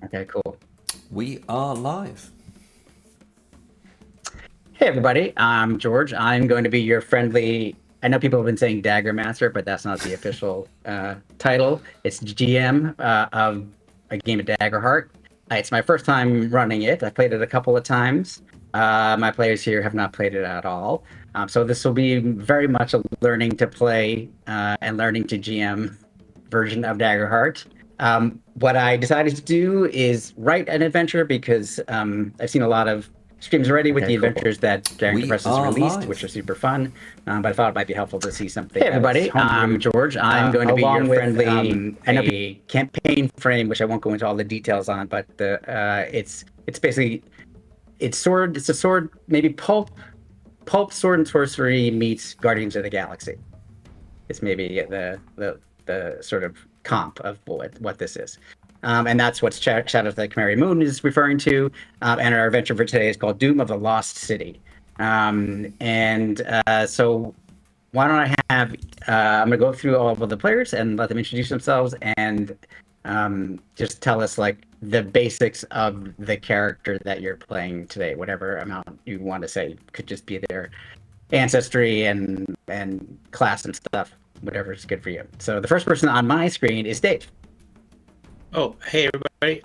Okay, cool. We are live. Hey, everybody. I'm George. I'm going to be your friendly. I know people have been saying Dagger Master, but that's not the official title. It's GM of a game of Daggerheart. It's my first time running it. I played it a couple of times. My players here have not played it at all. So this will be very much a learning to play and learning to GM version of Daggerheart. What I decided to do is write an adventure because I've seen a lot of streams already with the adventures that Darrington Press has released, which are super fun. But I thought it might be helpful to see something. Hey, everybody. I'm George. I'm going to be your friendly. I know a campaign frame, which I won't go into all the details on, but it's basically it's a sword, maybe pulp, sword and sorcery meets Guardians of the Galaxy. It's maybe the sort of comp of what this is. And that's what Shadow of the Canary Moon is referring to. And our adventure for today is called Doom of the Lost City. So why don't I have, I'm going to go through all of the players and let them introduce themselves and just tell us like the basics of the character that you're playing today, whatever amount you want to say. Could just be their ancestry and class and stuff, whatever is good for you. So the first person on my screen is Dave. Oh, hey everybody,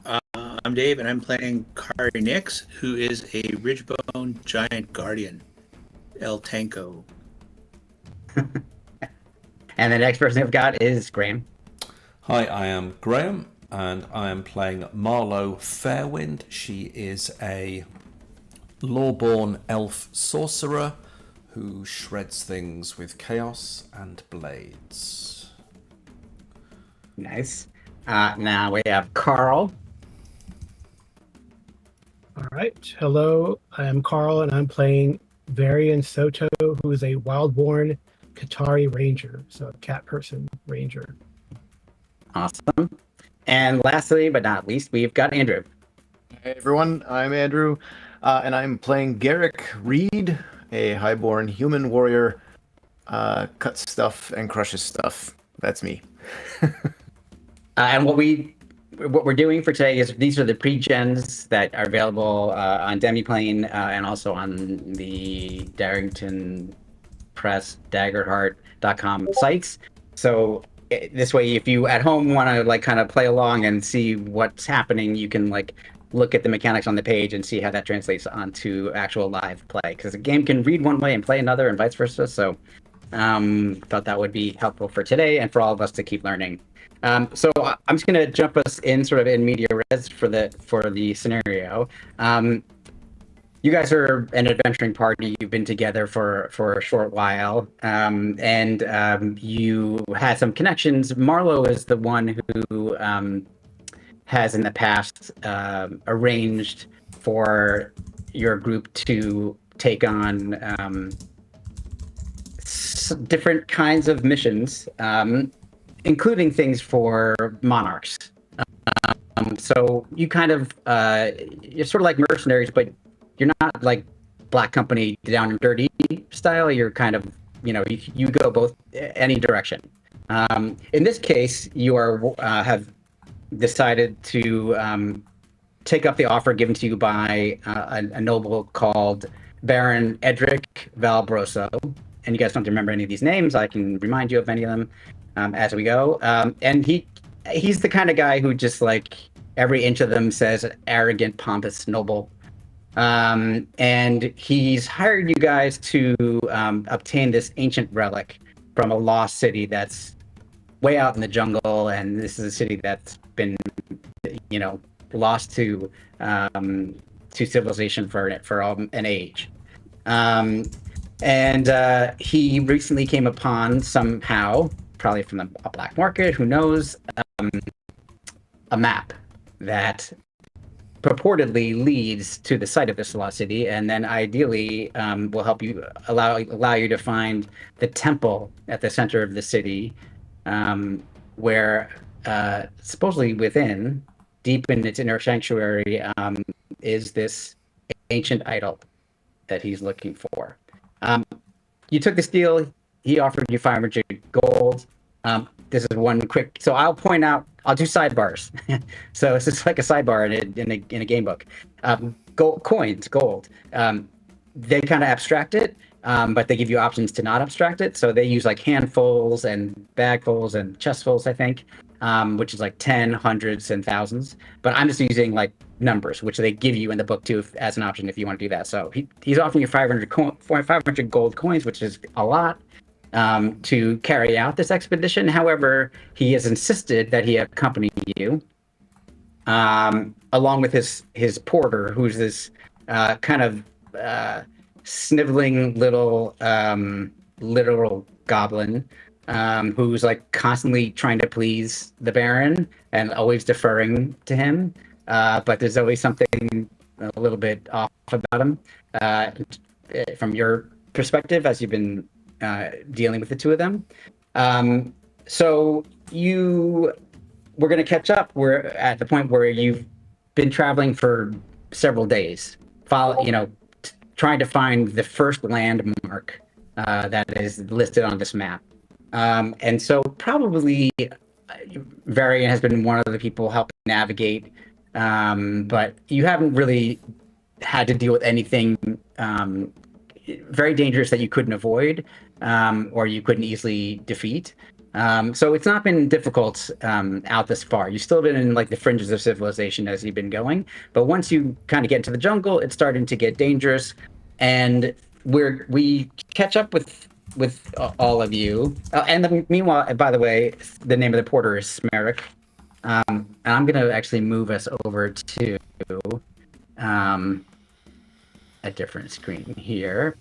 I'm Dave and I'm playing Kari Nix, who is a Ridgebone Giant Guardian, El Tanko. And the next person I've got is Graham. Hi, I am Graham and I am playing Marlo Fairwind. She is a lawborn elf sorcerer who shreds things with chaos and blades. Nice. Now we have Carl. All right. Hello, I am Carl, and I'm playing Varian Soto, who is a wild-born Qatari ranger, so a cat person ranger. Awesome. And lastly, but not least, we've got Andrew. Hey everyone, I'm Andrew, and I'm playing Garrick Reed, a highborn human warrior, cuts stuff and crushes stuff. That's me. And what we're doing for today is these are the pre-gens that are available on Demiplane and also on the Darrington Press, Daggerheart.com sites. So this way, if you at home want to like kind of play along and see what's happening, you can like look at the mechanics on the page and see how that translates onto actual live play. Because a game can read one way and play another, and vice versa. So thought that would be helpful for today and for all of us to keep learning. So I'm just going to jump us in sort of in media res for the scenario. You guys are an adventuring party. You've been together for a short while, and you had some connections. Marlo is the one who has in the past arranged for your group to take on different kinds of missions, including things for monarchs. So you kind of, you're sort of like mercenaries, but you're not like Black Company down and dirty style. You're kind of, you go both any direction. In this case, you have decided to take up the offer given to you by a noble called Baron Edric Valbroso. And you guys don't remember any of these names. I can remind you of any of them as we go. And he's the kind of guy who just like every inch of them says arrogant, pompous, noble. And he's hired you guys to obtain this ancient relic from a lost city that's way out in the jungle. And this is a city that's been, lost to civilization for an age. And he recently came upon somehow, probably from a black market, who knows, a map that purportedly leads to the site of this lost city, and then ideally will help you allow you to find the temple at the center of the city, where supposedly within, deep in its inner sanctuary, is this ancient idol that he's looking for. You took this deal. He offered you 500 gold. this is one quick. So I'll point out. I'll do sidebars. So it's just like a sidebar in a game book. Gold coins, gold. They kind of abstract it, but they give you options to not abstract it. So they use like handfuls and bagfuls and chestfuls, I think, which is like 10, hundreds, and thousands. But I'm just using like numbers, which they give you in the book too as an option if you want to do that. So he's offering you 500 gold coins, which is a lot, to carry out this expedition. However, he has insisted that he accompany you, along with his porter, who's this kind of sniveling little literal goblin, who's like constantly trying to please the Baron and always deferring to him. But there's always something a little bit off about him, from your perspective, as you've been dealing with the two of them. So we're going to catch up. We're at the point where you've been traveling for several days, trying to find the first landmark that is listed on this map. And so probably Varian has been one of the people helping navigate, but you haven't really had to deal with anything very dangerous that you couldn't avoid, or you couldn't easily defeat. So it's not been difficult out this far. You've still been in like the fringes of civilization as you've been going, but once you kind of get into the jungle, it's starting to get dangerous, and we catch up with all of you. Meanwhile, by the way, the name of the porter is Smeric. And I'm going to actually move us over to a different screen here.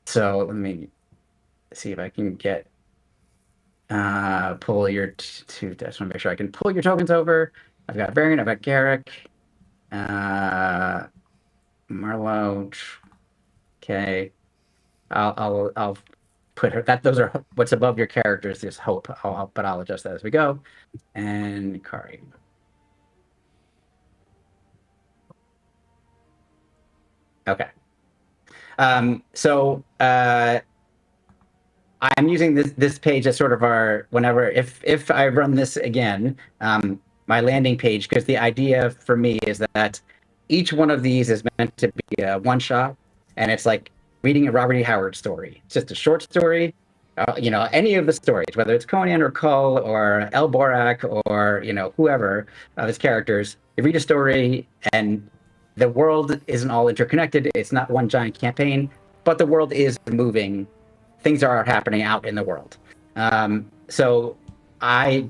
So let me see if I can get pull your two. I just want to make sure I can pull your tokens over. I've got Varian, I've got Garrick, Marlowe. Okay, I'll put her. Those are what's above your characters. Is Hope. But I'll adjust that as we go. And Kari. Okay. So I'm using this page as sort of if I run this again, my landing page, because the idea for me is that each one of these is meant to be a one shot, and it's like reading a Robert E. Howard story. It's just a short story. Any of the stories, whether it's Conan or Kull or Elborak or whoever of his characters, you read a story and the world isn't all interconnected. It's not one giant campaign, but the world is moving. Things are happening out in the world. So I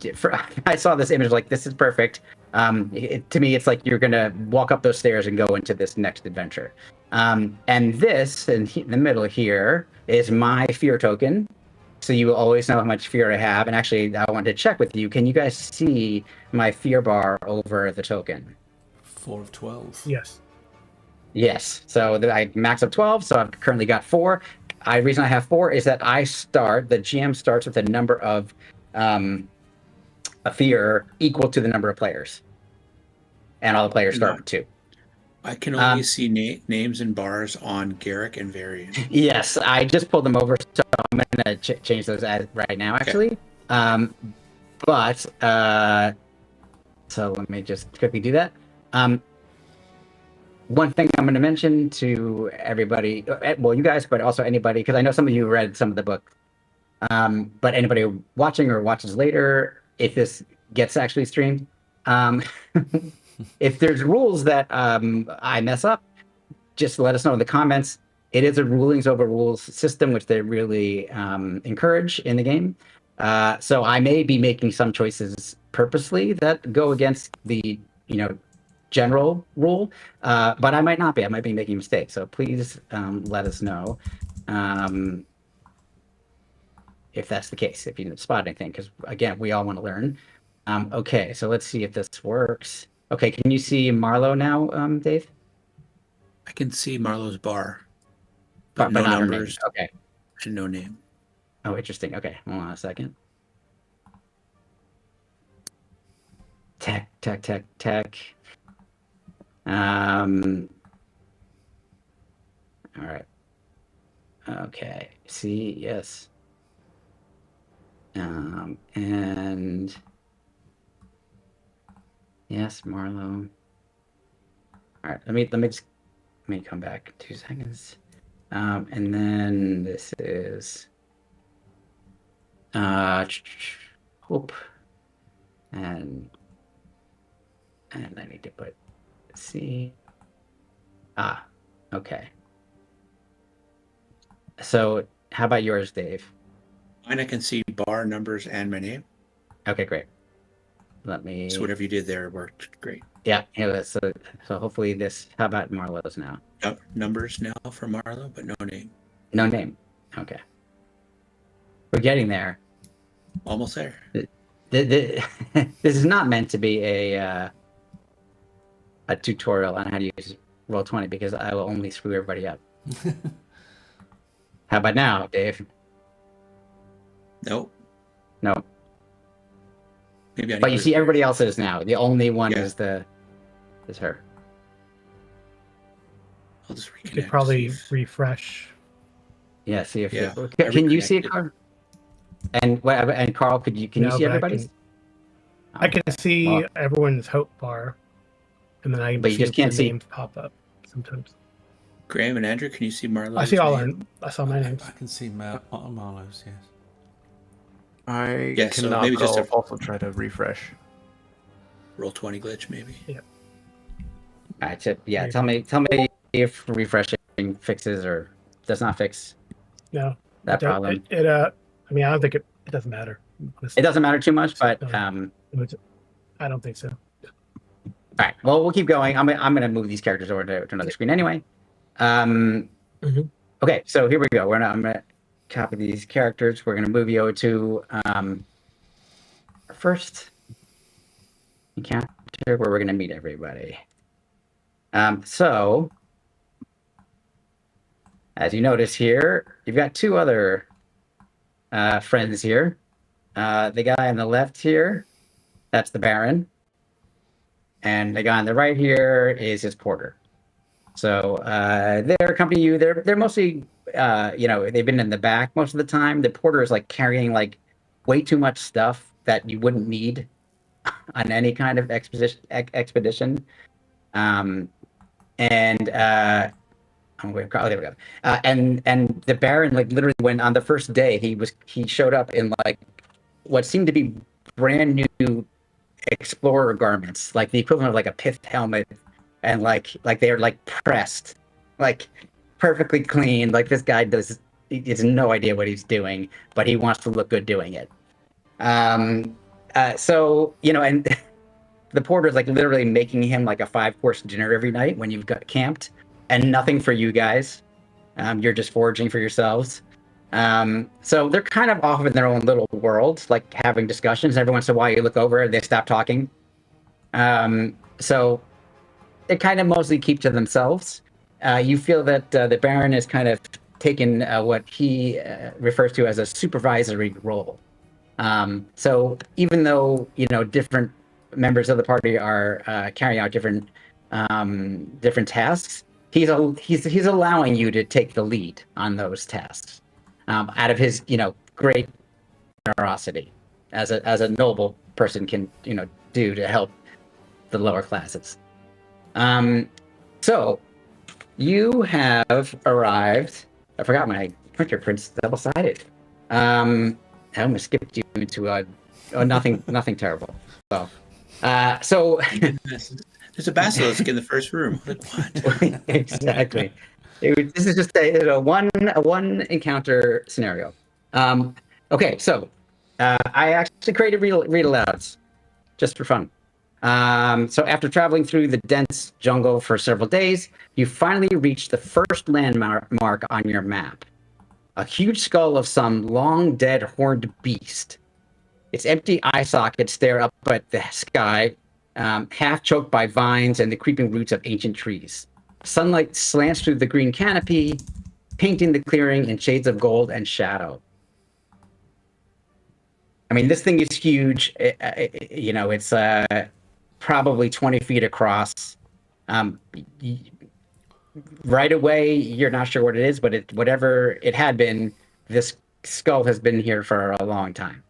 saw this image like, this is perfect. To me, it's like you're going to walk up those stairs and go into this next adventure. And this, in the middle here, is my fear token. So you will always know how much fear I have. And actually, I wanted to check with you. Can you guys see my fear bar over the token? 4 of 12. Yes. So I max up 12, so I've currently got 4. The reason I have 4 is that the GM starts with a number of a fear equal to the number of players. And all the players start with 2. I can only see names and bars on Garrick and Varian. Yes, I just pulled them over, so I'm going to change those right now, actually. Okay. So let me just quickly do that. One thing I'm going to mention to everybody, well, you guys, but also anybody, because I know some of you read some of the book, but anybody watching or watches later, if this gets actually streamed, if there's rules that I mess up, just let us know in the comments. It is a rulings over rules system, which they really encourage in the game. So I may be making some choices purposely that go against the, general rule, but I might not be. I might be making mistakes. So please let us know if that's the case, if you spot anything, because again, we all want to learn. Okay, so let's see if this works. Okay, can you see Marlowe now, Dave? I can see Marlowe's bar, but no not numbers. Okay. And no name. Oh, interesting. Okay, hold on a second. Tech. All right. Okay. See, yes. And yes, Marlowe. All right. Let me come back 2 seconds. And then this is Hope, and I need to put C. Okay. So how about yours, Dave? Mine, I can see bar numbers and my name. Okay, great. Let me. So whatever you did there worked great. Yeah. So hopefully this. How about Marlowe's now? Numbers now for Marlowe, but no name. No name. Okay. We're getting there. Almost there. This is not meant to be a tutorial on how to use Roll20 because I will only screw everybody up. How about now, Dave? Nope. No. Maybe I But you need see, to- everybody else is now. The only one Yeah. is her. I'll just You reconnect. could probably see if- refresh. Yeah. See if Yeah, can you see it, reconnected. Carl? And Carl, can you No, see but everybody's? I can see Well- everyone's hope bar, and then I can But you see just can't the see- names pop up sometimes. Graham and Andrew, can you see Marlowe's I see all name? I saw my names. I can see Marlowe's, yes. I Yeah, so cannot, maybe but just I'll a- also try to refresh. Roll20 glitch, maybe. All right. So, yeah. Tell me if refreshing fixes or does not fix No, that problem. I mean, I don't think it doesn't matter. It doesn't matter too much, but No. I don't think so. all right. Well, we'll keep going. I'm gonna move these characters over to another screen anyway. Mhm. Okay, so here we go. I'm gonna copy these characters. We're gonna move you over to our first encounter where we're gonna meet everybody. So as you notice here, you've got two other friends here. The guy on the left here, that's the Baron. And the guy on the right here is his porter. So they're accompanying you. They're mostly, they've been in the back most of the time. The porter is like carrying like way too much stuff that you wouldn't need on any kind of expedition. Oh, there we go. And the Baron, like literally, when on the first day he showed up in like what seemed to be brand new explorer garments, like the equivalent of like a pith helmet, and like they're like pressed, like perfectly clean. Like this guy he has no idea what he's doing, but he wants to look good doing it. So and the porter's like literally making him like a 5-course dinner every night when you've got camped, and nothing for you guys. You're just foraging for yourselves. So they're kind of off in their own little world, like having discussions. Every once in a while, you look over and they stop talking. So they kind of mostly keep to themselves. You feel that the Baron has kind of taken what he refers to as a supervisory role. So even though different members of the party are carrying out different tasks, he's allowing you to take the lead on those tasks out of his great generosity as a noble person can do to help the lower classes. So you have arrived. I forgot my printer prints double-sided. I almost skipped you into nothing terrible. So There's a basilisk in the first room. Like, what? Exactly. This is just a one encounter scenario. Okay, so I actually created read alouds just for fun. So after traveling through the dense jungle for several days, you finally reach the first landmark on your map. A huge skull of some long dead horned beast. Its empty eye sockets stare up at the sky, half choked by vines and the creeping roots of ancient trees. Sunlight slants through the green canopy, painting the clearing in shades of gold and shadow. I mean, this thing is huge. It's probably 20 feet across. right away, you're not sure what it is, but whatever it had been, this skull has been here for a long time.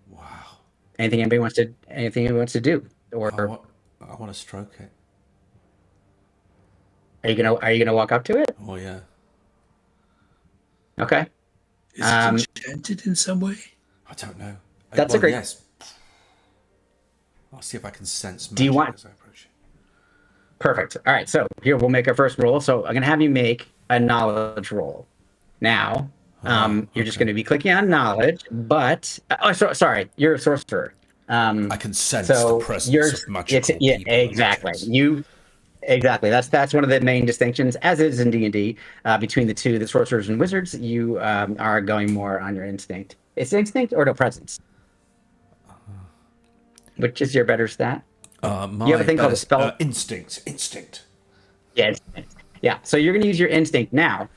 Wow. Anything anybody wants to do, or I want to stroke it. are you gonna walk up to it? Oh yeah. Okay. Is it enchanted in some way? I don't know. That's a great. Yes. I'll see if I can sense magic Do you want? as I approach it. Perfect. All right. So here we'll make our first roll. So I'm gonna have you make a knowledge roll. Now, you're just gonna be clicking on knowledge, but sorry, you're a sorcerer. I can sense the presence of magical people. Exactly. Exactly. That's one of the main distinctions, as is in D&D, between the two, the sorcerers and wizards. You are going more on your instinct. It's instinct or no presence? Which is your better stat? You have a thing called a spell. Instinct. Yeah. Instinct. Yeah. So you're going to use your instinct now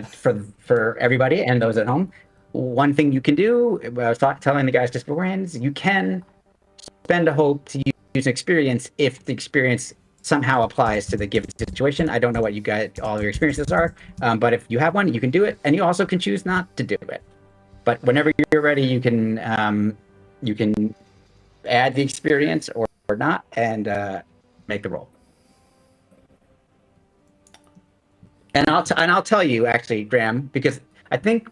for everybody and those at home. One thing you can do, I was telling the guys just beforehand, is you can spend a hope to use an experience if the experience somehow applies to the given situation. I don't know what you guys, all your experiences are, but if you have one, you can do it, and you also can choose not to do it. But whenever you're ready, you can add the experience or not, and make the roll. And I'll tell you actually, Graham, because I think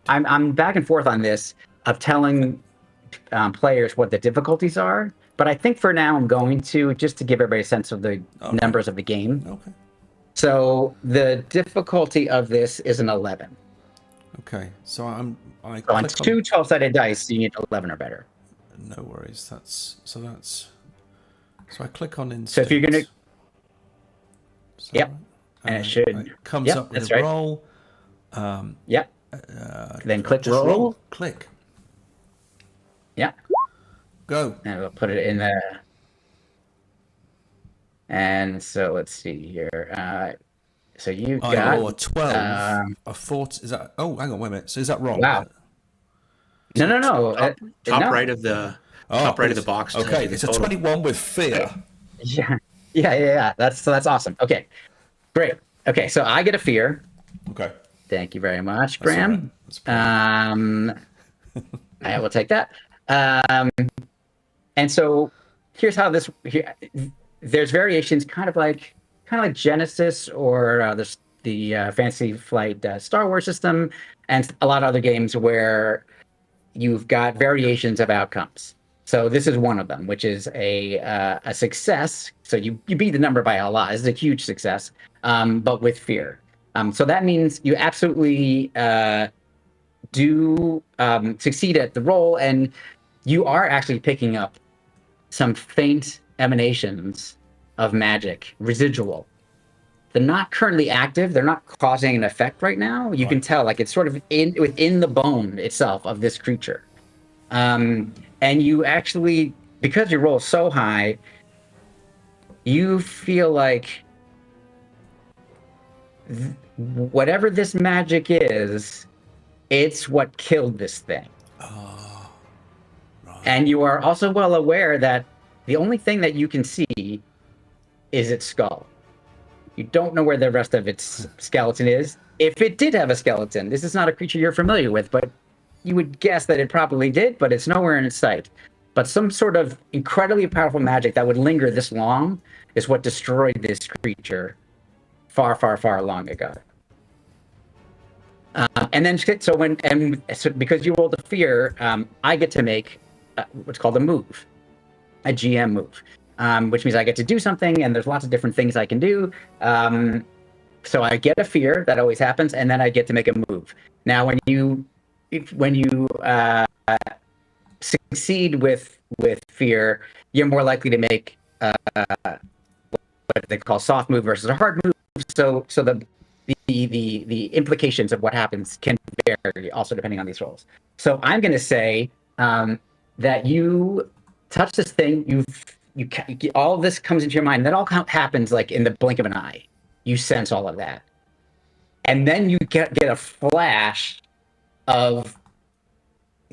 I'm back and forth on this of telling players what the difficulties are. But I think for now I'm going to, just to give everybody a sense of the numbers of the game. Okay. So the difficulty of this is an 11. Okay. So on two 12-sided dice, you need 11 or better. No worries. So I click on instinct. So if you're gonna, yep, right? and it should it comes up with a roll. Yep. Then click roll. Click. Yeah. Go. And we'll put it in there. And so let's see here. So you got a 12, a 4. Is that? Oh, hang on, wait a minute. So is that wrong? Wow. No. Top right of the box. Okay, it's a 21 with fear. Yeah. That's awesome. Okay, great. Okay, so I get a fear. Okay. Thank you very much, Graham. Right. I will take that. And so here's how this. There's variations, kind of like Genesis or the Fantasy Flight Star Wars system, and a lot of other games where you've got variations of outcomes. So this is one of them, which is a success. So you beat the number by a lot. This is a huge success, but with fear. So that means you absolutely do succeed at the roll, and you are actually picking up some faint emanations of magic, residual. They're not currently active. They're not causing an effect right now. You can tell, like, it's sort of within the bone itself of this creature. And you actually, because your roll is so high, you feel like whatever this magic is, it's what killed this thing. Oh, right. And you are also well aware that the only thing that you can see is its skull. You don't know where the rest of its skeleton is. If it did have a skeleton, this is not a creature you're familiar with, but you would guess that it probably did, but it's nowhere in its sight. But some sort of incredibly powerful magic that would linger this long is what destroyed this creature far, far, far long ago. And then, so because you rolled a fear, I get to make what's called a move, a GM move, which means I get to do something, and there's lots of different things I can do. So I get a fear, that always happens, and then I get to make a move. Now, when you succeed with fear, you're more likely to make what they call soft move versus a hard move. So the implications of what happens can vary, also depending on these rolls. So I'm going to say that you touch this thing, all of this comes into your mind. That all happens like in the blink of an eye. You sense all of that, and then you get a flash of,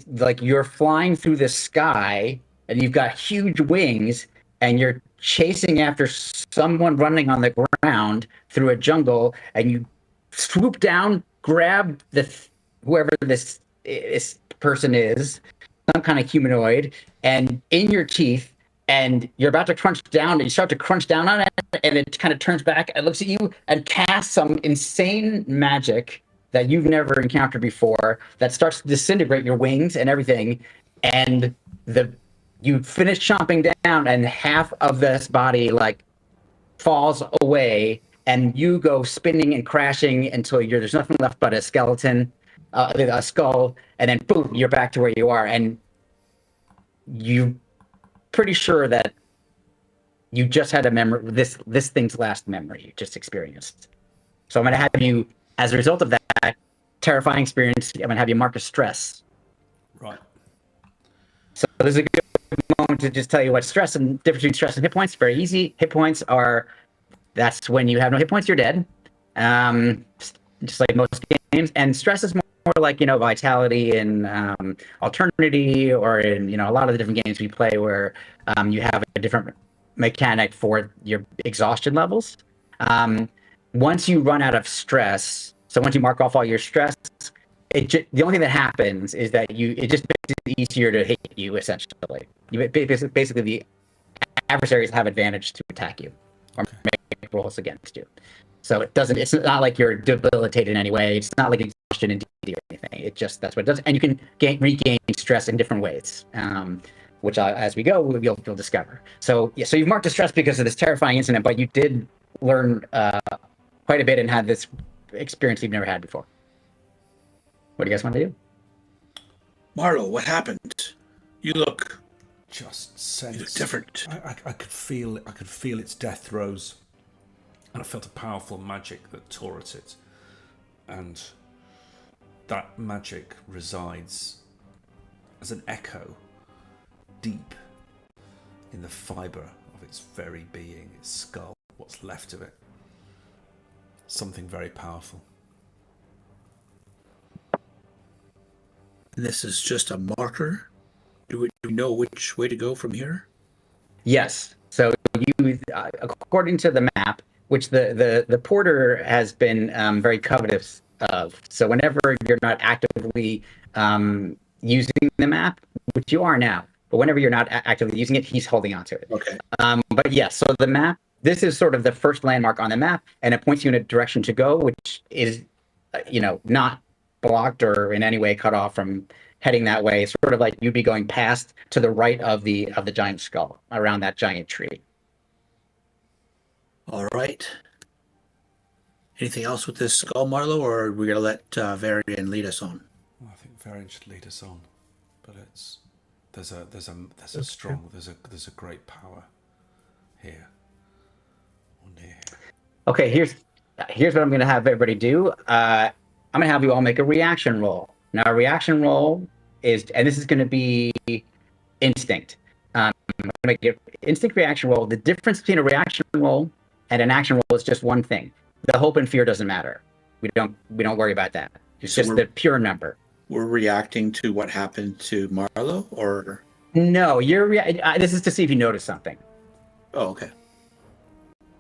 like, you're flying through the sky, and you've got huge wings, and you're chasing after someone running on the ground. around through a jungle, and you swoop down, grab whoever this person is, some kind of humanoid, and in your teeth, and you're about to crunch down, and you start to crunch down on it, and it kind of turns back and looks at you and casts some insane magic that you've never encountered before that starts to disintegrate your wings and everything, and you finish chomping down, and half of this body like falls away, and you go spinning and crashing until there's nothing left but a skeleton, a skull, and then boom, you're back to where you are, and you pretty sure that you just had a memory, this thing's last memory you just experienced. So I'm going to have you, as a result of that terrifying experience, I'm going to have you mark a stress. Right. So this is a good moment to just tell you what stress and difference between stress and hit points. Very easy. Hit points that's when you have no hit points, you're dead. Just like most games. And stress is more like, vitality and alternity, or in, a lot of the different games we play where you have a different mechanic for your exhaustion levels. Once you run out of stress, so once you mark off all your stress, the only thing that happens is that it just makes it easier to hit you, essentially. Basically, the adversaries have advantage to attack you or make rolls against you. So it's not like you're debilitated in any way. It's not like exhaustion and DD or anything. That's what it does. And you can regain stress in different ways, which as we go, you'll discover. So you've marked a stress because of this terrifying incident, but you did learn quite a bit and had this experience you've never had before. What do you guys want to do? Marlo, what happened? You look different. I could feel its death throes, and I felt a powerful magic that tore at it, and that magic resides as an echo deep in the fibre of its very being, its skull, what's left of it. Something very powerful. And this is just a marker? Do we know which way to go from here? Yes. So you, according to the map, which the porter has been very covetous of. So whenever you're not actively using the map, which you are now, but whenever you're not actively using it, he's holding on to it. Okay. But yes, so the map, this is sort of the first landmark on the map, and it points you in a direction to go, which is, not blocked or in any way cut off from heading that way. It's sort of like you'd be going past to the right of the giant skull, around that giant tree. All right. Anything else with this skull, Marlo, or are we gonna let Varian lead us on? Well, I think Varian should lead us on, but there's a great power here or near. Okay, here's what I'm going to have everybody do. I'm going to have you all make a reaction roll. Now, a reaction roll and this is going to be instinct. I'm going to make an instinct reaction roll. The difference between a reaction roll and an action roll is just one thing. The hope and fear doesn't matter. We don't worry about that. It's just the pure number. We're reacting to what happened to Marlo, or no? This is to see if you notice something. Oh, okay.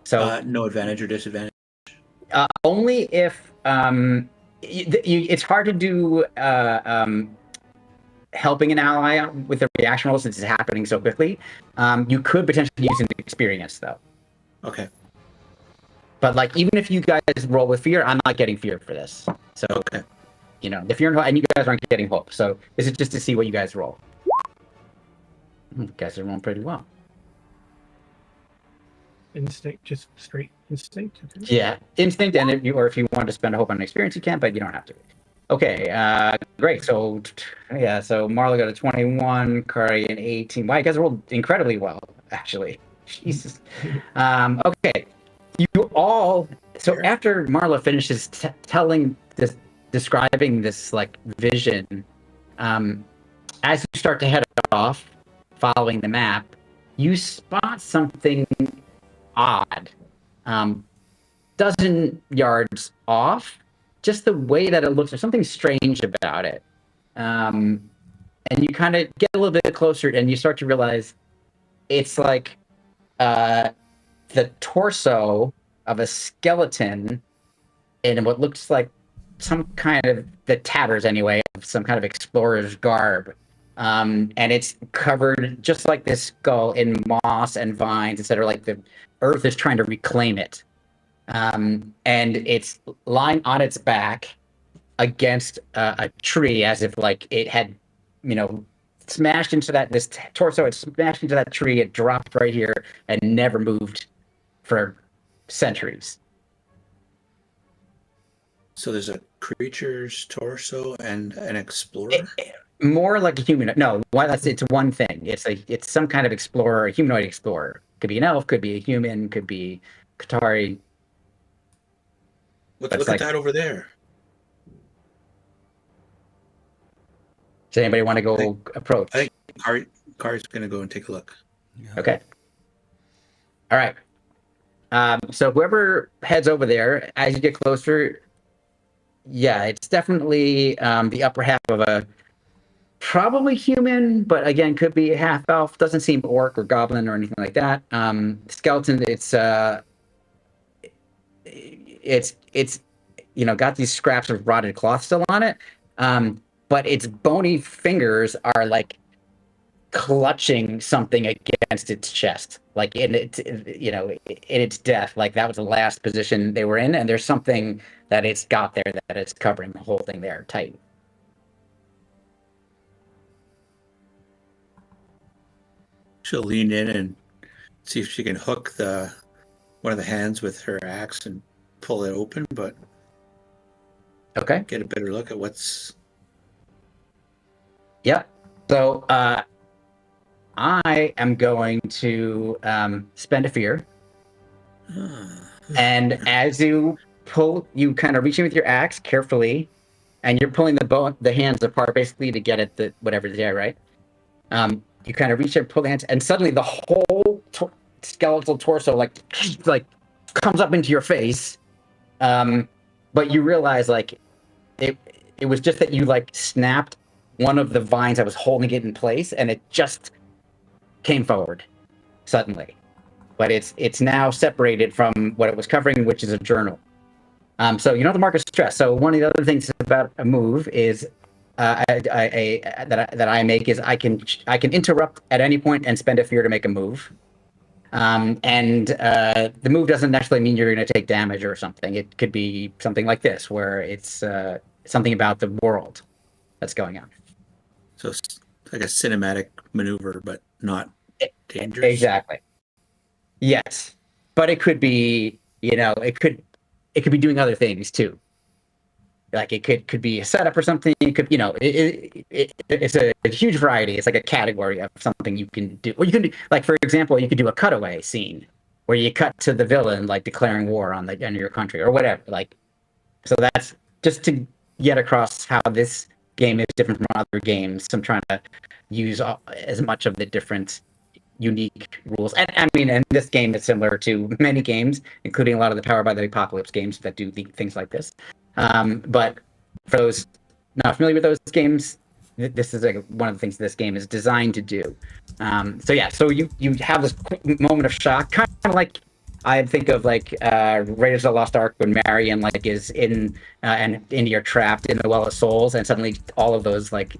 So no advantage or disadvantage. Only if it's hard to do helping an ally with the reaction roll since it's happening so quickly. You could potentially use an experience though. Okay. But even if you guys roll with fear, I'm not getting fear for this. So okay. The fear and you guys aren't getting hope. So this is just to see what you guys roll. You guys are rolling pretty well. Instinct, just straight instinct. Okay. Yeah, instinct, and if you want to spend a hope on an experience, you can, but you don't have to. Okay, great. So Marla got a 21, Kari an 18. Wow, you guys rolled incredibly well, actually. Jesus. Okay, you all. So after Marla finishes describing this vision, as you start to head off, following the map, you spot something odd, dozen yards off, just the way that it looks. There's something strange about it, and you kind of get a little bit closer, and you start to realize it's the torso of a skeleton in what looks like some kind of the tatters anyway of some kind of explorer's garb. And it's covered just like this skull in moss and vines, etc. Like the earth is trying to reclaim it. And it's lying on its back against a tree as if like it had, smashed into this torso. It smashed into that tree. It dropped right here and never moved for centuries. So there's a creature's torso and an explorer? More like a human. No, it's one thing. It's some kind of explorer, a humanoid explorer. Could be an elf, could be a human, could be Qatari. Look at that over there. Does anybody want to go approach? I think Kari's going to go and take a look. Yeah. Okay. All right. So whoever heads over there, as you get closer, yeah, it's definitely the upper half of a probably human, but again, could be a half elf. Doesn't seem orc or goblin or anything like that. Skeleton. It's got these scraps of rotted cloth still on it. But its bony fingers are like clutching something against its chest, like in its death. Like that was the last position they were in, and there's something that it's got there that is covering the whole thing there tight. She'll lean in and see if she can hook one of the hands with her axe and pull it open, but Okay. get a better look at what's... Yeah. So I am going to spend a fear. And as you pull, you kind of reach in with your axe carefully, and you're pulling the hands apart basically to get at whatever's there, right? You kind of reach in, pull the hands, and suddenly the whole skeletal torso like comes up into your face. But you realize like it was just that you like snapped one of the vines that was holding it in place, and it just came forward suddenly. But it's now separated from what it was covering, which is a journal. So you know the mark of stress. So one of the other things about a move is that I make is I can interrupt at any point and spend a fear to make a move. And the move doesn't necessarily mean you're going to take damage or something. It could be something like this, where it's something about the world that's going on. So it's like a cinematic maneuver, but not dangerous. Exactly. Yes, but it could be, it could be doing other things too. Like it could be a setup or something. It could, it's a huge variety. It's like a category of something you can do. Or you can do, like for example, you could do a cutaway scene where you cut to the villain like declaring war on your country or whatever. Like, so that's just to get across how this game is different from other games. I'm trying to use as much of the different unique rules. And I mean, and this game is similar to many games, including a lot of the Powered by the Apocalypse games that do things like this. But for those not familiar with those games, this is like one of the things this game is designed to do. So you have this quick moment of shock, kind of like I think of like Raiders of the Lost Ark when Marion like is in and you're trapped in the Well of Souls, and suddenly all of those like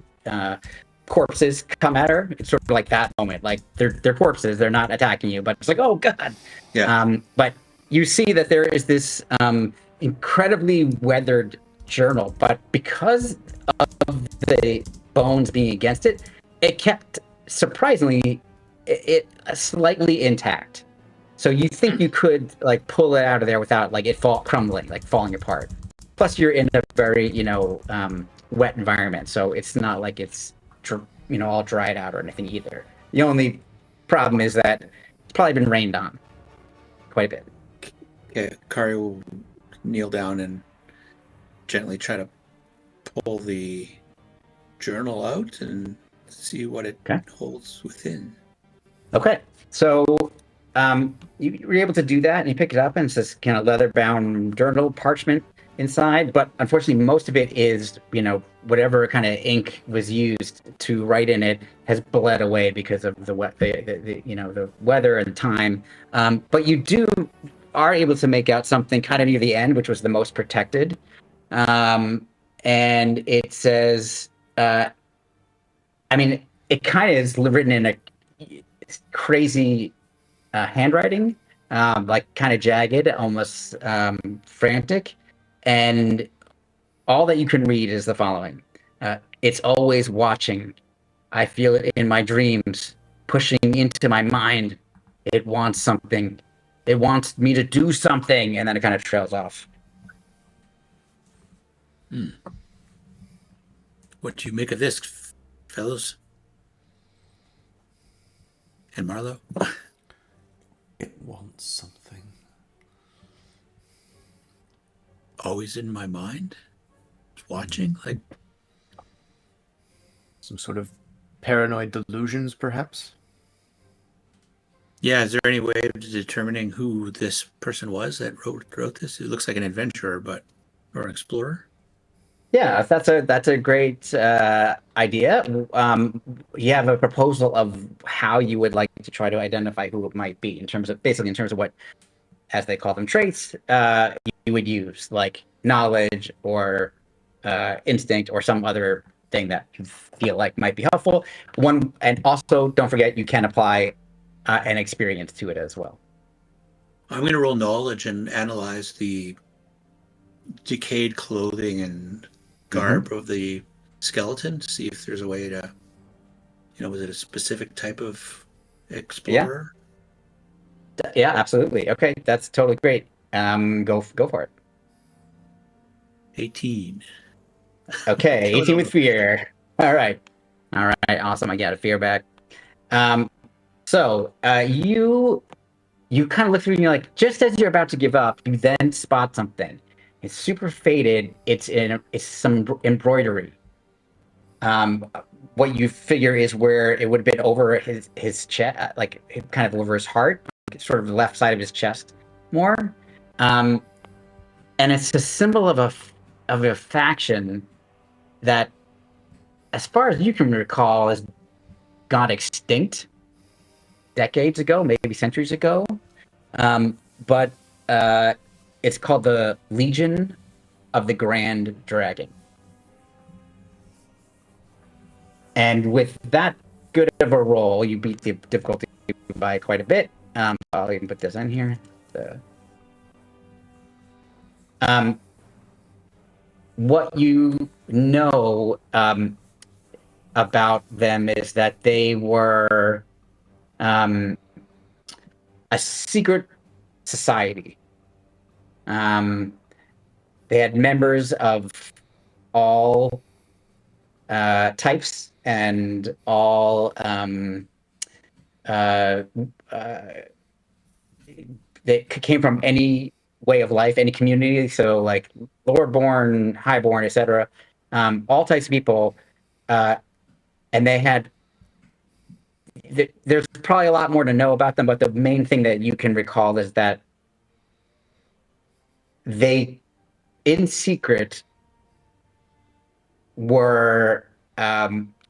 corpses come at her. It's sort of like that moment. Like they're corpses, they're not attacking you, but it's like, oh god. Yeah. But you see that there is this incredibly weathered journal, but because of the bones being against it, it kept surprisingly it slightly intact. So you think you could like pull it out of there without like it crumbling, like falling apart. Plus, you're in a very wet environment, so it's not like it's all dried out or anything either. The only problem is that it's probably been rained on quite a bit. Yeah, Kari will kneel down and gently try to pull the journal out and see what it holds within. Okay, so you were able to do that, and you pick it up, and it's this kind of leather-bound journal, parchment inside. But unfortunately, most of it is, whatever kind of ink was used to write in it has bled away because of the weather and time. But you do are able to make out something kind of near the end, which was the most protected. And it says, I mean, it kind of is written in a crazy handwriting, like kind of jagged, almost frantic. And all that you can read is the following. It's always watching. I feel it in my dreams, pushing into my mind. It wants something. It wants me to do something. And then it kind of trails off. What do you make of this, fellows? And Marlowe? It wants something. Always in my mind? It's watching? Like, Some sort of paranoid delusions, perhaps? yeah, is there any way of determining who this person was that wrote this? It looks like an adventurer, or an explorer. Yeah, that's a great idea. You have a proposal of how you would like to try to identify who it might be in terms of what, as they call them, traits you would use, like knowledge or instinct or some other thing that you feel like might be helpful. And also don't forget you can apply an experience to it as well. I'm going to roll knowledge and analyze the decayed clothing and garb of the skeleton to see if there's a way to, was it a specific type of explorer? Yeah, absolutely. Okay, that's totally great. Go for it. 18. Okay, 18 with fear. All right, awesome. I got a fear back. So you kind of look through and you're like, just as you're about to give up, you then spot something. It's super faded. It's some embroidery. What you figure is where it would have been over his chest, like kind of over his heart, sort of the left side of his chest more. And it's a symbol of a faction that, as far as you can recall, has gone extinct decades ago, maybe centuries ago. But it's called the Legion of the Grand Dragon. And with that good of a roll, you beat the difficulty by quite a bit. I'll even put this in here. What you know about them is that they were a secret society. They had members of all types and all they came from any way of life, any community. So like lower-born, high-born, etc. All types of people, and they had. There's probably a lot more to know about them, but the main thing that you can recall is that they, in secret, were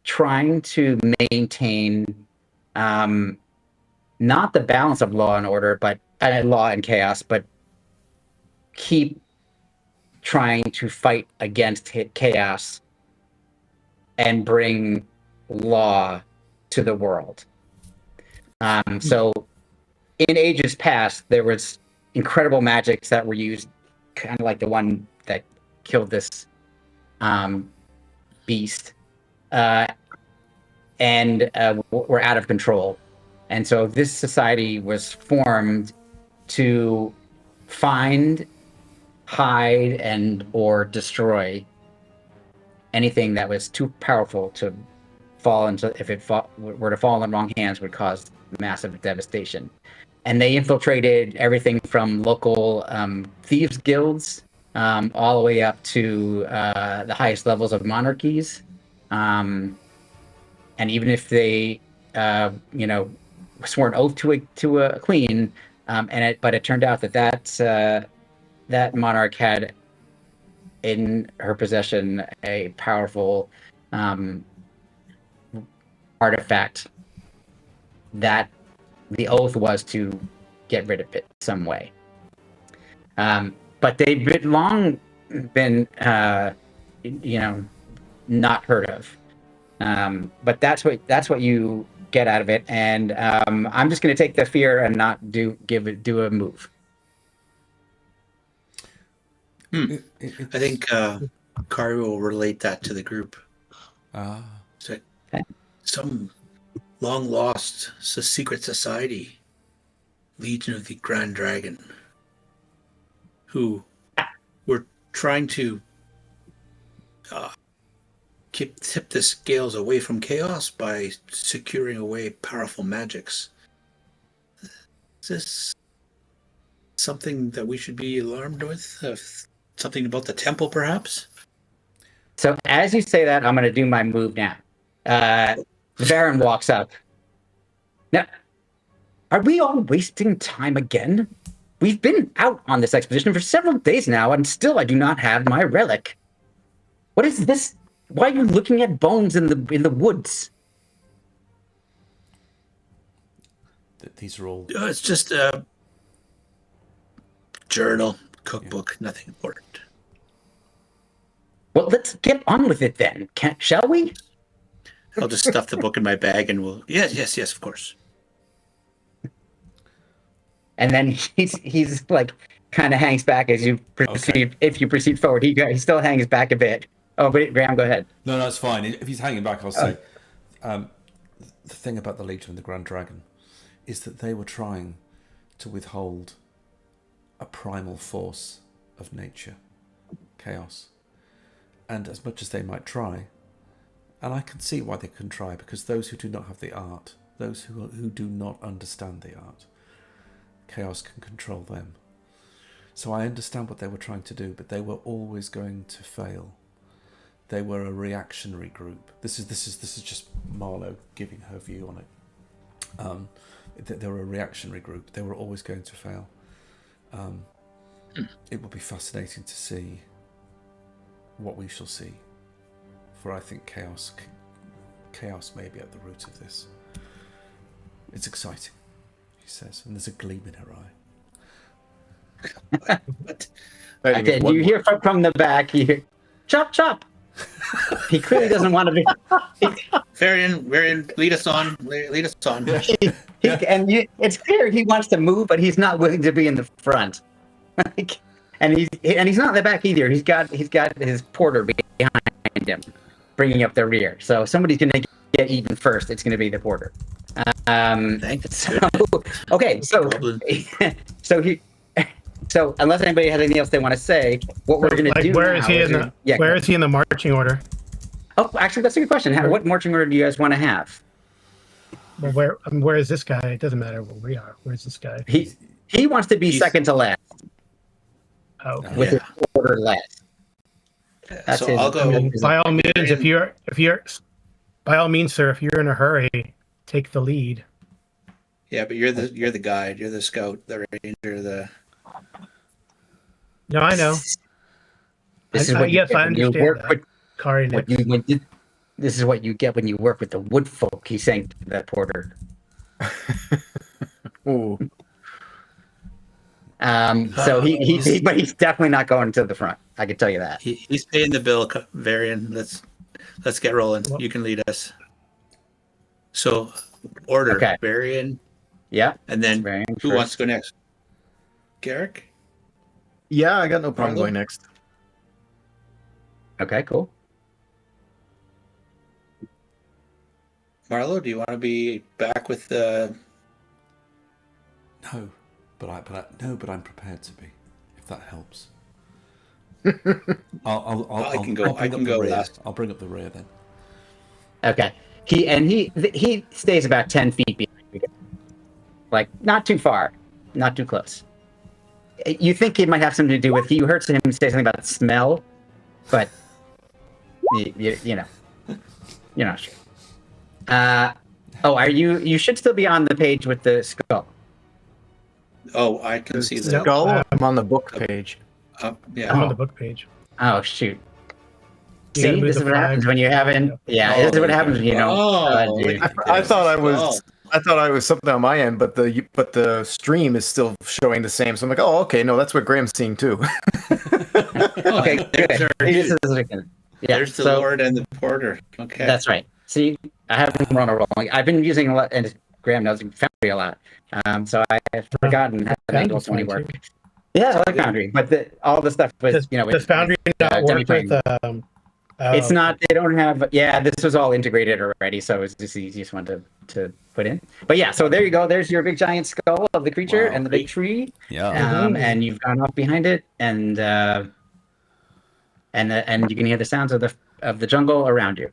trying to maintain not the balance of law and order, but law and chaos, but keep trying to fight against chaos and bring law to the world. So in ages past, there was incredible magics that were used, kind of like the one that killed this beast, and were out of control. And so this society was formed to find, hide, and or destroy anything that was too powerful to fall into, if it were to fall in the wrong hands, would cause massive devastation. And they infiltrated everything from local thieves guilds all the way up to the highest levels of monarchies. And even if they, swore an oath to a queen, but it turned out that monarch had in her possession a powerful artifact that the oath was to get rid of it some way. But they've long been, not heard of. But that's what you get out of it. And I'm just going to take the fear and not do a move. I think Kari will relate that to the group. So, some long lost secret society, Legion of the Grand Dragon, who were trying to tip the scales away from chaos by securing away powerful magics. Is this something that we should be alarmed with? Something about the temple, perhaps? So as you say that, I'm going to do my move now. The Baron walks up. Now, are we all wasting time again? We've been out on this expedition for several days now, and still I do not have my relic. What is this? Why are you looking at bones in the woods? These are all... It's just a journal, cookbook, nothing important. Well, let's get on with it then, shall we? I'll just stuff the book in my bag and we'll... Yes, of course. And then he's like, kind of hangs back as you proceed. Okay. If you proceed forward, he still hangs back a bit. Oh, but Graham, go ahead. No, it's fine. If he's hanging back, I'll say, the thing about the Legion of the Grand Dragon is that they were trying to withhold a primal force of nature, chaos. And as much as they might try, and I can see why they can try, because those who do not have the art, those who do not understand the art, chaos can control them. So I understand what they were trying to do, but they were always going to fail. They were a reactionary group. This is just Marlowe giving her view on it. They were a reactionary group. They were always going to fail. It will be fascinating to see what we shall see. For I think chaos may be at the root of this. It's exciting, he says, and there's a gleam in her eye. Okay, you hear from the back, you hear, chop, chop. He clearly doesn't want to be. Varian, lead us on. Lead us on. It's clear he wants to move, but he's not willing to be in the front. and he's not in the back either. He's got his porter behind him, bringing up the rear. So somebody's going to get eaten first. It's going to be the porter. Thanks. Okay, so unless anybody has anything else they want to say, what we're going to do where now is he in the marching order? Oh, actually, that's a good question. What marching order do you guys want to have? Well, where is this guy? It doesn't matter where we are. Where's this guy? He wants to be second to last. Oh, okay. With his order last. That's so his, I'll go. I mean, by all means, by all means, sir, if you're in a hurry, take the lead. Yeah, but you're the guide. You're the scout, the ranger, the. No, I know. This is what I understand that. Kari, this is what you get when you work with the wood folk. He's saying to that porter. Ooh. So but he's definitely not going to the front. I can tell you that. He's paying the bill, Varian. Let's get rolling. You can lead us. So, order, okay. Varian. Yeah. And then Varian who first. wants to go next? Garrick? Yeah, I got no problem going next. Okay, cool. Marlo, do you want to be back with the? No, but I'm prepared to be, if that helps. I can go last. I'll bring up the rear then. Okay. He stays about 10 feet behind you. Like, not too far, not too close. You think it might have something to do with, you heard him say something about smell, but you know, you're not sure. You should still be on the page with the skull. Oh, I can see the skull. I'm on the book page. Yeah. I'm on the book page. Oh, shoot. You See, this is what happens when you haven't. Yeah, this is what happens when you don't. Oh, I thought I was. I thought I was something on my end, but the stream is still showing the same. So I'm like, oh, okay, no, that's what Graham's seeing too. Okay, There's good. our This dude. is yeah. There's the So Lord and the Porter. Okay. that's right. See, I haven't run a roll. I've been using a lot, and Graham knows Foundry a lot. So I have forgotten how to make Foundry's Roll20 fine, work. too. Yeah, I like Foundry, but all the stuff with Does Foundry not work with? It's not. They don't have. Yeah, this was all integrated already, so it's just the easiest one to put in. But yeah, so there you go. There's your big giant skull of the creature Wow. and the big tree. Yeah. And you've gone off behind it, and you can hear the sounds of the jungle around you.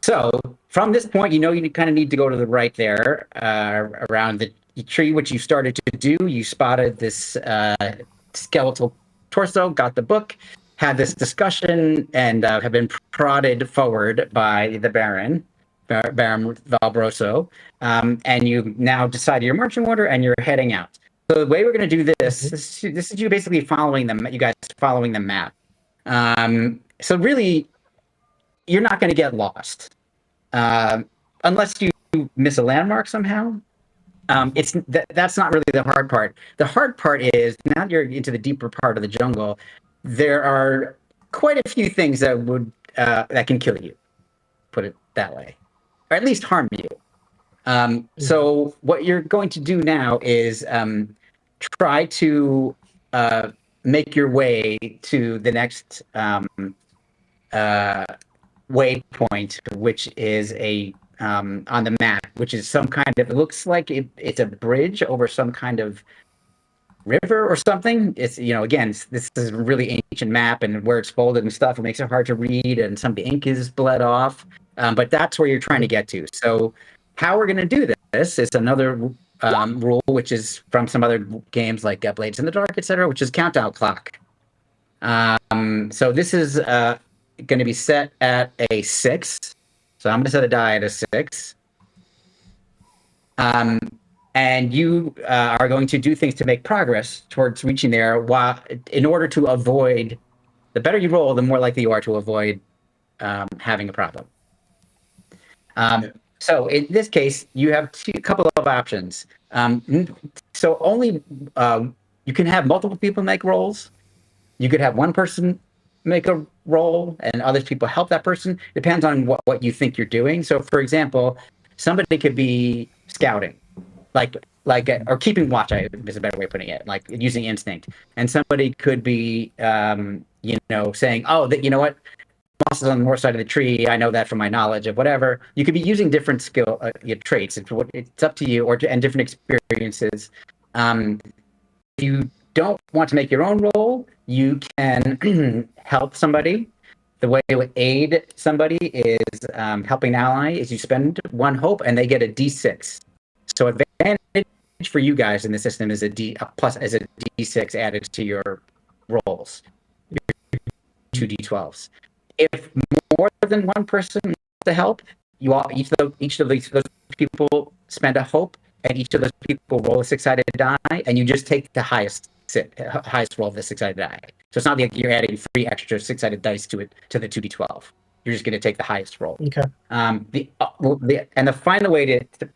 So from this point, you kind of need to go to the right there, around the tree, which you started to do. You spotted this skeletal torso, got the book, had this discussion, and have been prodded forward by the Baron Valbroso, and you now decided your marching order, and you're heading out. So the way we're going to do this is you basically following them. You guys following the map. So really, you're not going to get lost, unless you miss a landmark somehow. That's not really the hard part. The hard part is now you're into the deeper part of the jungle. There are quite a few things that can kill you, put it that way, or at least harm you. So what you're going to do now is try to make your way to the next waypoint, which is on the map, which is some kind of, it looks like it's a bridge over some kind of river or something. It's, again, this is a really ancient map, and where it's folded and stuff, it makes it hard to read, and some of the ink is bled off. But that's where you're trying to get to. So how we're going to do this is another rule, which is from some other games like Blades in the Dark, etc., which is countdown clock. So this is going to be set at a 6. So I'm going to set a die at a 6. And you are going to do things to make progress towards reaching there, in order to avoid, the better you roll, the more likely you are to avoid having a problem. So in this case, you have a couple of options. So only you can have multiple people make rolls. You could have one person make a roll and other people help that person. Depends on what you think you're doing. So for example, somebody could be scouting, or keeping watch, is a better way of putting it, like using instinct. And somebody could be saying, oh, that, what, moss is on the north side of the tree. I know that from my knowledge of whatever. You could be using different skill traits. It's up to you, and different experiences. If you don't want to make your own roll, you can help somebody. The way to aid somebody is helping an ally is you spend 1 hope and they get a D6. So advantage for you guys in the system is a D6 added to your rolls, your 2 D12s. If more than one person wants to help, each of those people spend a hope, and each of those people roll a 6-sided die, and you just take the highest roll of the 6-sided die. So it's not like you're adding 3 extra 6-sided dice to the 2d12. You're just going to take the highest roll. Okay. The final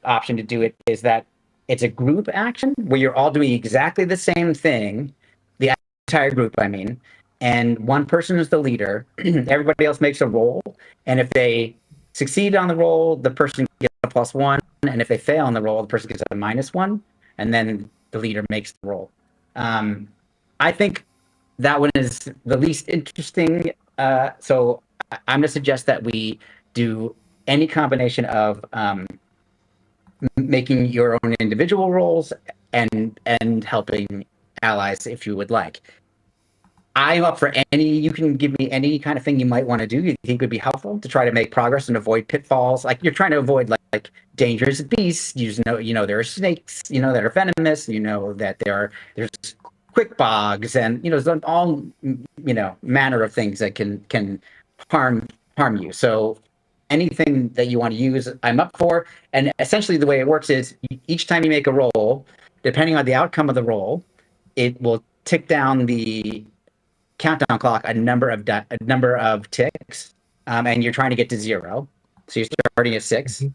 option to do it is that it's a group action where you're all doing exactly the same thing, the entire group, I mean, and one person is the leader. Everybody else makes a roll, and if they succeed on the roll, the person gets a +1, and if they fail on the roll, the person gets a -1, and then the leader makes the roll. I think that one is the least interesting. So I'm going to suggest that we do any combination of making your own individual rolls and helping allies if you would like. I'm up for you can give me any kind of thing you might want to do you think would be helpful to try to make progress and avoid pitfalls. Like you're trying to avoid like dangerous beasts. There are snakes, that are venomous, that there's quick bogs, and there's all manner of things that can harm you. So anything that you want to use, I'm up for. And essentially the way it works is each time you make a roll, depending on the outcome of the roll, it will tick down the countdown clock a number of ticks, and you're trying to get to 0. So you're starting at 6.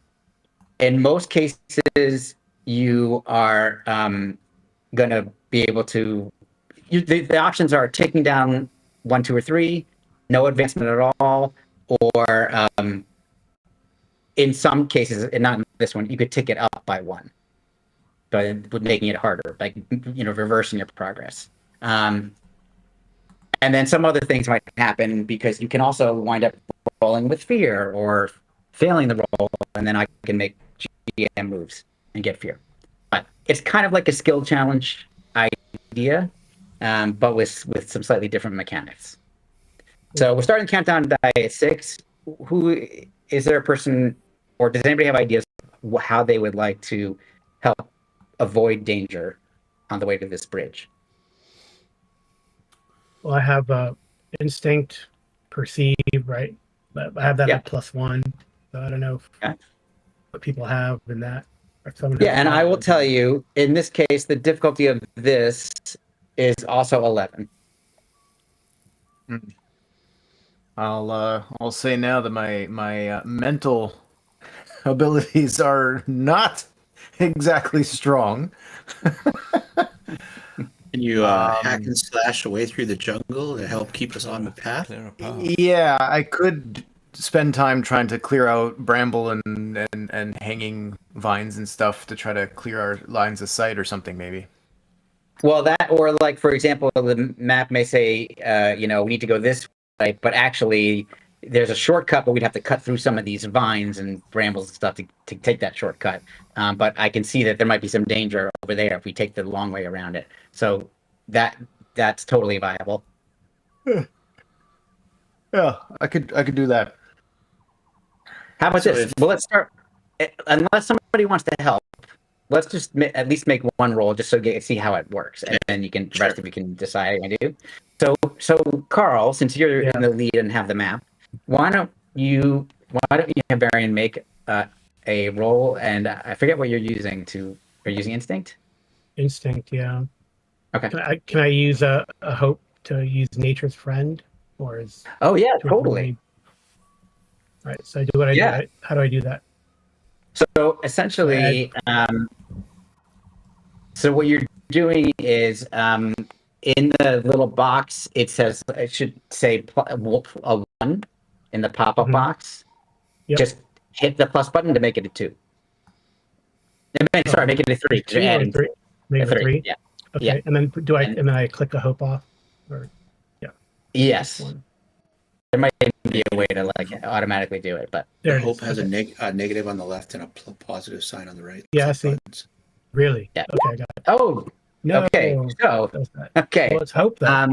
in most cases, you are going to be able to. The options are taking down 1, 2, or 3, no advancement at all, or in some cases, and not in this one, you could tick it up by 1, but making it harder, like reversing your progress. And then some other things might happen because you can also wind up rolling with fear or failing the roll, and then I can make GM moves and get fear. But it's kind of like a skill challenge idea, but with some slightly different mechanics. So we're starting the countdown die at 6. Who is there a person, or does anybody have ideas of how they would like to help avoid danger on the way to this bridge? Well, I have instinct, perceive, right? But I have that at +1. So I don't know what people have in that. Yeah, and I will tell you, in this case, the difficulty of this is also 11. I'll say now that my mental abilities are not exactly strong. Can you hack and slash away through the jungle to help keep us on the path? Clear a path. Yeah, I could spend time trying to clear out bramble and hanging vines and stuff to try to clear our lines of sight or something, maybe. Well, that, or like, for example, the map may say, we need to go this way, but actually there's a shortcut, but we'd have to cut through some of these vines and brambles and stuff to take that shortcut. But I can see that there might be some danger over there if we take the long way around it. So that's totally viable. Yeah, I could do that. How about this? Well, let's start. Unless somebody wants to help, let's just at least make one roll just so you can see how it works, and then the rest of you can decide what you do. So Carl, since you're in the lead and have the map, why don't you have Varian make a roll? And I forget what you're using to. Are you using instinct? Instinct, yeah. Okay. Can I use a hope to use nature's friend, or is? Oh yeah, totally. All right. So I do what I do. How do I do that? So essentially, so what you're doing is in the little box, it should say a 1 in the pop-up box. Yep. Just hit the plus button to make it a 2. Sorry, make it a 3. 2 or 3. Make it a 3. Yeah. Okay. Yeah. And then and then I click the hope off, or yes. There might be a way to automatically do it, but hope has a negative on the left and a positive sign on the right. Yeah, I see. Really? Yeah. Okay, I got it. Oh, no. Okay. So, okay. Well, let's hope that.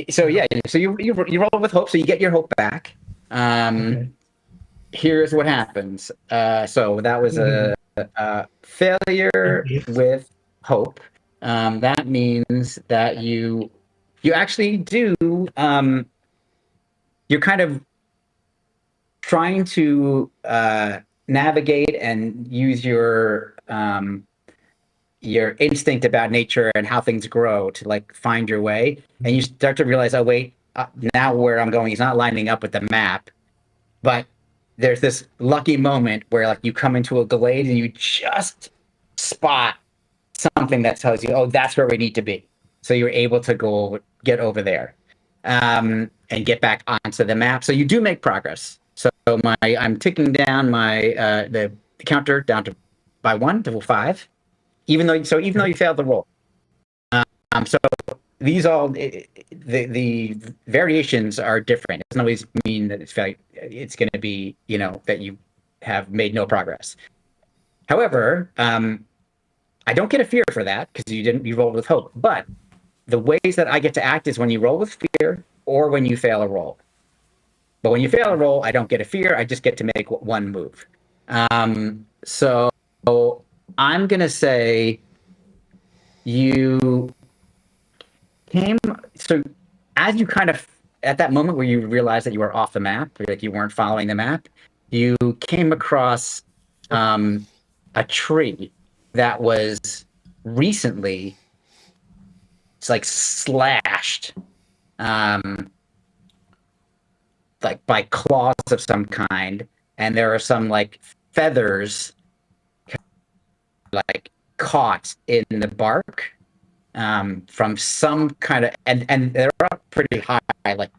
So you roll with hope, so you get your hope back. Here's what happens. So that was a failure with hope. That means that you actually do. You're kind of trying to navigate and use your instinct about nature and how things grow to find your way, and you start to realize, oh wait, now where I'm going is not lining up with the map. But there's this lucky moment where you come into a glade and you just spot something that tells you, oh, that's where we need to be. So you're able to get over there. And get back onto the map. So you do make progress. So I'm ticking down the counter down by 1 to 5, even though you failed the roll. So these the variations are different. It doesn't always mean that it's going to be that you have made no progress. However, I don't get a fear for that because you rolled with hope. But the ways that I get to act is when you roll with fear or when you fail a roll. But when you fail a roll, I don't get a fear. I just get to make one move. So I'm going to say you came... So as you kind of... At that moment where you realized that you were off the map, you weren't following the map, you came across a tree that was recently... It's slashed, by claws of some kind, and there are some feathers like caught in the bark from some kind of, and they're up pretty high, like,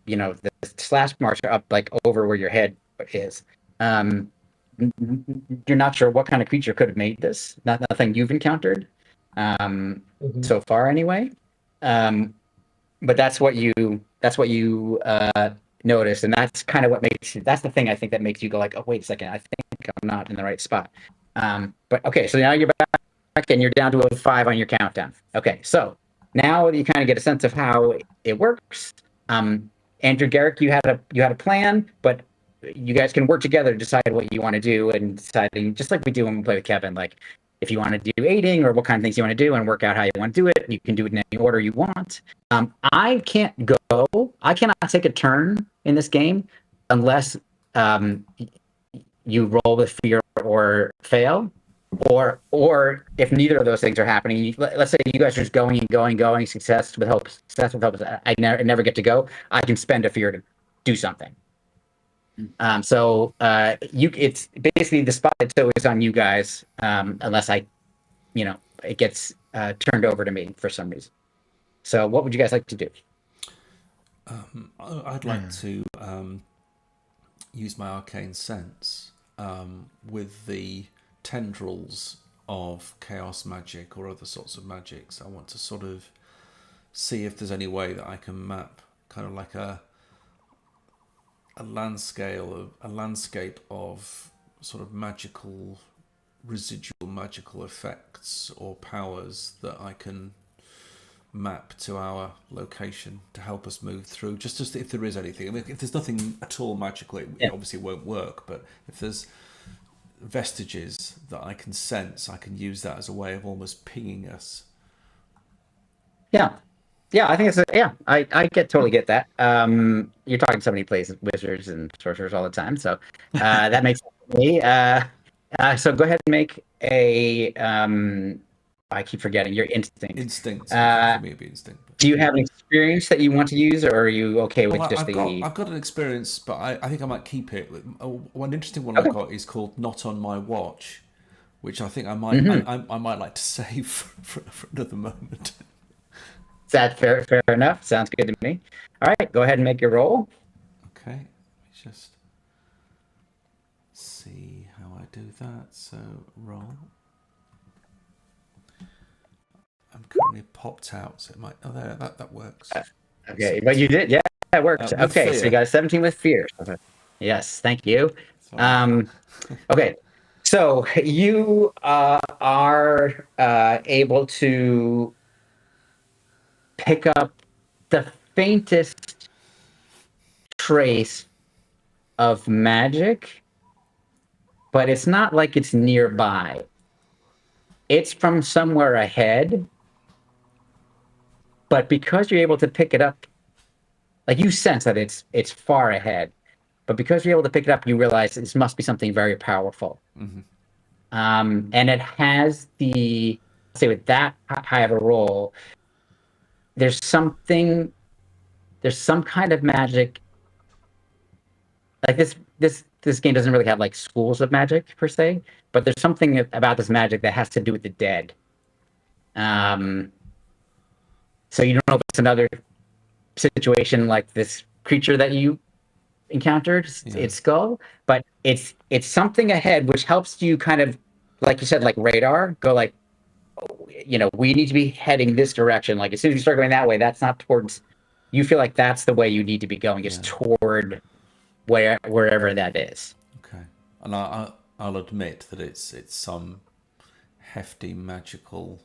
you know, the slash marks are up like over where your head is. You're not sure what kind of creature could have made this. Nothing you've encountered so far, anyway. But that's what you notice, and that's kind of what makes you. That's the thing I think that makes you go like, oh, wait a second, I think I'm not in the right spot. But okay, so now you're back and you're down to a 5 on your countdown. Okay, so now you kind of get a sense of how it works. Andrew, Garrick, you had a plan, but you guys can work together to decide what you want to do, and deciding, just like we do when we play with Kevin, like if you want to do aiding or what kind of things you want to do, and work out how you want to do it. You can do it in any order you want. I cannot take a turn in this game unless you roll with fear or fail, or if neither of those things are happening. Let's say you guys are just going, success with hope. I never get to go. I can spend a fear to do something. It's basically the spotlight is on you guys, unless it gets turned over to me for some reason. So what would you guys like to do? I'd like to use my arcane sense with the tendrils of chaos magic or other sorts of magics. I want to sort of see if there's any way that I can map kind of like a landscape of sort of residual magical effects or powers that I can map to our location to help us move through, just if there is anything. I mean, if there's nothing at all magical, it obviously won't work, but if there's vestiges that I can sense, I can use that as a way of almost pinging us. I think I totally get that. You're talking to somebody who plays wizards and sorcerers all the time, so that makes sense to me. So go ahead and make a I keep forgetting your instinct. For me, it'd be instinct. Do you have an experience that you want to use, or are you okay with I've got an experience, but I think I might keep it. One interesting one I've got is called "Not on My Watch," which I think I might I might like to save for another moment. Is that fair enough? Sounds good to me. All right, go ahead and make your roll. Okay, let me just see how I do that. So roll. I'm currently popped out, so it might. Oh, there, that works. Okay, but you did, yeah, that works. Okay, so you got a 17 with fear. Yes, thank you. Okay, so you are able to pick up the faintest trace of magic, but it's not like it's nearby. It's from somewhere ahead. But because you're able to pick it up, like you sense that it's far ahead, but because you're able to pick it up, you realize this must be something very powerful. Mm-hmm. And it has with that high of a roll, there's some kind of magic. Like this game doesn't really have like schools of magic per se, but there's something about this magic that has to do with the dead. So you don't know if it's another situation like this creature that you encountered, its skull, but it's something ahead which helps you kind of, like you said, like radar, go like, we need to be heading this direction. Like as soon as you start going that way, that's not towards, you feel like that's the way you need to be going, is toward wherever that is. Okay. And I'll admit that it's some hefty magical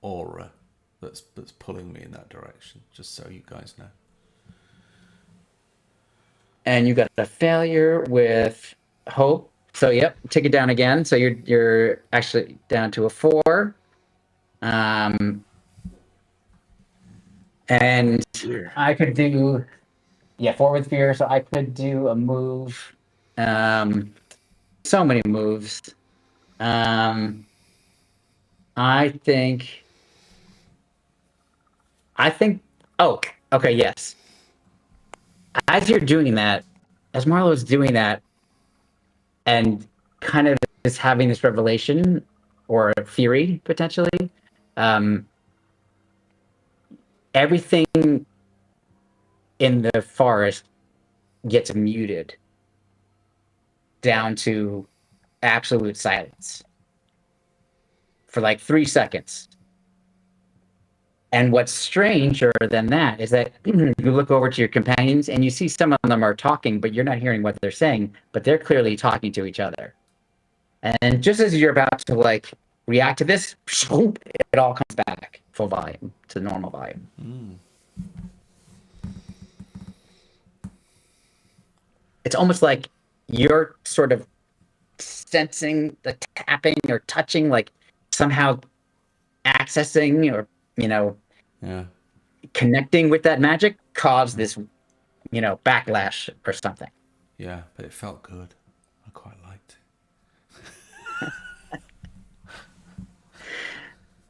aura that's pulling me in that direction, just so you guys know. And you got a failure with hope. So take it down again. So you're actually down to a 4. And I could do 4 with fear, so I could do a move. So many moves. I think. Oh, okay, yes. As you're doing that, as Marlowe's doing that, and kind of is having this revelation or a theory potentially. Everything in the forest gets muted down to absolute silence for like 3 seconds. And what's stranger than that is that you look over to your companions and you see some of them are talking, but you're not hearing what they're saying, but they're clearly talking to each other. And just as you're about to like react to this, it all comes back full volume to normal volume. It's almost like you're sort of sensing the tapping or touching, like somehow accessing or, connecting with that magic caused this, backlash or something. Yeah, but it felt good. I quite liked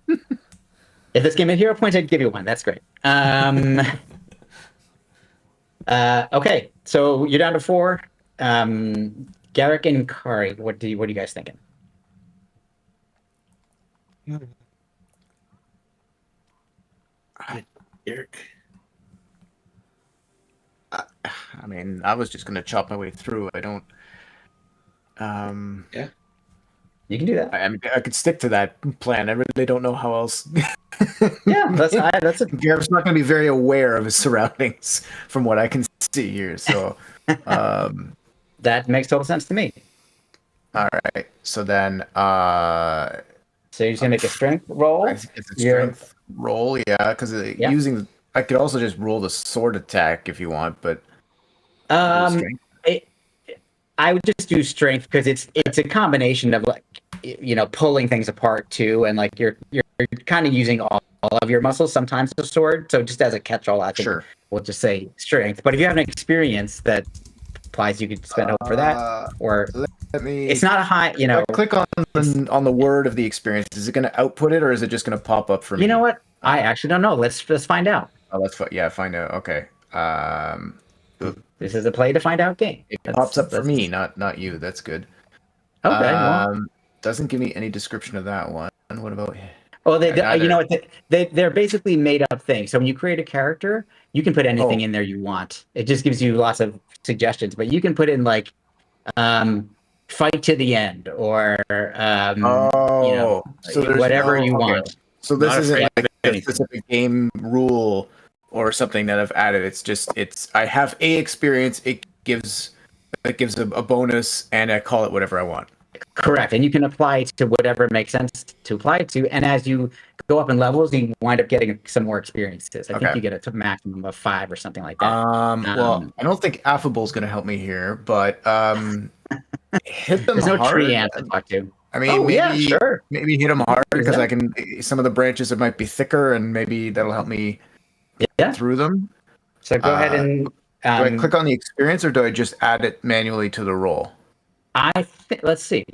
it. If this gave me 0 points, I'd give you 1. That's great. Okay, so you're down to 4. Garrick and Kari, what are you guys thinking? Eric. I mean, I was just gonna chop my way through. I don't. Yeah. You can do that. I mean, I could stick to that plan. I really don't know how else. Yeah, that's a Garrett's not going to be very aware of his surroundings from what I can see here. So, that makes total sense to me. all right. So then, So you're just gonna make a strength roll. I think it's a strength roll, yeah. Because using, I could also just roll the sword attack if you want, but I would just do strength because it's a combination of like pulling things apart too, and like you're kind of using all of your muscles sometimes with a sword. So just as a catch-all, I think we'll just say strength. But if you have an experience that applies, you could spend hope for that. Or it's not a high. If I click on the word of the experience, is it going to output it or is it just going to pop up for me? You know what? I actually don't know. Let's find out. Oh, find out. Okay. This is a play to find out game. It pops up for me, not you. That's good. Okay. Doesn't give me any description of that one. What about? Oh, they're basically made up things. So when you create a character, you can put anything in there you want. It just gives you lots of suggestions, but you can put in like, fight to the end or so whatever you want. So this isn't like a specific game rule or something that I've added. It's I have a experience. It gives a bonus, and I call it whatever I want. Correct, and you can apply it to whatever makes sense to apply it to. And as you go up in levels, you wind up getting some more experiences. I think you get a maximum of 5 or something like that. Well, I don't think affable is going to help me here, but hit them There's no hard. tree ant to talk to. I mean, maybe hit them hard because Yeah. I can. Some of the branches it might be thicker, and maybe that'll help me get through them. So go ahead and. Do I click on the experience, or do I just add it manually to the roll? Let's see.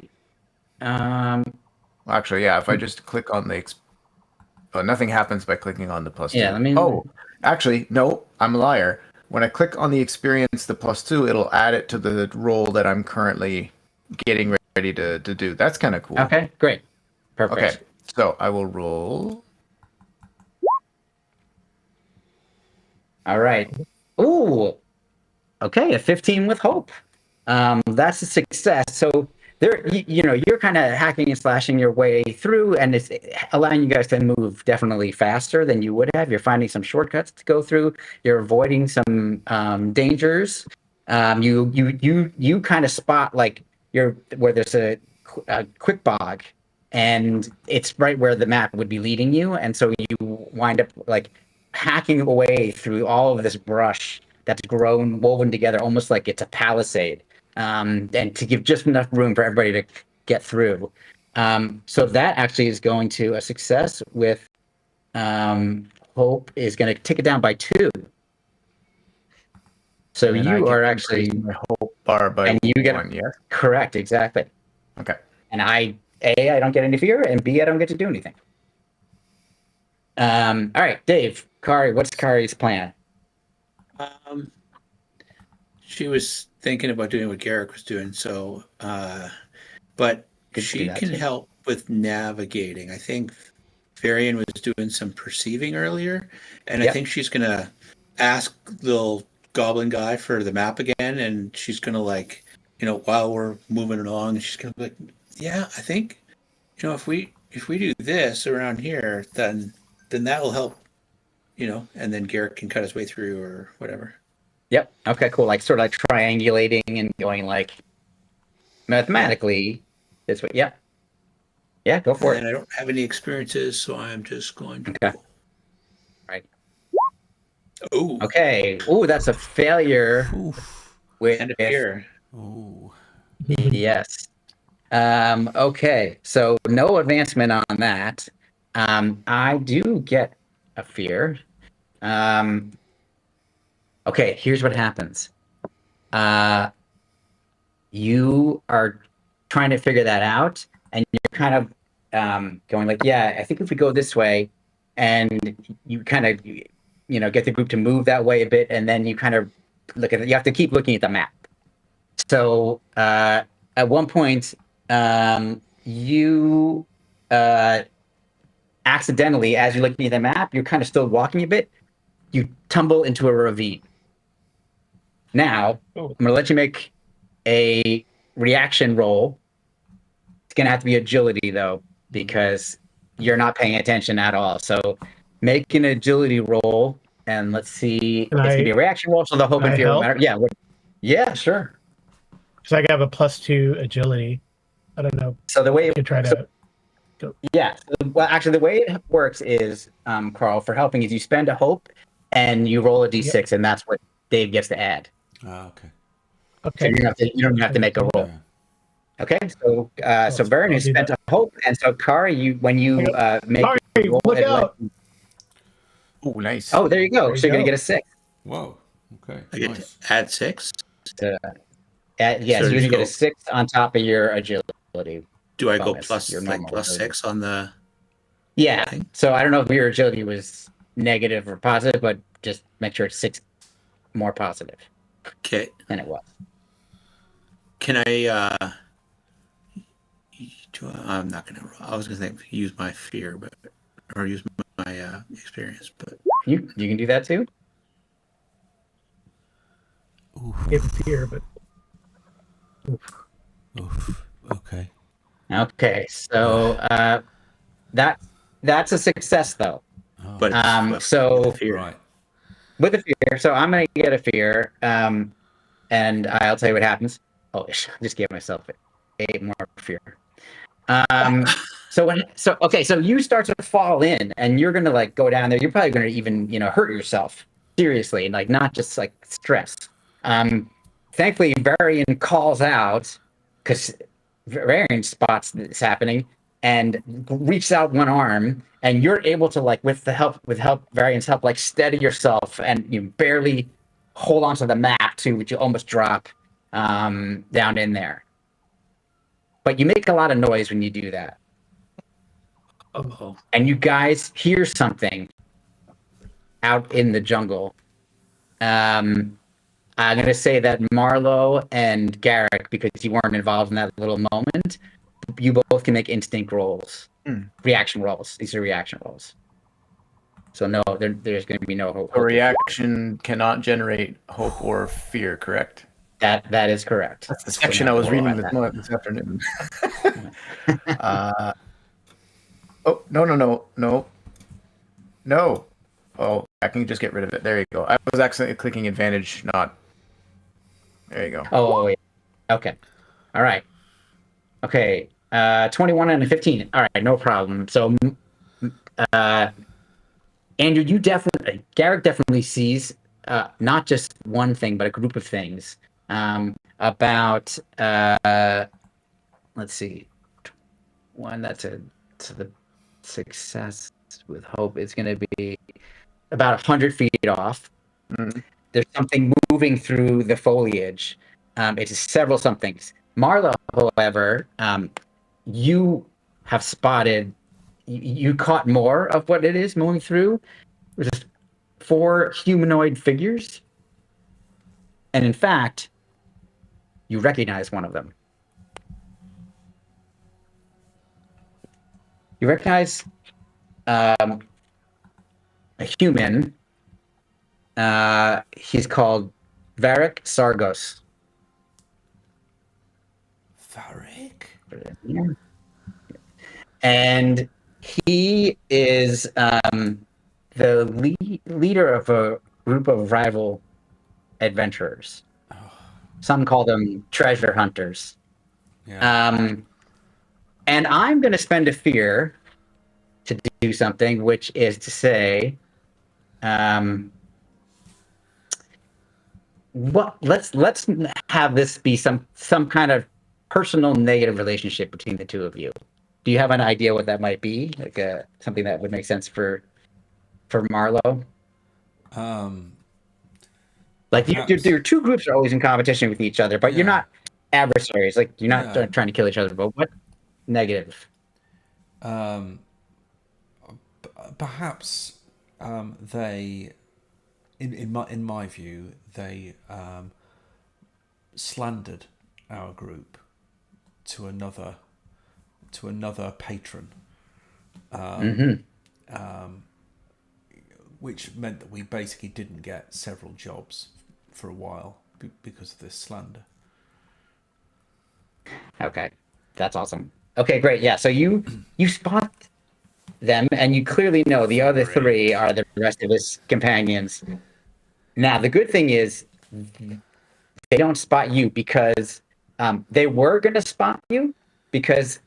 Actually, yeah. If I just click on the, nothing happens by clicking on the +2. Yeah, I mean. Oh, actually, no. I'm a liar. When I click on the experience, the +2, it'll add it to the roll that I'm currently getting ready to do. That's kind of cool. Okay, great. Perfect. Okay, so I will roll. All right. Ooh. Okay, a 15 with hope. That's a success. So you're kind of hacking and slashing your way through, and it's allowing you guys to move definitely faster than you would have. You're finding some shortcuts to go through. You're avoiding some dangers. You kind of spot like where there's a quick bog, and it's right where the map would be leading you, and so you wind up like hacking away through all of this brush that's woven together almost like it's a palisade, and to give just enough room for everybody to get through. So that actually is going to a success with hope is going to tick it down by 2. So you are actually my hope bar by and you get 1, yes? Correct, exactly. Okay. And I don't get any fear, and B, I don't get to do anything. All right, Dave, Kari, what's Kari's plan? She was thinking about doing what Garrick was doing, so but Could do she that can too. help with navigating. I think Varian was doing some perceiving earlier, and I Yep. think she's gonna ask little goblin guy for the map again, and she's gonna like, while we're moving along, and she's gonna be like, yeah, I think, if we do this around here, then that will help, and then Garrett can cut his way through or whatever. Yep. Okay, cool. Like sort of like triangulating and going like mathematically this way. Yeah. Yeah, go for And it. I don't have any experiences, so I'm just going to Okay. roll. Right. Oh, Okay. Oh, that's a failure Oof. with and a fear. Oh. yes. Okay. So no advancement on that. I do get a fear. Okay, here's what happens. You are trying to figure that out, and you're kind of going like, yeah, I think if we go this way, and you kind of, get the group to move that way a bit, and then you kind of look at it. You have to keep looking at the map. So at one point, you accidentally, as you're looking at the map, you're kind of still walking a bit. You tumble into a ravine. Now, I'm going to let you make a reaction roll. It's going to have to be agility, though, because you're not paying attention at all. So make an agility roll, and let's see. It's going to be a reaction roll, so the hope can I if you're help? matter. Yeah, yeah, sure. So I have a +2 agility. I don't know. So the way You could try to go. yeah, well, actually, the way it works is, Carl, for helping is you spend a hope, and you roll a d6, and that's what Dave gets to add. Okay. So Okay. you don't have to make a roll. Yeah. Okay, so Baron, you spent a hope, and so Kari, when you make Kari, your roll, look out! Oh, nice. Oh, there you go. There So you you're gonna go. get a 6. Whoa. Okay. I get Nice. to add 6. Yes, So you're gonna get a go- 6 on top of your agility. Do I go bonus, plus your like normal plus agility. 6 on the Yeah. thing? So I don't know if your agility was negative or positive, but just make sure it's 6 more positive Okay. than it was. Can I I'm not gonna roll. I was gonna think use my fear, or use my experience, but You can do that too. Give a fear, but Oof. Okay. Okay, so that's a success though. Oh, but So fear. right. with a fear, so I'm gonna get a fear, and I'll tell you what happens. Oh, I just gave myself 8 more fear. So you start to fall in, and you're gonna like go down there. You're probably gonna even hurt yourself seriously, and like not just like stress. Thankfully, Varian calls out because Varian spots this happening and reaches out one arm, and you're able to like with Varian's help, like steady yourself, and you barely hold onto the map too, which you almost drop down in there. But you make a lot of noise when you do that. Oh, And you guys hear something out in the jungle. I'm going to say that Marlo and Garrick, because you weren't involved in that little moment, you both can make instinct rolls, reaction rolls. These are reaction rolls. So no, there's going to be no hope. A reaction cannot generate hope or fear, correct? That is correct. That's the section I was reading this afternoon. Oh, no. Oh, I can just get rid of it. There you go. I was accidentally clicking advantage, not... There you go. Oh, yeah. Okay. All right. Okay. 21 and a 15. All right, no problem. So, Andrew, Garrick definitely sees not just one thing, but a group of things about, let's see, one that's to the success with hope is going to be about 100 feet off. Mm. There's something moving through the foliage. It is several somethings. Marla, however, you have spotted, you caught more of what it is moving through. There's just 4 humanoid figures. And in fact, you recognize one of them. You recognize a human. He's called Varric Sargos. Varric? And he is the leader of a group of rival adventurers. Some call them treasure hunters. Yeah. And I'm going to spend a fear to do something, which is to say, let's have this be some kind of personal negative relationship between the two of you. Do you have an idea what that might be? Like something that would make sense for Marlowe? Like your two groups are always in competition with each other, but you're not adversaries. Like you're not trying to kill each other. But what negative? Perhaps they, in my view, they slandered our group to another patron, which meant that we basically didn't get several jobs for a while because of this slander. Okay, that's awesome. Okay, great. Yeah, so you spot them, and you clearly know the other three are the rest of his companions. Now, the good thing is they don't spot you because they were going to spot you because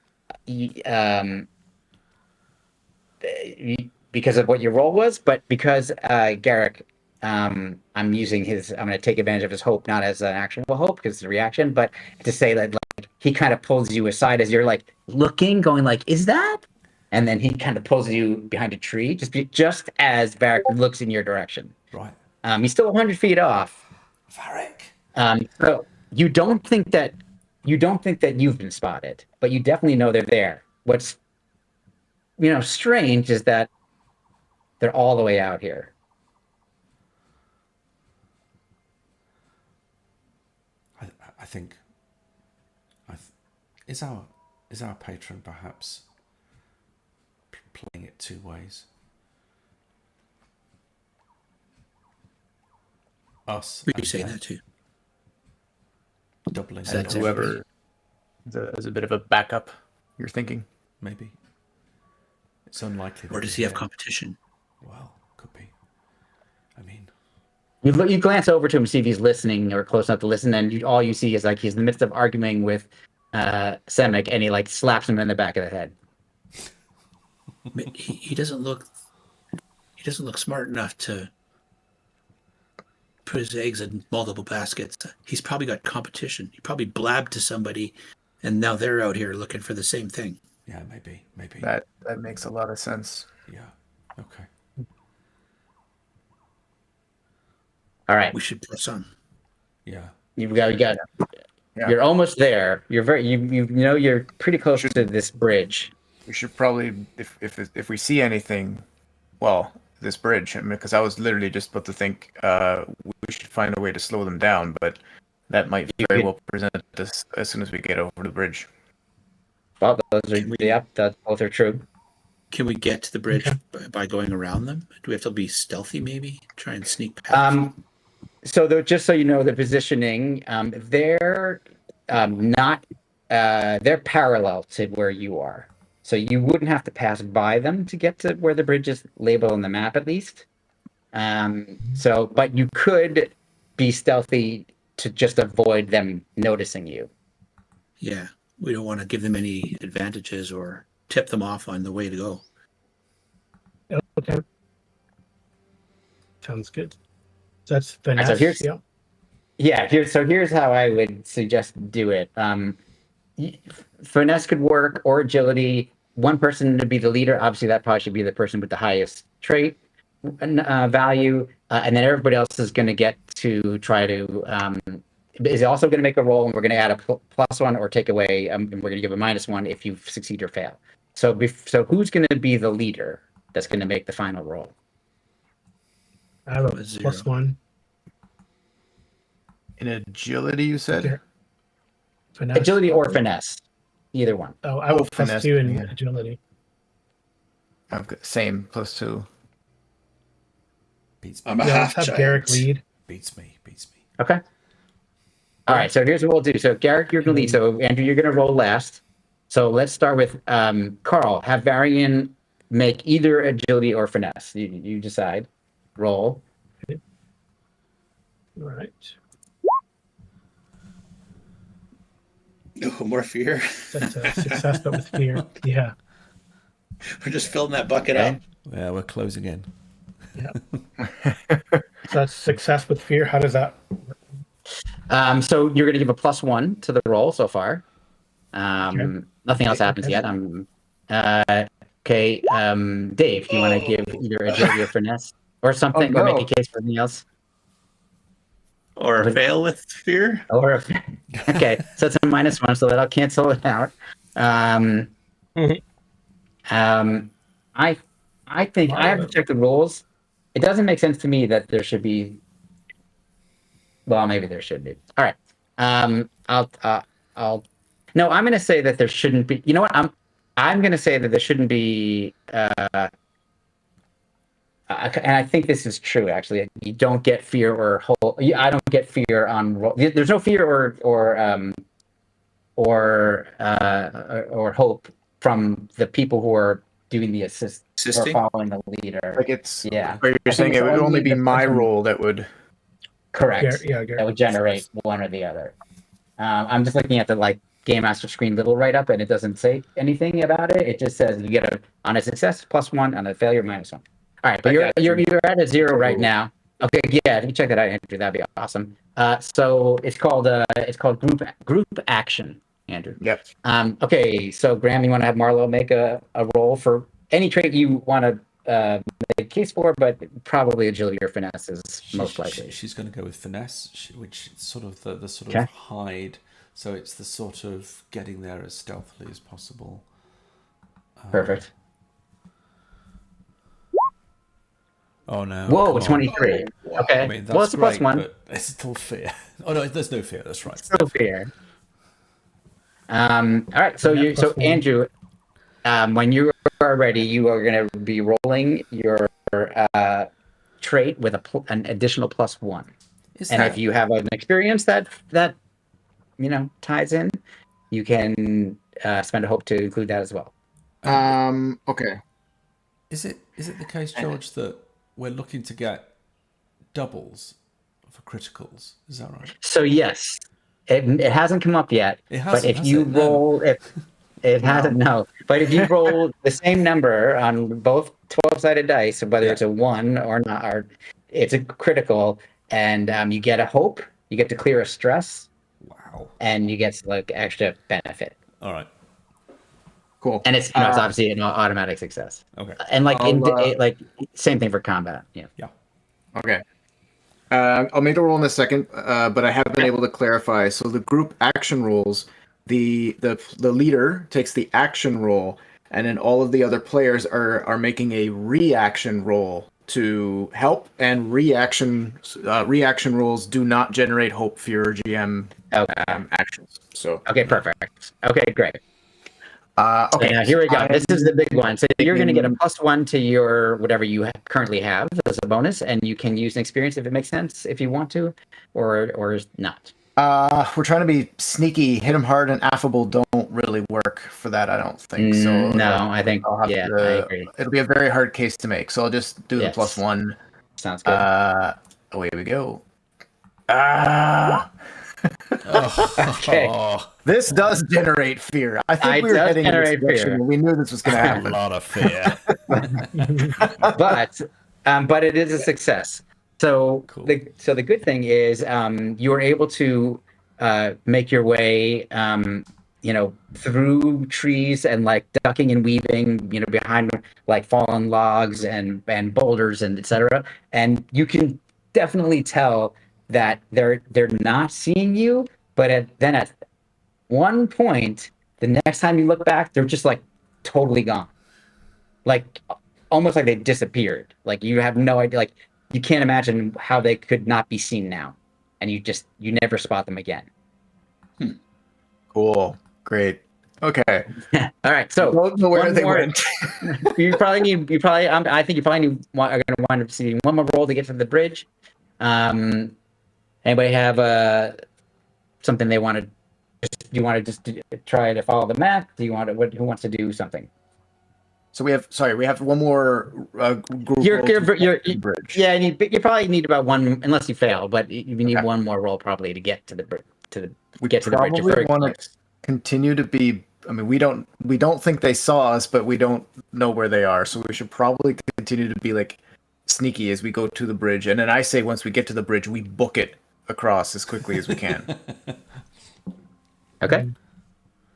because of what your role was, but because Garrick, I'm going to take advantage of his hope, not as an actual hope because it's a reaction, but to say that like he kind of pulls you aside as you're like looking, going like, is that? And then he kind of pulls you behind a tree, just as Varric looks in your direction. Right. He's still 100 feet off. Varric. So you don't think that you've been spotted, but you definitely know they're there. What's strange is that they're all the way out here. I think is our patron perhaps playing it two ways. Us. We say that too. Doubling. Is that whoever as a bit of a backup, you're thinking? Maybe. It's unlikely. Or does he have competition? Well, could be. I mean, you glance over to him, see if he's listening or close enough to listen, and all you see is like he's in the midst of arguing with Semic, and he like slaps him in the back of the head. He doesn't look smart enough to put his eggs in multiple baskets. He's probably got competition. He probably blabbed to somebody, and now they're out here looking for the same thing. Yeah, maybe. That makes a lot of sense. Yeah. Okay. All right, We should press on. Yeah. you got. Yeah. You're almost there. You're pretty close to this bridge. We should probably, if we see anything, well, this bridge, because I was literally just about to think we should find a way to slow them down, but that might very well present us as soon as we get over the bridge. Well, both are true. Can we get to the bridge by going around them? Do we have to be stealthy, maybe? Try and sneak past? Just so you know, the positioning, they're not, they're parallel to where you are. So you wouldn't have to pass by them to get to where the bridge is labeled on the map, at least. But you could be stealthy to just avoid them noticing you. Yeah, we don't want to give them any advantages or tip them off on the way to go. Okay. Sounds good. So that's finesse. So here's how I would suggest do it. Finesse could work, or agility. One person to be the leader. Obviously, that probably should be the person with the highest trait value, and then everybody else is going to get to try to. Is also going to make a roll, and we're going to add a +1 or take away, and we're going to give a -1 if you succeed or fail. So who's going to be the leader that's going to make the final roll? I have a +1. In agility, you said? Okay. Finesse. Agility or finesse, either one. Oh, I will finesse, +2 in yeah. agility. I've got same +2. Beats me. I'm a Yeah, half let's have giant. Garrick lead. Beats me. Beats me. Okay. All right. So here's what we'll do. So Garrick, you're going to lead. So Andrew, you're going to roll last. So let's start with Carl. Have Varian make either agility or finesse. You decide. Roll. All right. Oh, more fear. That's a success, but with fear. Yeah. We're just filling that bucket Okay. up. Yeah, we're closing in. So that's success with fear. How does that? So you're going to give a +1 to the roll so far. Okay. Nothing else happens Okay. yet. Okay. Dave, do you want to give either agility or finesse or something, Oh, or make no. a case for something else? Or fail with fear. Or okay, so it's a -1, so that'll cancel it out. I think I have to check the rules. It doesn't make sense to me that there should be. Well, maybe there should be. All right. I'll. No, I'm going to say that there shouldn't be. You know what? I'm going to say that there shouldn't be. And I think this is true. Actually, you don't get fear or hope. I don't get fear on roll. There's no fear or hope from the people who are doing the assist or Assisting? following the leader. Like it's Yeah. Or I you're saying think it it's would only only be the my person- roll that would. Correct. Yeah, That would generate one or the other. I'm just looking at the Game Master screen little write up, and it doesn't say anything about it. It just says you get on a success +1, on a failure -1. All right, but I got you. you're at a 0 right Cool. now. Okay, yeah, if you check that out, Andrew, that'd be awesome. So it's called group action, Andrew. Yep. Okay, so Graham, you want to have Marlo make a roll for any trait you want to make a case for, but probably agility or finesse is most likely. She's going to go with finesse, which is sort of the sort Okay. of hide. So it's the sort of getting there as stealthily as possible. Perfect. Oh no! Whoa, come on. 23. Okay. I mean, that's Well, it's a great, +1. but it's still fear. Oh no, there's no fear. That's right. Still fear. All right. So Yeah, so +1. Andrew, when you are ready, you are going to be rolling your trait with an additional +1. And if you have an experience that ties in, you can spend a hope to include that as well. Okay. Is it the case, George, that we're looking to get doubles for criticals? Is that right? So yes, it hasn't come up yet. It But hasn't, if has you it? No. roll, it hasn't. No. But if you roll the same number on both 12-sided dice, whether Yeah. it's a 1 or not, or it's a critical, and you get a hope, you get to clear a stress, Wow. and you get extra benefit. All right. Cool. And it's it's obviously an automatic success. Okay. And I'll, same thing for combat. Yeah. Okay. I'll make the roll in a second, but I have been able to clarify. So the group action rolls, the leader takes the action roll, and then all of the other players are making a reaction roll to help. And reaction rolls do not generate hope, fear, or GM Okay. actions. So Okay. Perfect. Okay. Great. okay. So now here we go. This is the big one. So you're going to get a taking- +1 to your whatever you currently have as a bonus, and you can use an experience if it makes sense, if you want to, or not. We're trying to be sneaky. Hit 'em hard and affable don't really work for that. I don't think so. No, I think I'll have I to- agree. It'll be a very hard case to make. So I'll just do Yes. the +1. Sounds good. Away we go. Okay. Oh, This does generate fear. I think It we were does heading in this generate direction. fear. And we knew this was going to a happen. lot of fear. but it is a success. So Cool. the good thing is you were able to make your way through trees and ducking and weaving behind fallen logs and boulders and etc. And you can definitely tell that they're not seeing you, but then at one point the next time you look back, they're just totally gone, almost like they disappeared. You have no idea, you can't imagine how they could not be seen now, and you never spot them again. Cool. Great. Okay. All right. So Don't know where one they more- went. I think you probably are going to wind up seeing one more roll to get to the bridge. Anybody have something they want to? Do you want to just try to follow the map? Do you want to? Who wants to do something? So we have one more group You're, roll to you're, the bridge. Yeah, you probably need about one, unless you fail. But you need one more roll probably to get to the bridge. We Get to the bridge. probably want to continue to be. I mean, we don't think they saw us, but we don't know where they are. So we should probably continue to be like sneaky as we go to the bridge. And then I say once we get to the bridge, we book it across as quickly as we can. Okay.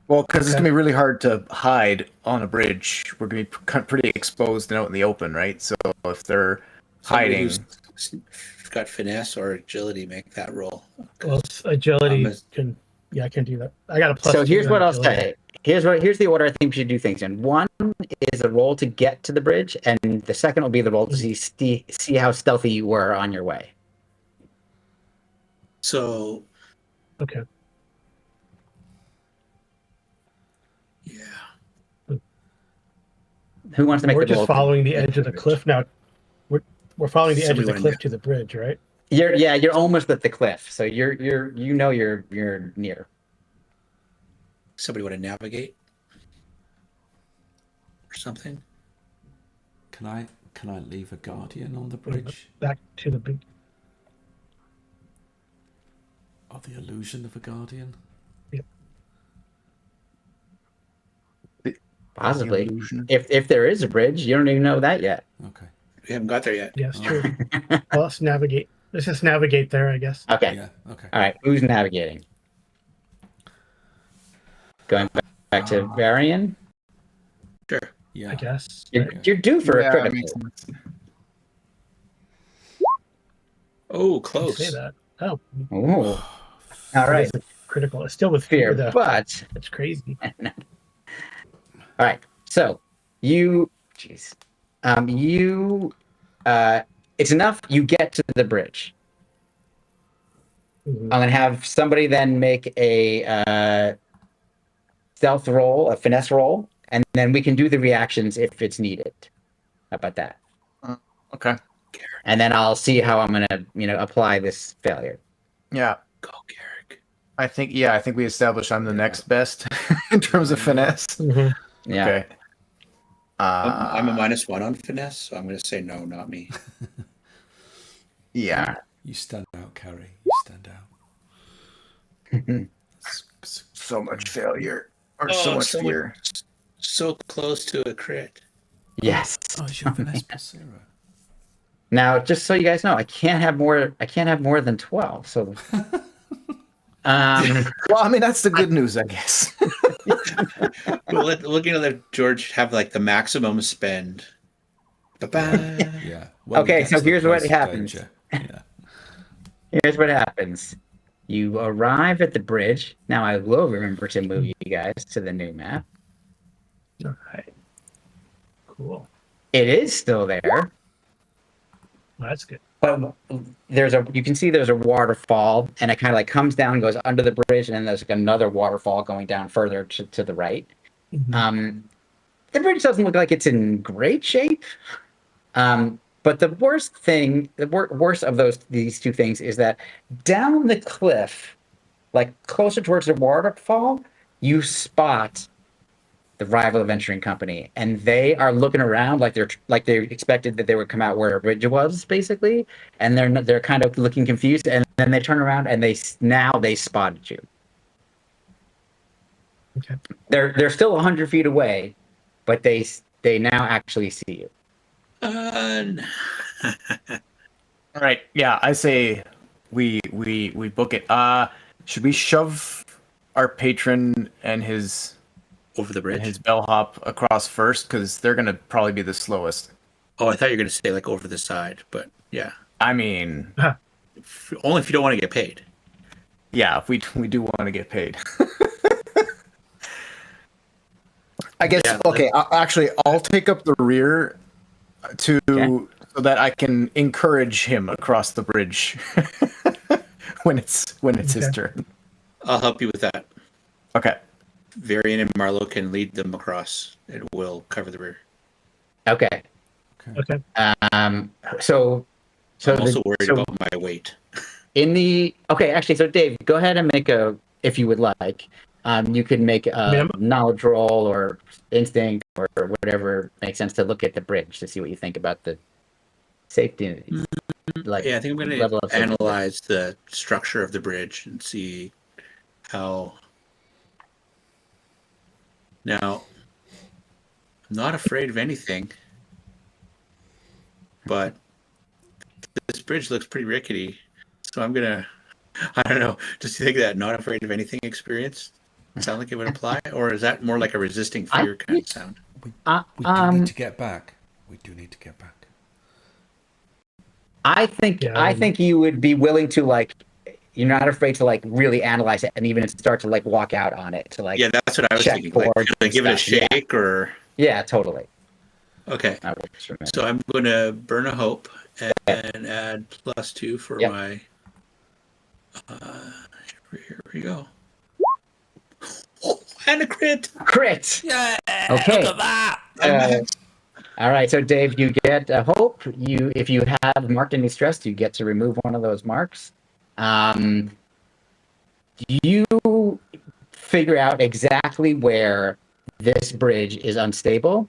Well, because it's gonna be really hard to hide on a bridge. We're gonna be pretty exposed and out in the open, right? So if they're hiding, Who's got finesse or agility, make that roll. Well, agility Um, can. Yeah, I can do that. I got a plus. So 2 here's on what I'll agility. say. Here's the order I think we should do things in. One is a roll to get to the bridge, and the second will be the roll to see how stealthy you were on your way. So Okay. yeah, Who wants to make We're the roll? just following the edge of the cliff now. We're following the edge of Somebody the wanna cliff know. to the bridge, right? You're almost at the cliff, so you're near. somebody want to navigate or something. Can I leave a guardian on the bridge? Back to the big. Or the illusion of a guardian? Possibly. illusion. If there is a bridge, you don't even know that yet. Okay. We haven't got there yet. Yes, true. Well, let's navigate. Let's just navigate there, I guess. Okay. Yeah. Okay. All right. Who's navigating? Going back to Varian. Sure. Yeah. I guess. You're due for a Yeah, critical. makes sense. Oh, You close. say that. Oh, Ooh. All right. it's a critical. It's still with fear, Fear, though. but It's crazy. all right. So jeez, it's enough. You get to the bridge. Mhm. I'm gonna have somebody then make a stealth roll, a finesse roll, and then we can do the reactions if it's needed. How about that? Okay. And then I'll see how I'm gonna, apply this failure. Yeah. Go, Garrick. I think we established I'm the next best in terms of finesse. Mhm. Yeah. Okay. I'm a -1 on finesse, so I'm going to say no, not me. Yeah. You stand out, Carrie. You stand out. So much failure or so much fear. So close to a crit. Yes. Oh, it's your finesse plus 0. Now, just so you guys know, I can't have more than 12. So, Well, I mean that's the good news, I guess. Looking to let George have like the maximum spend. Ba-ba. Yeah. Okay, so here's what happens. Yeah. Here's what happens. You arrive at the bridge. Now I will remember to move you guys to the new map. All right. Cool. It is still there, Well, that's good. but you can see there's a waterfall, and it kind of like comes down and goes under the bridge, and then there's like another waterfall going down further to the right. Mhm. The bridge doesn't look like it's in great shape. But the worst thing, worst of these two things is that down the cliff, like closer towards the waterfall, you spot the rival adventuring company, and they are looking around like they expected that they would come out where a bridge was, basically, and they're kind of looking confused, and then they turn around and they spotted you. Okay. They're still 100 feet away, but they now actually see you. All right. Yeah, I say we book it. Should we shove our patron and his Over the bridge? bellhop across first because they're gonna probably be the slowest. Oh, I thought you were going to say like over the side, but yeah. I mean, Only if you don't want to get paid. yeah, we do want to get paid. I guess. Yeah, Okay. I'll take up the rear so that I can encourage him across the bridge when it's his Okay. turn. I'll help you with that. Okay. Varian and Marlowe can lead them across. It will cover the rear. Okay. Okay. So I'm also worried about my weight. Actually, so Dave, go ahead and make if you would like. You could make a knowledge roll or instinct or whatever makes sense to look at the bridge to see what you think about the safety. I think I'm going to analyze the structure of the bridge and see how. Now, I'm not afraid of anything, but this bridge looks pretty rickety. So I'm going to, I don't know, just think that not afraid of anything experience sound like it would apply? Or is that more like a resisting fear kind of sound? We do need to get back. We do need to get back. I think you would be willing to you're not afraid to really analyze it and even start to walk out on it to yeah, that's what I was thinking. Give it a shake or totally. Okay, so I'm going to burn a hope and add +2 for my. Here we go. Oh, and a crit! Crit! Yeah. Okay. Look at that. All right, so Dave, you get a hope. If you have marked any stress, you get to remove one of those marks. You figure out exactly where this bridge is unstable,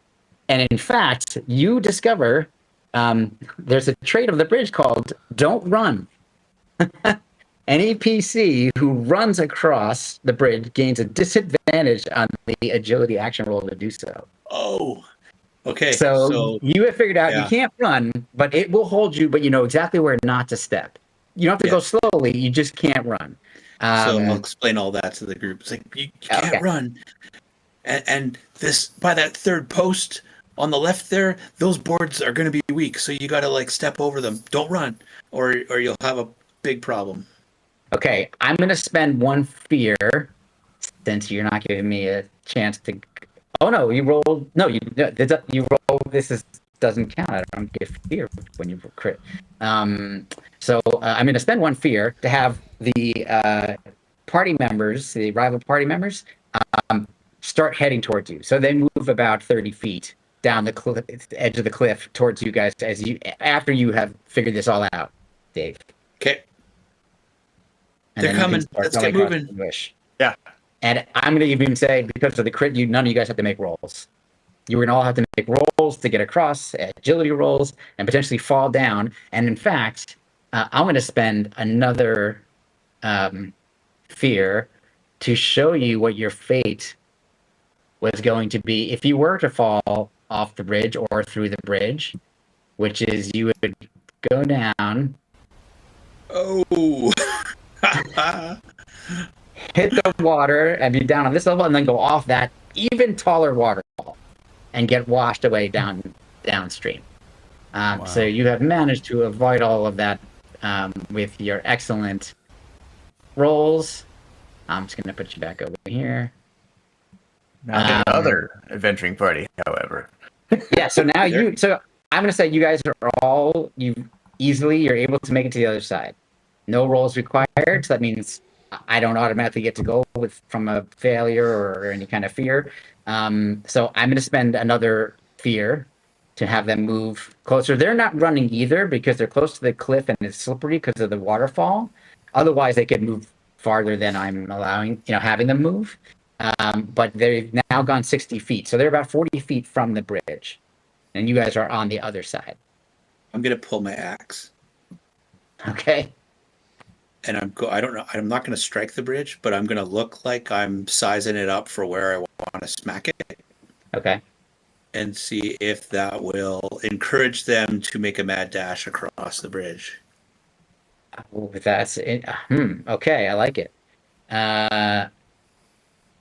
and in fact, you discover there's a trait of the bridge called "Don't Run." Any PC who runs across the bridge gains a disadvantage on the agility action roll to do so. Oh. Okay, so you have figured out you can't run, but it will hold you, but you know exactly where not to step. You don't have to go slowly, you just can't run. So I'll explain all that to the group. It's like, you can't run. And this, by that third post on the left there, those boards are going to be weak, so you got to step over them. Don't run, or you'll have a big problem. Okay, I'm going to spend 1 fear, since you're not giving me a chance to... Oh no! You rolled. No, you roll. This doesn't count. I don't get fear when you crit. So I'm going to spend 1 fear to have the party members, the rival party members, start heading towards you. So they move about 30 feet down the edge of the cliff towards you guys after you have figured this all out, Dave. Okay. They're coming. Let's get moving. Yeah. And I'm going to even say, because of the crit, none of you guys have to make rolls. You're going to all have to make rolls to get across, agility rolls, and potentially fall down. And in fact, I'm going to spend another fear to show you what your fate was going to be if you were to fall off the bridge or through the bridge, which is you would go down. Oh. Hit the water and be down on this level and then go off that even taller waterfall and get washed away downstream. Wow. So you have managed to avoid all of that with your excellent rolls. I'm just going to put you back over here. Now another adventuring party, however. Yeah, so now so I'm going to say you guys are you're able to make it to the other side. No rolls required, so that means I don't automatically get to go from a failure or any kind of fear. So I'm going to spend another fear to have them move closer. They're not running either because they're close to the cliff and it's slippery because of the waterfall. Otherwise, they could move farther than I'm allowing, having them move. But they've now gone 60 feet. So they're about 40 feet from the bridge. And you guys are on the other side. I'm going to pull my axe. Okay. And I don't know. I'm not going to strike the bridge, but I'm going to look like I'm sizing it up for where I want to smack it. Okay. And see if that will encourage them to make a mad dash across the bridge. Oh, that's it. Okay, I like it.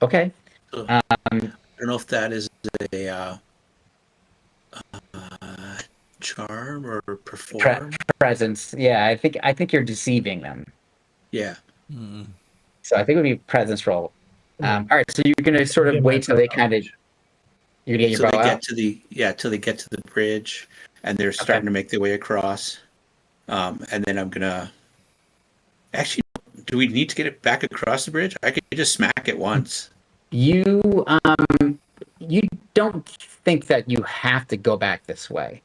Okay. So, I don't know if that is a charm or perform. Presence. Yeah, I think you're deceiving them. Yeah. So I think it would be presence roll. All right, so you're gonna sort of wait till they kind of. You're gonna get your bow out. Till they get to the bridge, and they're starting to make their way across. And then I'm gonna. Actually, do we need to get it back across the bridge? I could just smack it once. You you don't think that you have to go back this way.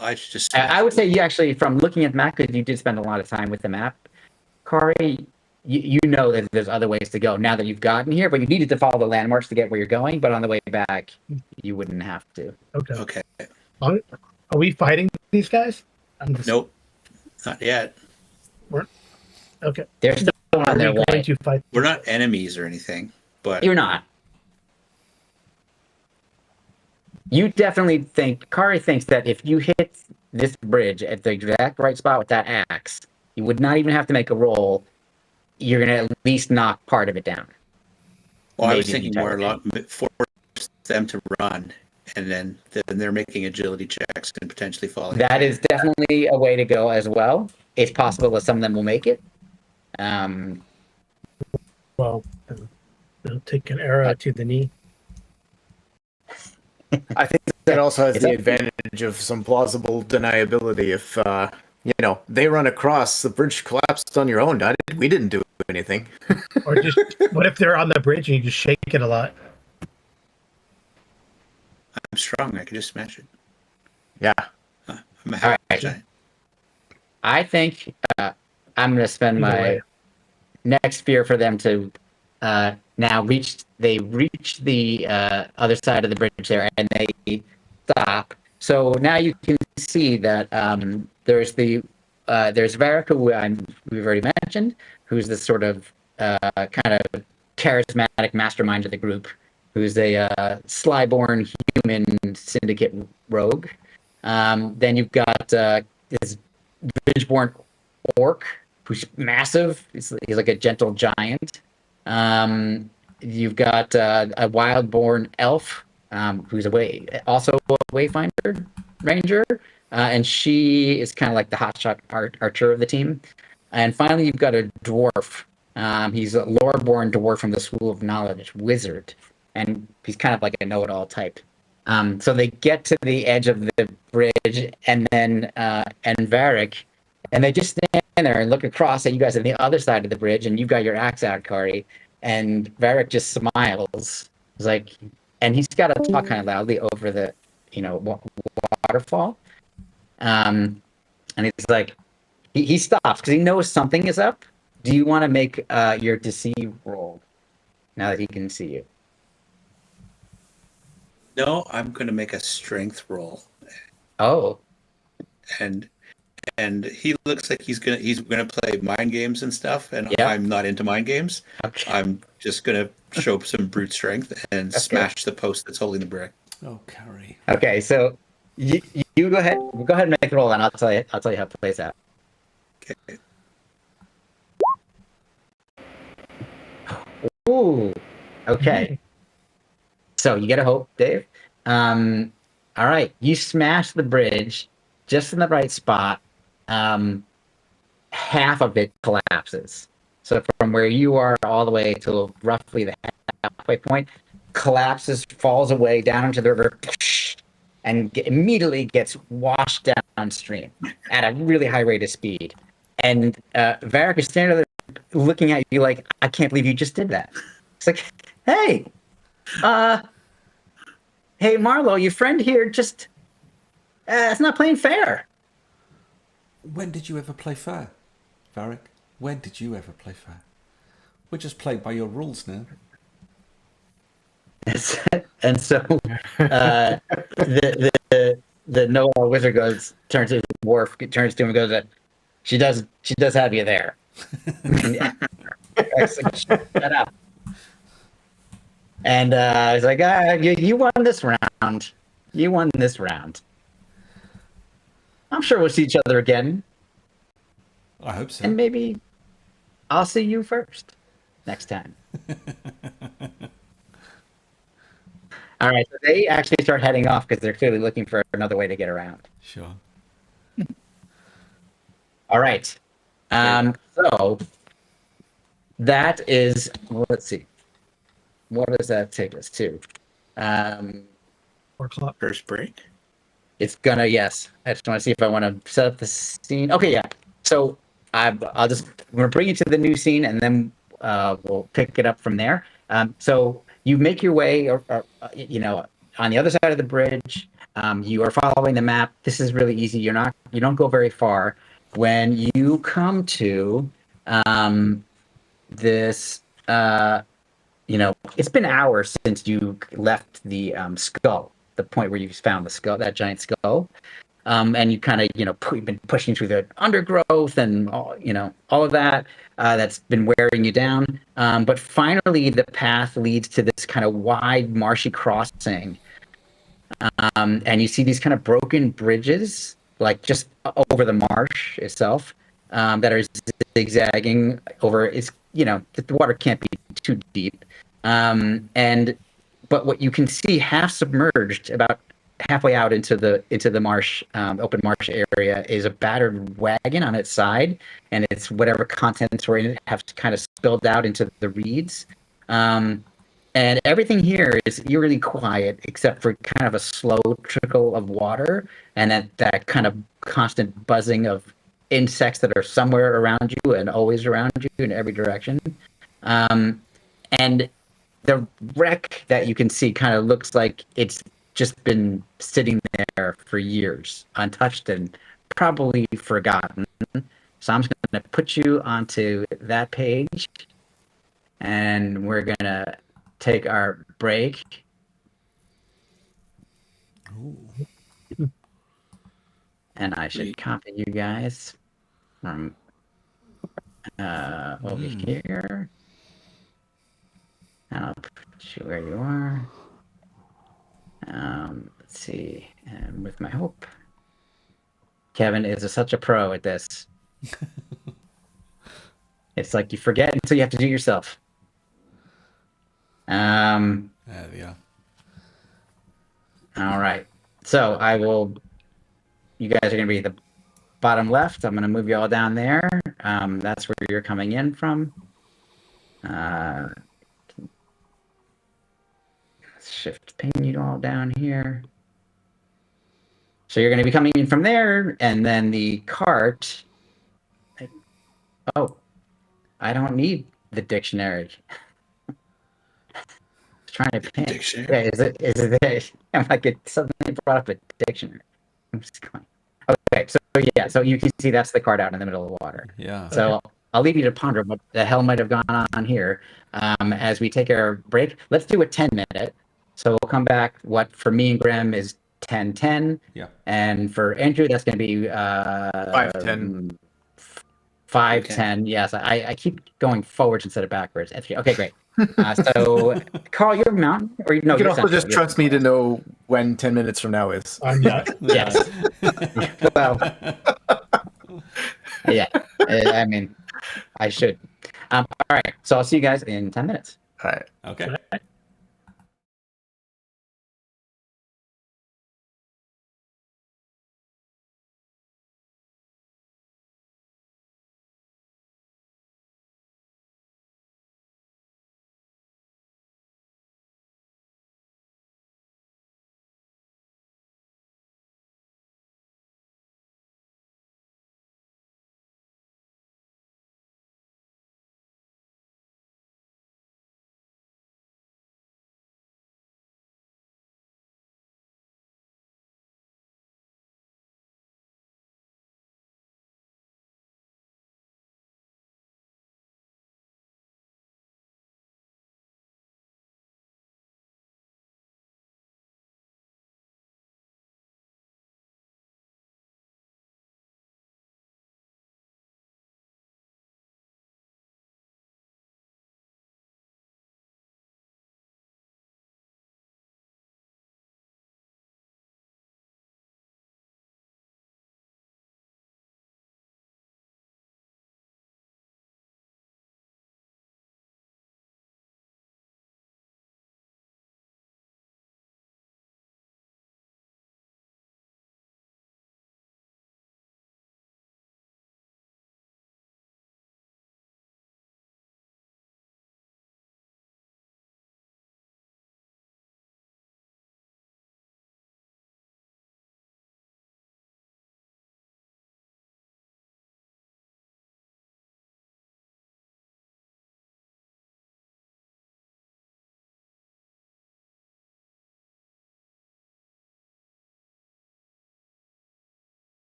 I should just. I would say you actually, from looking at the map, because you did spend a lot of time with the map, Kari, you know that there's other ways to go now that you've gotten here, but you needed to follow the landmarks to get where you're going. But on the way back, you wouldn't have to. Okay. Okay. Are we fighting these guys? I'm just, Nope. Not yet. Okay. They're still on Are their we way. going to fight? We're not enemies or anything, but You're not. You definitely think, Kari thinks that if you hit this bridge at the exact right spot with that axe, you would not even have to make a roll. You're going to at least knock part of it down. well, I was maybe thinking more entire along force them to run, and then they're making agility checks and potentially falling. That is definitely a way to go as well. It's possible that some of them will make it. Well, take an arrow to the knee. I think that also has It's the up- advantage of some plausible deniability. If they run across the bridge, collapsed on your own. We didn't do anything. Or just, what if they're on the bridge and you just shake it a lot? I'm strong. I can just smash it. Yeah. I'm a half All right. giant. I think I'm going to spend Either my way. next fear for them to now reach. They reach the other side of the bridge there, and they stop. So now you can see that there's Varric, who we've already mentioned, who's this sort of kind of charismatic mastermind of the group, who's a sly-born human syndicate rogue. Then you've got this Bridgeborn orc, who's massive. He's like a gentle giant. You've got a wild-born elf, who's also a wayfinder ranger, and she is kind of like the hotshot archer of the team. And finally, you've got a dwarf. He's a lore-born dwarf from the School of Knowledge, wizard, and he's kind of like a know-it-all type. So they get to the edge of the bridge, and then and Varric, and they just stand there and look across at you guys on the other side of the bridge, and you've got your axe out, Kari, and Varric just smiles. He's like, and he's got to talk kind of loudly over the, waterfall. And he's like, he stops because he knows something is up. Do you want to make your deceive roll now that he can see you? No, I'm going to make a strength roll, Oh, and he looks like he's gonna play mind games and stuff, and Yeah. I'm not into mind games. okay. I'm just gonna show some brute strength and Okay. smash the post that's holding the brick. Oh, Carrie. Okay, so you go ahead. Go ahead and make a roll, and I'll tell you how it plays out. Okay. Ooh. Okay. So you get a hope, Dave. All right. You smash the bridge just in the right spot. Half of it collapses. So from where you are all the way to roughly the halfway point, collapses, falls away down into the river, and immediately gets washed downstream at a really high rate of speed. And Varric is standing there looking at you like, I can't believe you just did that. It's like, hey, hey, Marlo, your friend here just, it's not playing fair. When did you ever play fair, Varric? When did you ever play fair? We're just playing by your rules now. And so the know-all wizard turns to the dwarf, turns to him and goes, she does have you there. Shut up. And he's like, you won this round. You won this round. I'm sure we'll see each other again. I hope so. And maybe I'll see you first next time. All right, so they actually start heading off because they're clearly looking for another way to get around. Sure. All right. So that is, well, let's see. What does that take us to? 4 o'clock. First break. It's gonna, yes. I just want to see if I want to set up the scene. Okay, yeah. So I'm gonna bring you to the new scene, and then we'll pick it up from there. So you make your way, on the other side of the bridge. You are following the map. This is really easy. You don't go very far. When you come to this, it's been hours since you left the skull, the point where you found the skull, that giant skull. And you kind of been pushing through the undergrowth and all of that that's been wearing you down. But finally the path leads to this kind of wide marshy crossing, and you see these kind of broken bridges like just over the marsh itself, that are zigzagging over. It's the water can't be too deep, and but what you can see half submerged about halfway out into the marsh, open marsh area, is a battered wagon on its side, and it's whatever contents were in it have kind of spilled out into the reeds. And everything here is eerily quiet except for kind of a slow trickle of water and that kind of constant buzzing of insects that are somewhere around you and always around you in every direction. Um, and the wreck that you can see kind of looks like it's just been sitting there for years, untouched and probably forgotten. So I'm just going to put you onto that page, and we're going to take our break. Ooh. And I should copy you guys from over here. And I'll put you where you are. Let's see. And with my hope. Kevin is such a pro at this. It's like you forget until you have to do it yourself. There we are. All right. So you guys are going to be the bottom left. I'm going to move you all down there. That's where you're coming in from. Shift pin you all down here. So you're going to be coming in from there, and then the cart. Oh, I don't need the dictionary. Trying to pin. Dictionary? Yeah, is it I'm like, it suddenly brought up a dictionary. I'm just going. Okay, so you can see that's the card out in the middle of the water. Yeah. So I'll leave you to ponder what the hell might have gone on here. As we take our break, let's do a 10-minute. So we'll come back. What for me and Graham is 10-10. Yeah. And for Andrew, that's going to be 5-10. 5-10. Yes, I keep going forwards instead of backwards. Okay, great. So Carl, you're mountain, or no? You can You're also central. just trust me to know when 10 minutes from now is. I'm not. Yes. Well, yeah. I mean, I should. All right. So I'll see you guys in 10 minutes. All right. Okay.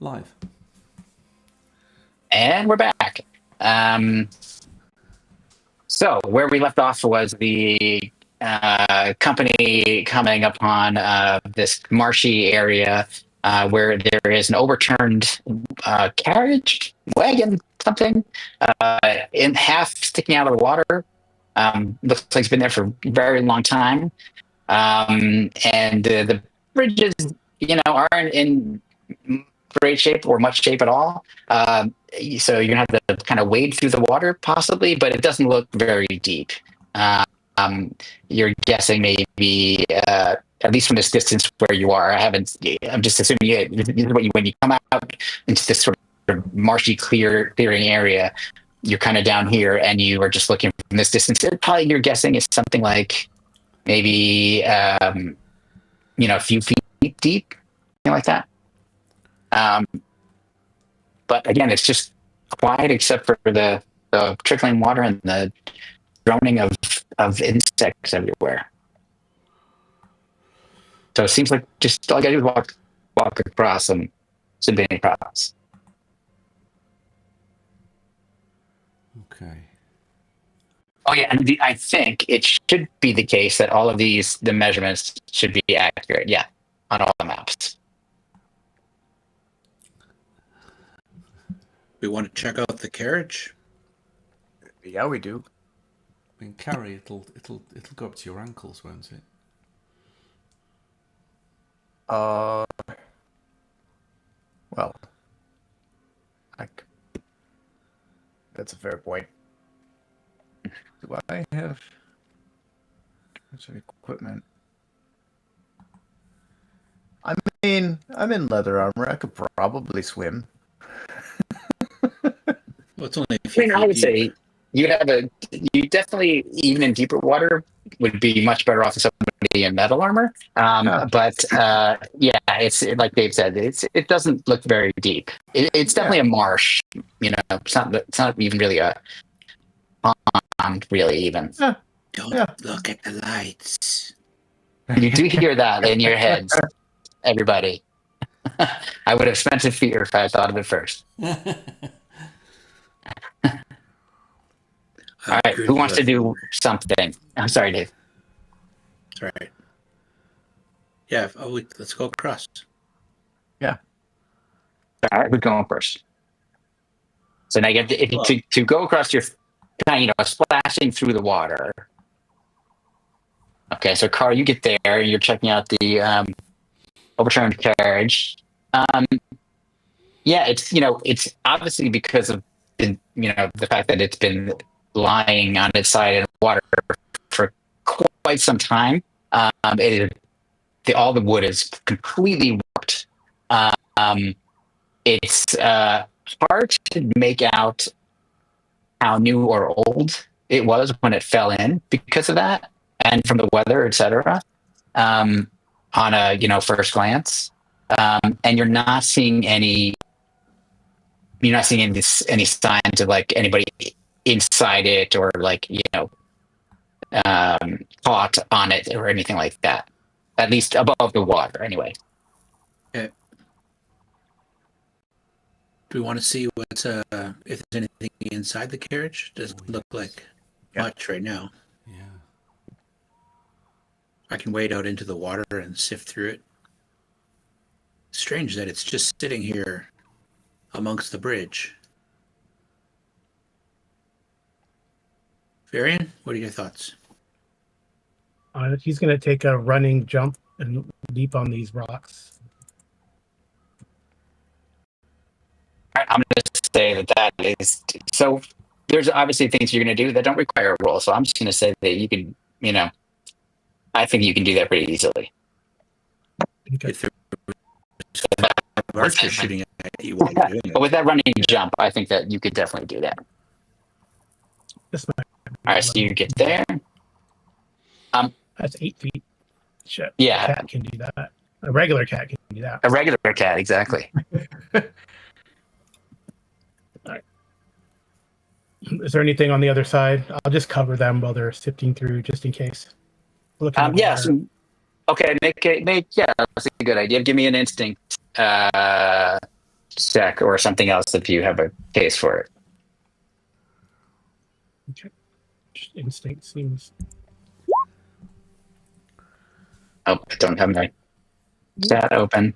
live. And we're back. So where we left off was the company coming upon this marshy area where there is an overturned carriage, wagon, something, in half sticking out of the water. Looks like it's been there for a very long time. And the bridges, aren't in great shape or much shape at all. So you're gonna have to kind of wade through the water possibly, but it doesn't look very deep. You're guessing maybe at least from this distance where you are. I'm just assuming when you come out into this sort of marshy clearing area, you're kind of down here and you are just looking from this distance. Probably you're guessing is something like maybe a few feet deep, something like that. But again, it's just quiet except for the trickling water and the droning of insects everywhere. So it seems like just all I gotta do is walk across and shouldn't be any problems. Okay. Oh yeah, and I think it should be the case that all of the measurements should be accurate. Yeah, on all the maps. We want to check out the carriage. Yeah, we do. I mean, Carrie, it'll go up to your ankles, won't it? Well, that's a fair point. Do I have some equipment? I mean, I'm in leather armor. I could probably swim. Well, it's only a I few mean, I feet would say you definitely, even in deeper water, would be much better off than somebody in metal armor. But yeah, it's like Dave said, it doesn't look very deep. It's definitely a marsh. It's not even really a pond, really even. Don't look at the lights. You do hear that in your heads, everybody. I would have spent it fear if I thought of it first. All right, who wants to do something? I'm sorry, Dave. That's right. Yeah, let's go across. Yeah. All right, who's going first? So now you get to go across your, splashing through the water. Okay, so Carl, you get there. You're checking out the overturned carriage. Yeah, it's obviously because of the fact that it's been lying on its side in water for quite some time. All the wood is completely warped. It's hard to make out how new or old it was when it fell in because of that, and from the weather, etc. On a first glance, and you're not seeing any signs of like anybody inside it or like caught on it or anything like that, at least above the water anyway. Okay. Do we want to see what's if there's anything inside the carriage? Doesn't look like much right now. Yeah. I can wade out into the water and sift through it. Strange that it's just sitting here amongst the bridge. Varian, what are your thoughts? He's going to take a running jump and leap on these rocks. I'm going to say that is so. There's obviously things you're going to do that don't require a roll, so I'm just going to say that you can, I think you can do that pretty easily. Okay. If there's archer shooting at you while you're doing it. But with that running jump, I think that you could definitely do that. This might All right, so you get there. That's 8 feet. Shit. Yeah. A cat can do that. A regular cat can do that. A regular cat, exactly. Is there anything on the other side? I'll just cover them while they're sifting through, just in case. Yes. Okay. That's a good idea. Give me an instinct check or something else if you have a case for it. Okay. Instinct seems. Oh, I don't have my chat open.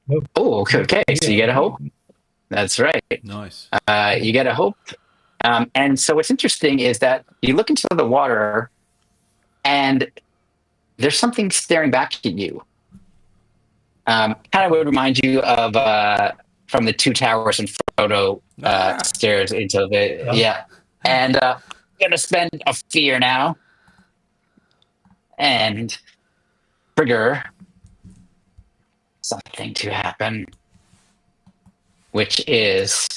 Nope. Oh, okay. So you get a hope. That's right. Nice. You get a hope. And so what's interesting is that you look into the water and there's something staring back at you. Kind of would remind you of from the Two Towers and Frodo stares into the yeah. And I'm gonna spend a fear now and trigger something to happen, which is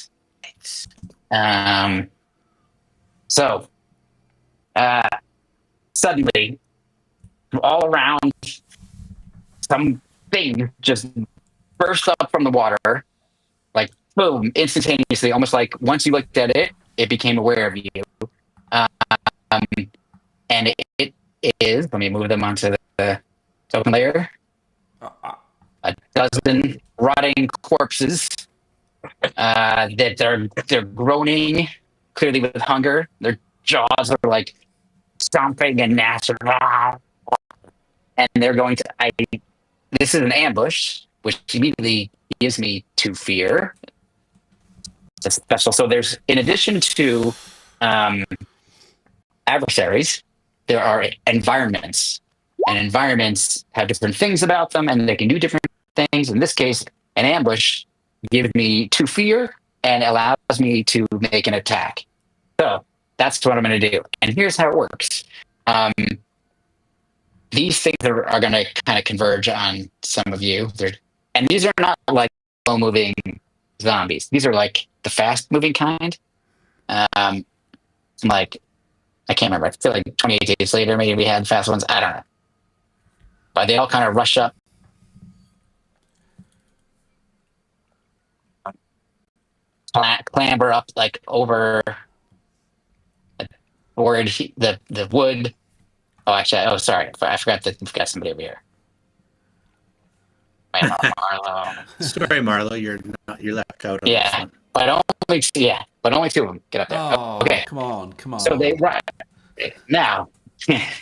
so suddenly all around something just burst up from the water, like boom, instantaneously, almost like once you looked at it, it became aware of you. And it is, let me move them onto the open layer. A dozen rotting corpses that they're groaning, clearly with hunger. Their jaws are like stomping and gnashing, and they're going to. This is an ambush, which immediately gives me to fear. It's special. So there's, in addition to adversaries, there are environments, and environments have different things about them, and they can do different things. In this case, an ambush gives me to fear and allows me to make an attack. So that's what I'm going to do. And here's how it works. These things are going to kind of converge on some of you. And these are not like slow-moving zombies. These are like the fast-moving kind. Like, I can't remember. I feel like 28 days later, maybe we had fast ones. I don't know. But they all kind of rush up. Clamber up like over the wood. Oh, actually, sorry. I forgot that we've got somebody over here. Marlo. Sorry, Marlo, you're left out on this one. But only two of them get up there. Oh, okay. Come on. So they run. Now,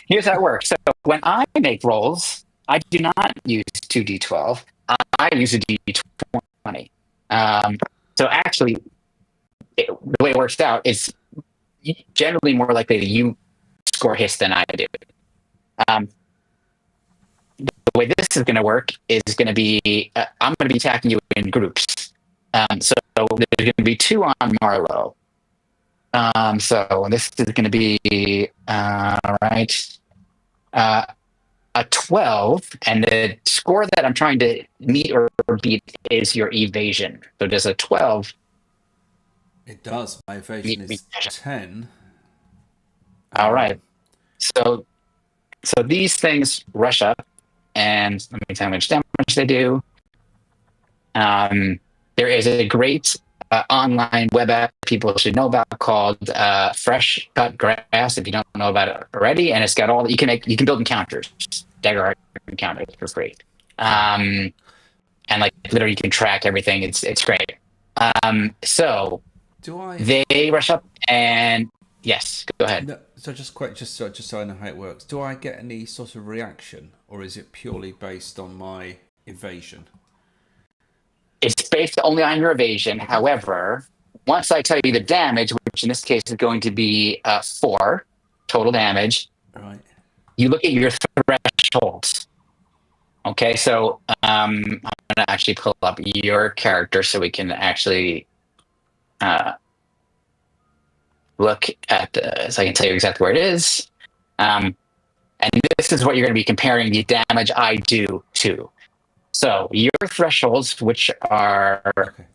here's how it works. So when I make rolls, I do not use 2d12. I use a d20. So actually, the way it works out is generally more likely that you score hits than I do. The way this is going to work is going to be, I'm going to be attacking you in groups. So there's going to be two on Marlowe. So this is going to be, a 12, and the score that I'm trying to meet or beat is your evasion. So does a 12? It does. My evasion is 10. All right. So these things rush up, and let me tell you how much damage they do. There is a great online web app people should know about called Fresh Cut Grass, if you don't know about it already, and it's got all you can build encounters, Daggerheart encounters for free, and like literally you can track everything. It's great. So they rush up, and yes, go ahead. No, so just so I know how it works. Do I get any sort of reaction, or is it purely based on my evasion? It's based only on your evasion. However, once I tell you the damage, which in this case is going to be 4 total damage, right? You look at your thresholds. Okay, so I'm going to actually pull up your character so we can actually look at so I can tell you exactly where it is. And this is what you're going to be comparing the damage I do to. So your thresholds, which are,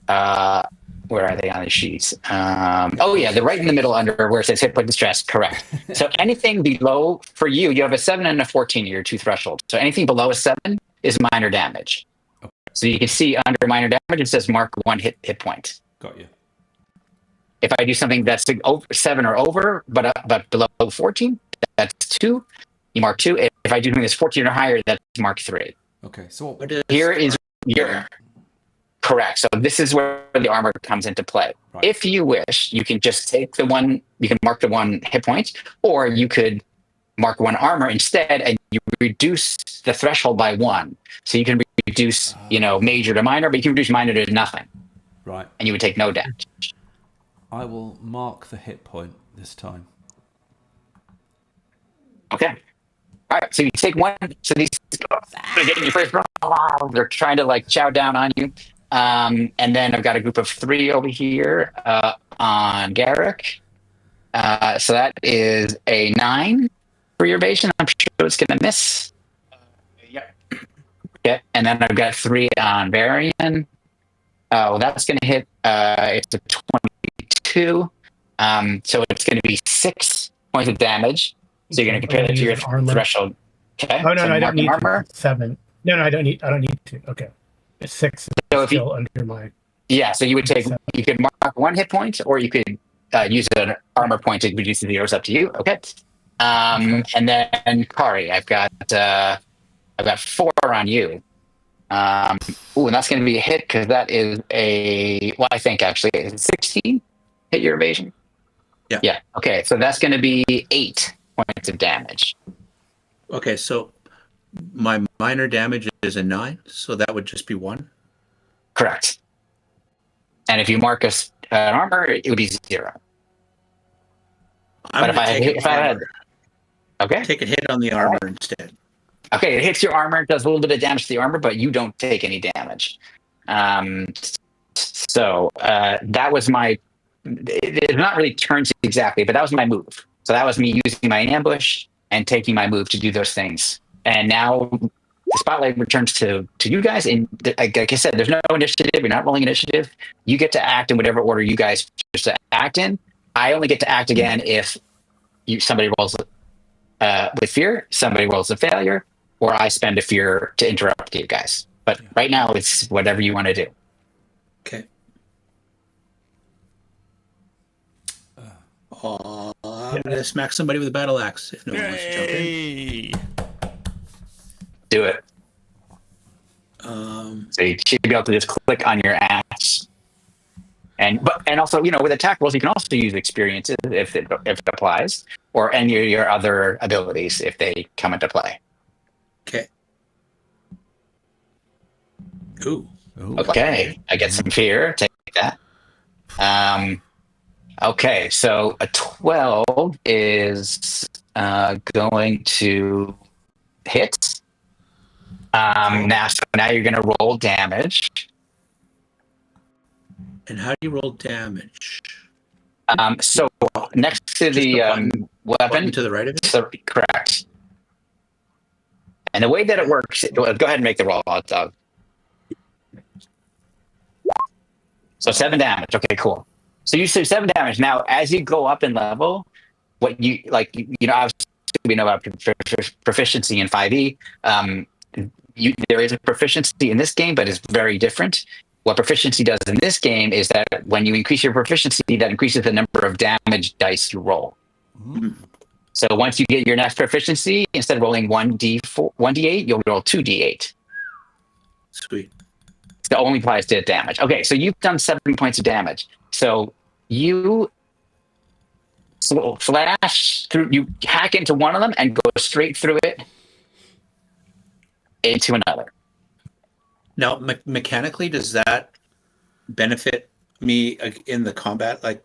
where are they on the sheets? They're right in the middle under where it says hit point distress. Correct. So anything below, for you have a 7 and a 14, your 2 thresholds. So anything below a 7 is minor damage. Okay. So you can see under minor damage, it says mark 1 hit point. Got you. If I do something that's 7 or over, but below 14, that's 2. You mark 2. If I do something that's 14 or higher, that's mark 3. Okay, so what is here is You're correct. So this is where the armor comes into play. Right. If you wish, you can just take the one, you can mark the one hit point, or you could mark one armor instead, and you reduce the threshold by one. So you can reduce, major to minor, but you can reduce minor to nothing. Right. And you would take no damage. I will mark the hit point this time. Okay. All right. So you take one. So these are getting your first roll. They're trying to like chow down on you. And then I've got a group of 3 over here on Garrick. So that is a 9 for your evasion. I'm sure it's going to miss. Yep. Okay. And then I've got 3 on Varian. Oh, that's going to hit. It's a 22. So it's going to be 6 points of damage. So you're going to compare that to your threshold. Okay. Oh no, so no, I don't need armor. 7. No, I don't need to. Okay. It's 6 So is still under my. Yeah, so you would take. You could mark 1 hit point, or you could use an armor point to reduce the zeros. Up to you. Okay. And then Kari, I've got 4 on you. And that's going to be a hit because that is I think actually it's 16 hit your evasion. Yeah. Yeah. Okay, so that's going to be 8 points of damage. Okay, so my minor damage is a 9, so that would just be 1. Correct. And if you mark an armor, it would be 0. I'm But if I had, okay. take a hit on the armor instead. Okay, it hits your armor, does a little bit of damage to the armor, but you don't take any damage. So that was my. It's not really turns exactly, but that was my move. So that was me using my ambush and taking my move to do those things. And now the spotlight returns to you guys. And like I said, there's no initiative. You're not rolling initiative. You get to act in whatever order you guys choose to act in. I only get to act again if somebody rolls with fear, somebody rolls a failure, or I spend a fear to interrupt you guys. But right now, it's whatever you want to do. Okay. I'm gonna smack somebody with a battle axe if no one wants to jump in. Do it. So you should be able to just click on your axe. And also, with attack rolls, you can also use experiences if it applies, or any of your other abilities if they come into play. Okay. Ooh. Okay, I get some fear. Take that. Okay, so a 12 is going to hit. Now you're going to roll damage. And how do you roll damage? So next to the weapon to the right of it? Correct. And the way that it works, go ahead and make the roll. So 7 damage. Okay, cool. So you say 7 damage. Now, as you go up in level, what you obviously we know about proficiency in 5e. There is a proficiency in this game, but it's very different. What proficiency does in this game is that when you increase your proficiency, that increases the number of damage dice you roll. Mm. So once you get your next proficiency, instead of rolling 1d8, you'll roll 2d8. Sweet. It only applies to damage. Okay, so you've done 7 points of damage. So you flash through, you hack into one of them and go straight through it into another. Now, mechanically, does that benefit me in the combat? Like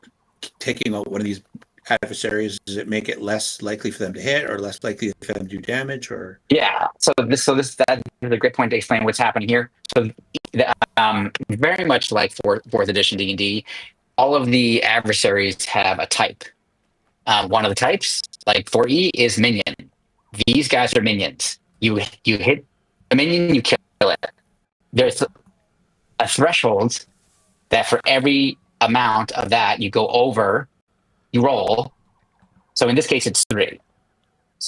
taking out one of these adversaries, does it make it less likely for them to hit, or less likely for them to do damage? Or yeah, that is a great point to explain what's happening here. So, very much like fourth edition D&D, all of the adversaries have a type. One of the types, like 4E, is minion. These guys are minions. You hit a minion, you kill it. There's a threshold that for every amount of that you go over, you roll. So in this case, it's 3.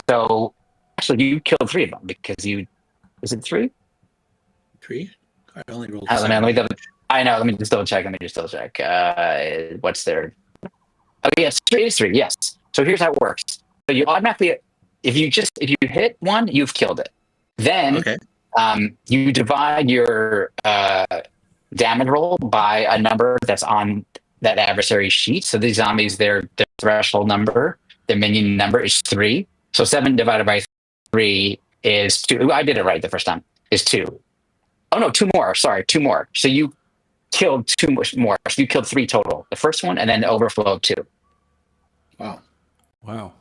So actually, you killed 3 of them because is it 3? 3? I only rolled. Let me just double check. What's their? Oh yes, 3 is 3. Yes. So here's how it works. So you automatically, if you hit one, you've killed it. Then You divide your damage roll by a number that's on that adversary sheet. So these zombies, their threshold number, their minion number is 3. So 7 divided by 3 is 2. I did it right the first time. Is 2. Oh no, 2 more. Sorry, 2 more. So you killed 2 more. So you killed 3 total. The first one, and then the overflow of 2. Wow. Wow.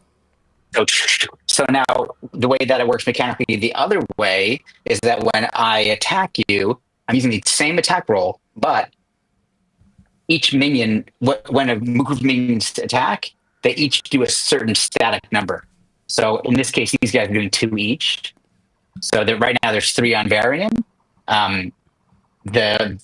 So now the way that it works mechanically, the other way is that when I attack you, I'm using the same attack roll, but each minion, when a group of minions attack, they each do a certain static number. So in this case, these guys are doing 2 each. So that right now there's 3 on Varian. They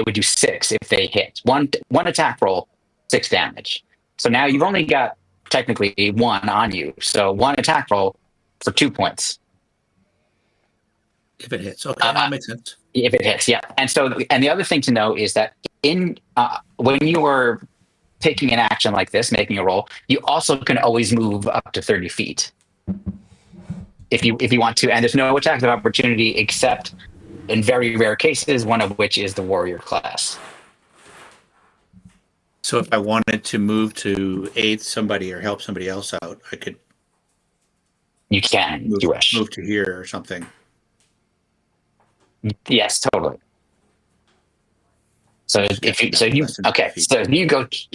would do 6 if they hit one attack roll, 6 damage. So now you've only got technically 1 on you. So 1 attack roll for 2 points. If it hits. Okay, that makes sense. If it hits, yeah. And the other thing to know is that when you are taking an action like this, making a roll, you also can always move up to 30 feet if you want to. And there's no attacks of opportunity except in very rare cases, one of which is the warrior class. So if I wanted to move to aid somebody or help somebody else out, I could. You can. Move, you wish. move to here or something. Yes, totally. So you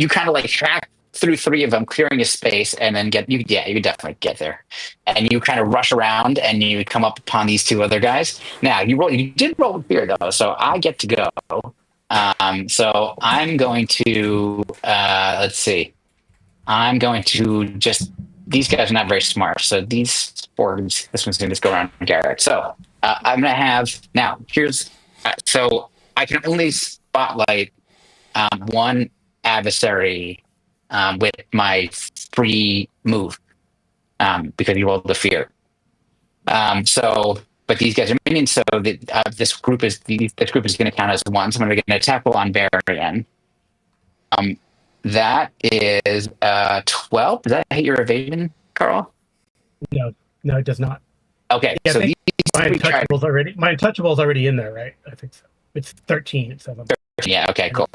kind of like track through 3 of them, clearing a space, and then you definitely get there, and you kind of rush around and you come up upon these 2 other guys. Now you did roll with fear though, so I get to go. So I'm going to let's see. I'm going to just, these guys are not very smart, so this one's going to just go around Garrett. So I'm going to have, now here's, so I can only spotlight 1 adversary with my free move because you rolled the fear. But these guys are minions, so this group is going to count as 1. So I'm going to get an attack roll on Varian. That is 12. Does that hit your evasion, Carl? No, it does not. Okay, Yeah, so my untouchable's already in there, right? I think so. It's 13. It says. Yeah. Okay. Cool.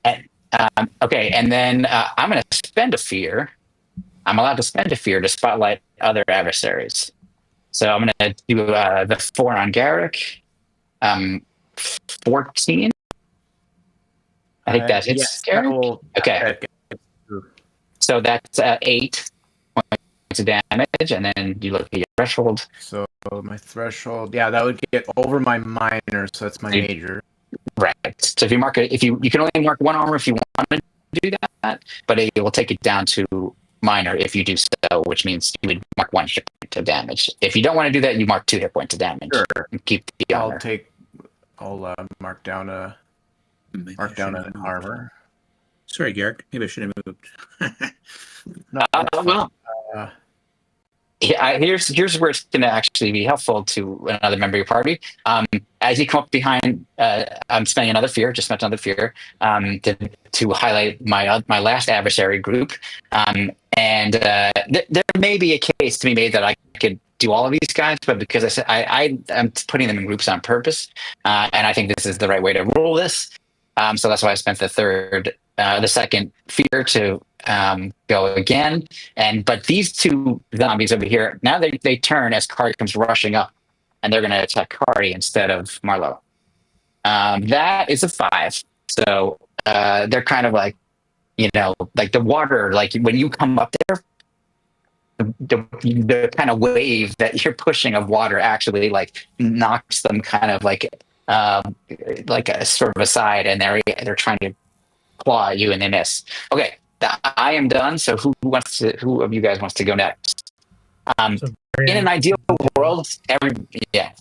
And, and then I'm going to spend a fear. I'm allowed to spend a fear to spotlight other adversaries. So I'm going to do the 4 on Garrick. 14. I think that hits yes, Garrick. Okay. So that's 8 points of damage, and then you look at your threshold. So my threshold, yeah, that would get over my minor, so that's my major. Right. So if you mark it, you can only mark 1 armor if you want to do that, but it will take it down to minor if you do so, which means you would mark 1 hit point of damage. If you don't want to do that, you mark 2 hit points of damage. Sure. And keep the armor. I'll mark down an armor. Sorry, Garrick. Maybe I should have moved. Here's where it's going to actually be helpful to another member of your party. As you come up behind, I'm spending another fear, just spent another fear, to highlight my last adversary group. There may be a case to be made that I could do all of these guys, but because I said I'm putting them in groups on purpose, and I think this is the right way to rule this. So that's why I spent the second fear to go again. But these 2 zombies over here, now they turn as Kari comes rushing up, and they're going to attack Kari instead of Marlowe. That is a 5. So they're kind of like, like the water, like when you come up there, the kind of wave that you're pushing of water actually like knocks them kind of like a sort of aside, and they're trying to claw at you and they miss. Okay, I am done. So who of you guys wants to go next? In an ideal world,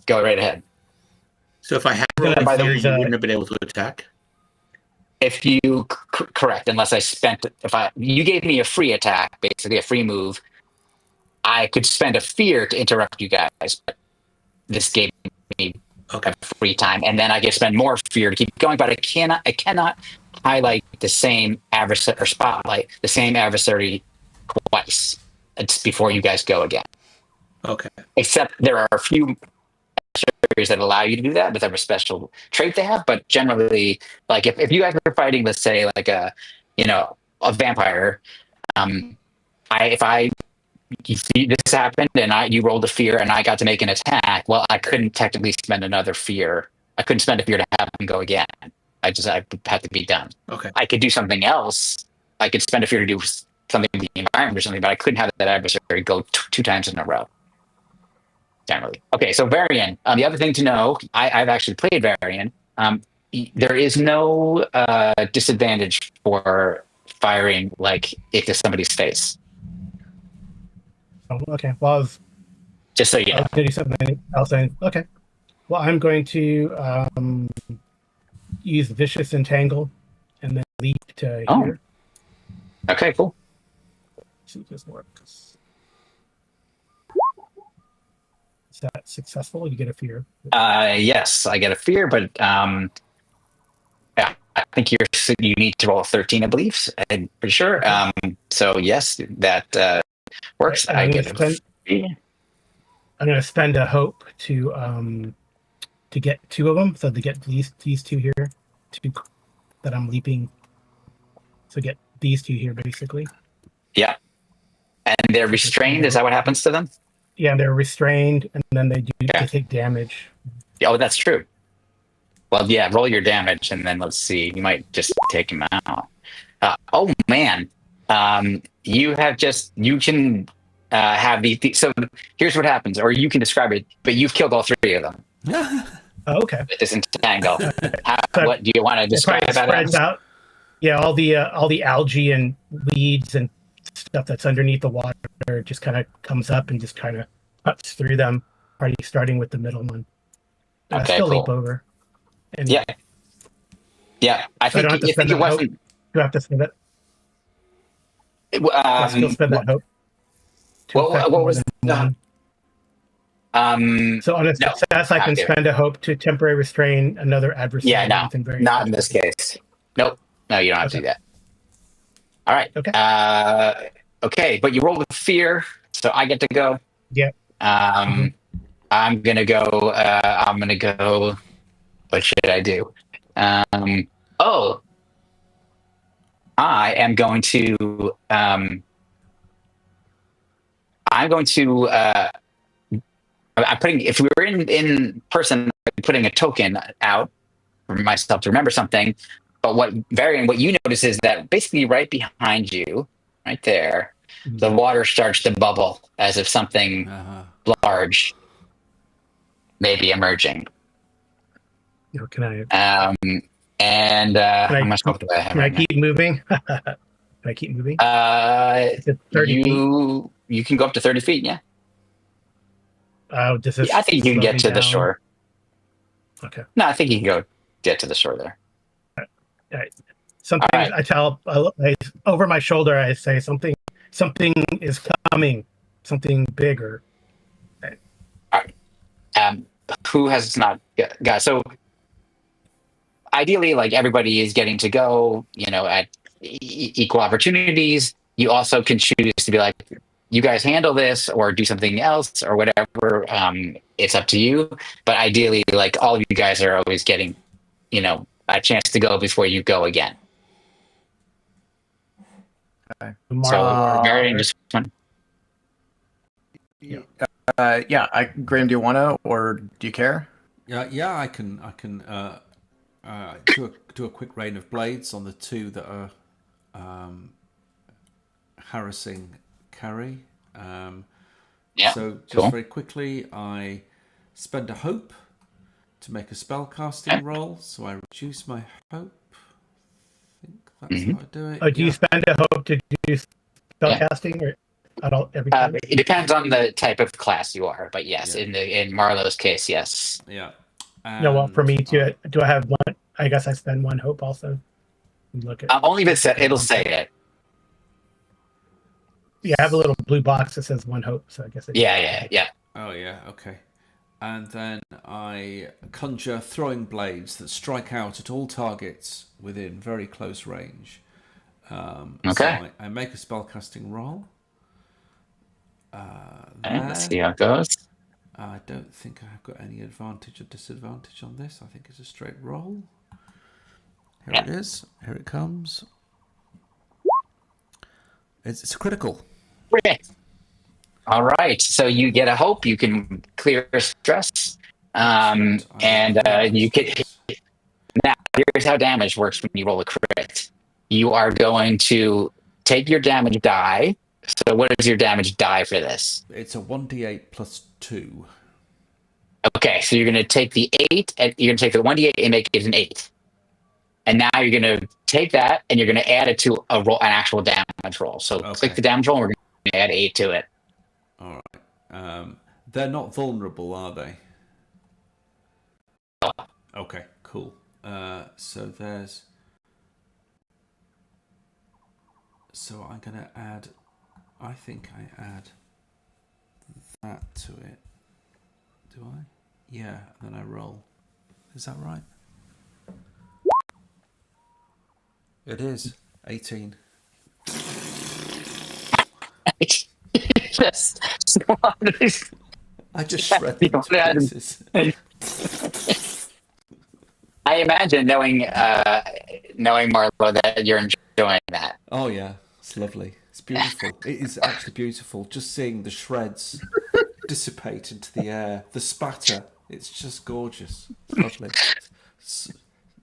go right ahead. So if I had rolled a fear, you wouldn't have been able to attack? If you correct, unless I spent, you gave me a free attack, basically a free move, I could spend a fear to interrupt you guys, but this gave me a free time, and then I can spend more fear to keep going. But I cannot highlight the same adversary or spotlight the same adversary twice. It's before you guys go again. Okay. Except there are a few adversaries that allow you to do that, whatever special trait they have. But generally, like if you guys are fighting, let's say like a vampire, if I you see this happened and you rolled a fear and I got to make an attack, well, I couldn't technically spend another fear. I couldn't spend a fear to have him go again. I had to be done. Okay. I could do something else. I could spend a fear to do something in the environment or something, but I couldn't have that adversary go two times in a row. Generally. Okay, so Varian. The other thing to know, I've actually played Varian. There is no disadvantage for firing like into somebody's face. Oh, okay. Well, I was Just so you know. going to do something else. Okay. Well, I'm going to use Vicious Entangle and then leap to here. Okay, cool. See if this works. Is that successful? You get a fear. Yes, I get a fear, but yeah, I think you need to roll a 13, I believe. I'm pretty sure. So yes, that works. Right, I'm going to spend a hope to get two of them. So to get these two here, two that I'm leaping. So get these two here, basically. Yeah. And they're restrained. Is that what happens to them? Yeah, they're restrained, and then they take damage. Oh, that's true. Well, yeah, roll your damage, and then let's see. You might just take them out. Oh man, you can have the. So here's what happens, or you can describe it, but you've killed all three of them. Oh, okay. With this entangle. What do you want to describe it about spreads out. Yeah, all the algae and weeds and stuff that's underneath the water just kind of comes up and just kind of cuts through them, starting with the middle one. Okay, still cool. leap over. And yeah. I think it wasn't. Do I have to spend it? Still spend that hope. What was one. So on a success, I can spend a hope to temporarily restrain another adversary. Yeah, no, not in this case. Nope. No, you don't have to do that. All right. Okay. Okay, but you rolled with fear, so I get to go. Yeah. I'm gonna go. What should I do? I am going to. I'm putting. If we were in person, I'm putting a token out for myself to remember something. But what you notice is that basically right behind you, right there, the water starts to bubble as if something large may be emerging. Can I? How much do I have? Can I keep moving? Can I keep moving? 30 feet? You can go up to 30 feet. Yeah. I think you can get to the shore. Okay. No, I think you can get to the shore there. Something right. I tell over my shoulder. I say something is coming. Something bigger. All right. Who has not got? So ideally, like everybody is getting to go. At equal opportunities. You also can choose to be like, you guys handle this or do something else or whatever. It's up to you. But ideally, like all of you guys are always getting, a chance to go before you go again. Okay. So, Marion, just one. Graham, do you wanna or do you care? Yeah, I can do a quick rain of blades on the two that are harassing Carrie. So just very quickly, I spend a hope to make a spellcasting roll. So I reduce my hope. I think that's how I do it. Do you spend a hope to do spellcasting or at all every time? It depends on the type of class you are, but yes, in Marlowe's case, yes. Yeah. No, well, for me too, do I have one? I guess I spend one hope also. Look at only if it'll say it. Yeah, I have a little blue box that says one hope, so I guess. Yeah. Oh yeah, okay. And then I conjure throwing blades that strike out at all targets within very close range. Okay. So I make a spellcasting roll. Let's see how it goes. I don't think I've got any advantage or disadvantage on this. I think it's a straight roll. Here it is. Here it comes. It's a critical. All right. So you get a hope. You can clear stress. And you can. Now, here's how damage works when you roll a crit. You are going to take your damage die. So what is your damage die for this? It's a 1d8 plus 2. Okay, so you're going to take the 8, and you're going to take the 1d8 and make it an 8. And now you're going to take that, and you're going to add it to an actual damage roll. So click the damage roll, and we're going to add 8 to it. All right. They're not vulnerable, are they? Oh. Okay, cool. So there's... So I'm going to add... I think I add that to it. Do I? Yeah, and then I roll. Is that right? It is. 18. I just shred them to pieces. I imagine knowing Marlo that you're enjoying that. Oh yeah, it's lovely. It's beautiful. It is actually beautiful. Just seeing the shreds dissipate into the air, the spatter. It's just gorgeous. It's lovely.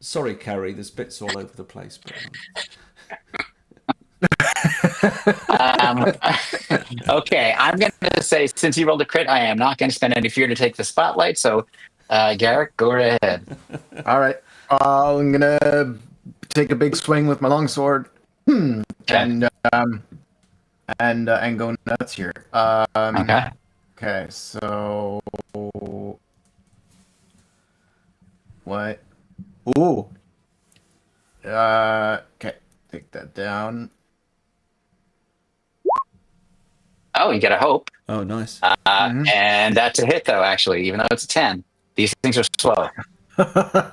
Sorry, Carrie. There's bits all over the place, but. Okay, I'm going to say, since you rolled a crit, I am not going to spend any fear to take the spotlight. So, Garrick, go right ahead. All right. I'm gonna take a big swing with my longsword, and go nuts here. Okay. Okay. So what? Ooh. Okay. Take that down. Oh, you get a hope. Oh, nice. And that's a hit, though, actually, even though it's a 10. These things are slow. All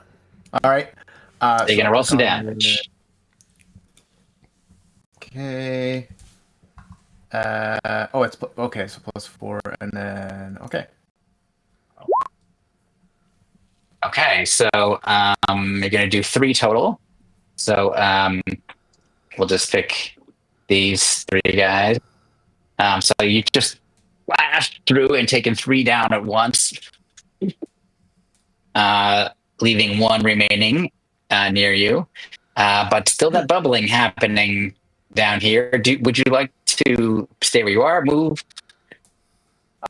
right. So you're going to roll some damage. Okay. It's okay. So +4, and then okay. Okay, so you're going to do 3 total. So we'll just pick these 3 guys. So you just flash through and taking 3 down at once, leaving 1 remaining near you. But still that bubbling happening down here. Would you like to stay where you are? Move?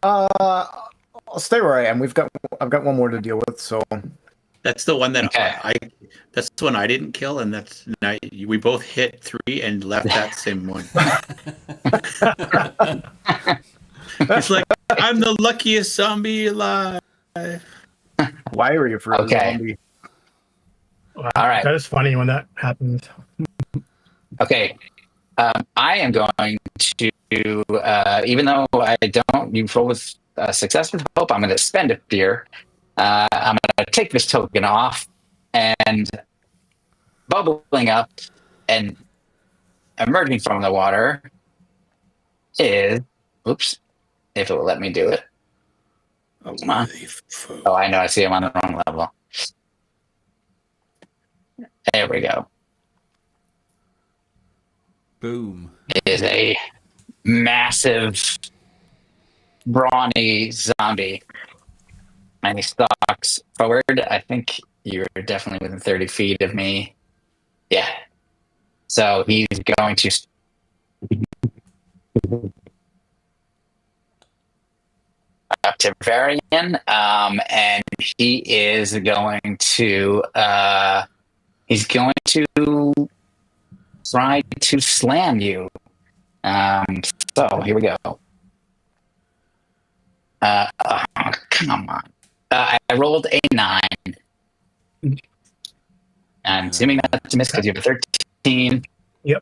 I'll stay where I am. I've got one more to deal with. So That's the one that Okay. that's the one I didn't kill, and we both hit 3 and left that same one. It's like, I'm the luckiest zombie alive. why were you for a Okay. zombie? All right. That is funny when that happens. Okay. I am going to, even though you roll with success with hope, I'm going to spend a fear. I'm going to take this token off, and bubbling up and emerging from the water is, oops, if it will let me do it. Come on. Oh, I know. I see I'm on the wrong level. There we go. Boom. It is a massive, brawny zombie. And he stalks forward. I think you're definitely within 30 feet of me. Yeah. So he's going to up to Varian, and he is going to try to slam you. So here we go. Come on. I rolled a 9. I'm assuming that's a miss because you have a 13. Yep.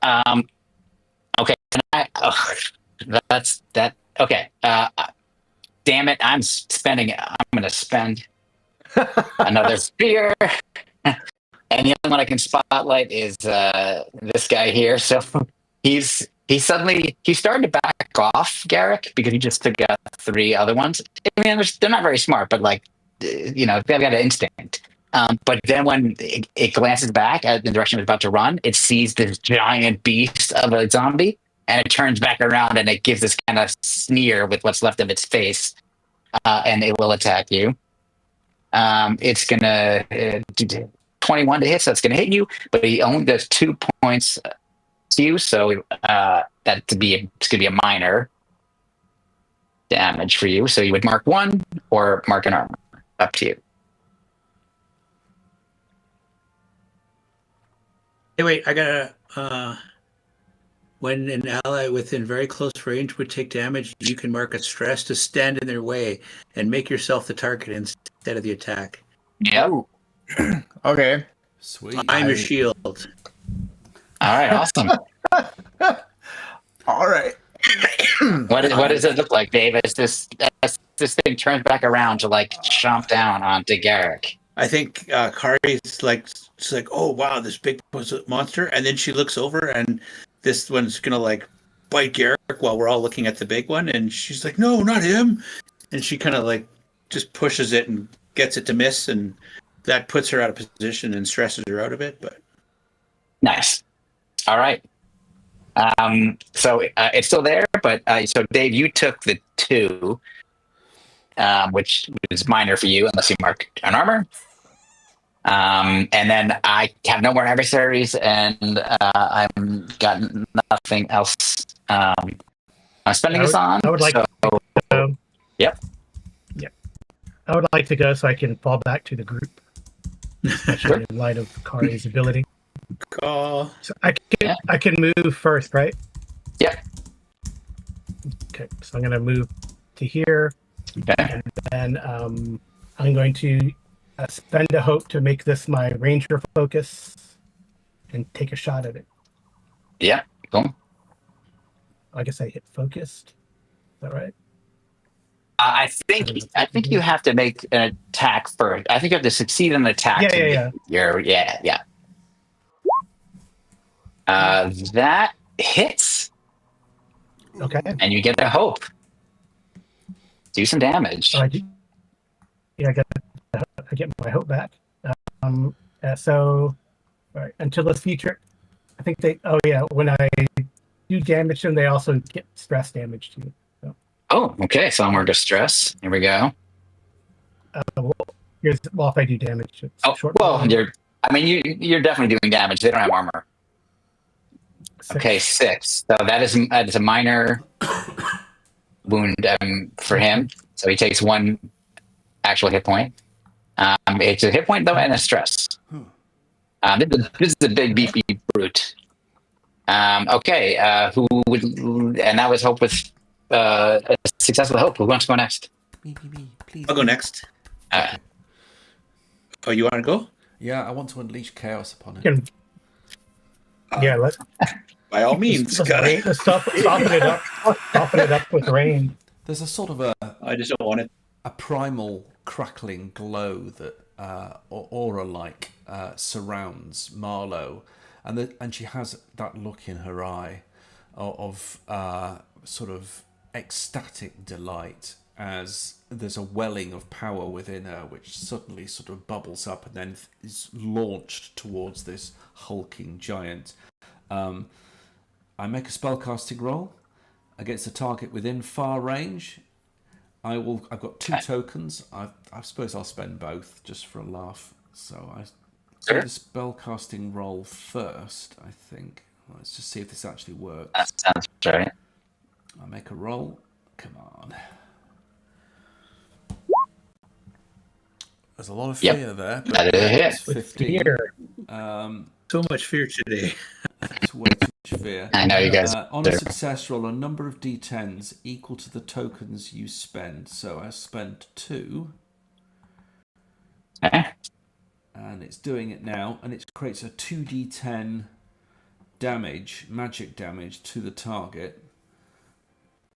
Okay. That's that. Okay. Damn it. I'm going to spend another spear. And the only one I can spotlight is this guy here. So he started to back off Garrick because he just took out 3 other ones. I mean, they're not very smart, but like, they've got an instinct. But then when it glances back at the direction it's about to run, it sees this giant beast of a zombie, and it turns back around and it gives this kind of sneer with what's left of its face, and it will attack you. It's gonna do 21 to hit, so it's gonna hit you, but he only does 2 points to you, so it's gonna be a minor damage for you. So you would mark 1 or mark an armor, up to you. Hey, wait, I gotta. When an ally within very close range would take damage, you can mark a stress to stand in their way and make yourself the target instead of the attack. Yep. Okay. Sweet. I'm a shield. All right, awesome. All right. What does it look like, Dave? As this thing turns back around to like chomp down onto Garrick? I think Kari's like, she's like, oh wow, this big monster, and then she looks over and this one's gonna like bite Garrick while we're all looking at the big one, and she's like, no, not him, and she kind of like just pushes it and gets it to miss, and that puts her out of position and stresses her out of it. But Nice. All right. So it's still there, but so Dave, you took the 2, which is minor for you unless you mark an armor. And then I have no more adversaries, and I'm got nothing else. I'm spending this on. I would like. So, yep. I would like to go so I can fall back to the group, especially in light of Kari's ability. call. So I can move first, right? Yep. Okay, so I'm going to move to here, Okay. and then I'm going to spend a hope to make this my ranger focus and take a shot at it. Yeah. Cool. I guess I hit focused. Is that right? I think you have to make an attack first. I think you have to succeed in an attack. Yeah. That hits, Okay. and you get a hope. Do some damage. I get my hope back. So, all right, until the future, I think when I do damage them, they also get stress damage too. So, Oh, okay. So I'm more distress. Here we go. if I do damage, it's Oh, short. well, you're definitely doing damage. They don't have armor. 6. Okay, 6. So that is a minor wound for him. So he takes 1 actual hit point. It's a hit point though, and a stress. This is a big beefy brute. Okay, who would? And that was Hope with a successful Hope. Who wants to go next? Me, please. I'll go next. Oh, you want to go? Yeah, I want to unleash chaos upon him. Let's By all means. let's soften it up. Soften it up with rain. There's a sort of a I just don't want it. primal crackling glow that aura-like surrounds Marlowe, and she has that look in her eye of sort of ecstatic delight as there's a welling of power within her which suddenly sort of bubbles up and then is launched towards this hulking giant. I make a spellcasting roll against a target within far range. I've got 2 tokens. I suppose I'll spend both just for a laugh. So I do the spellcasting roll first, I think. Let's just see if this actually works. That sounds right. I'll make a roll. Come on. There's a lot of fear there. That is a hit. 15. Here. So much fear today. It's way too much fear. I know you guys. On a success roll, a number of d10s equal to the tokens you spend. So I spent 2. Okay. And it's doing it now, and it creates a 2d10 damage, magic damage to the target.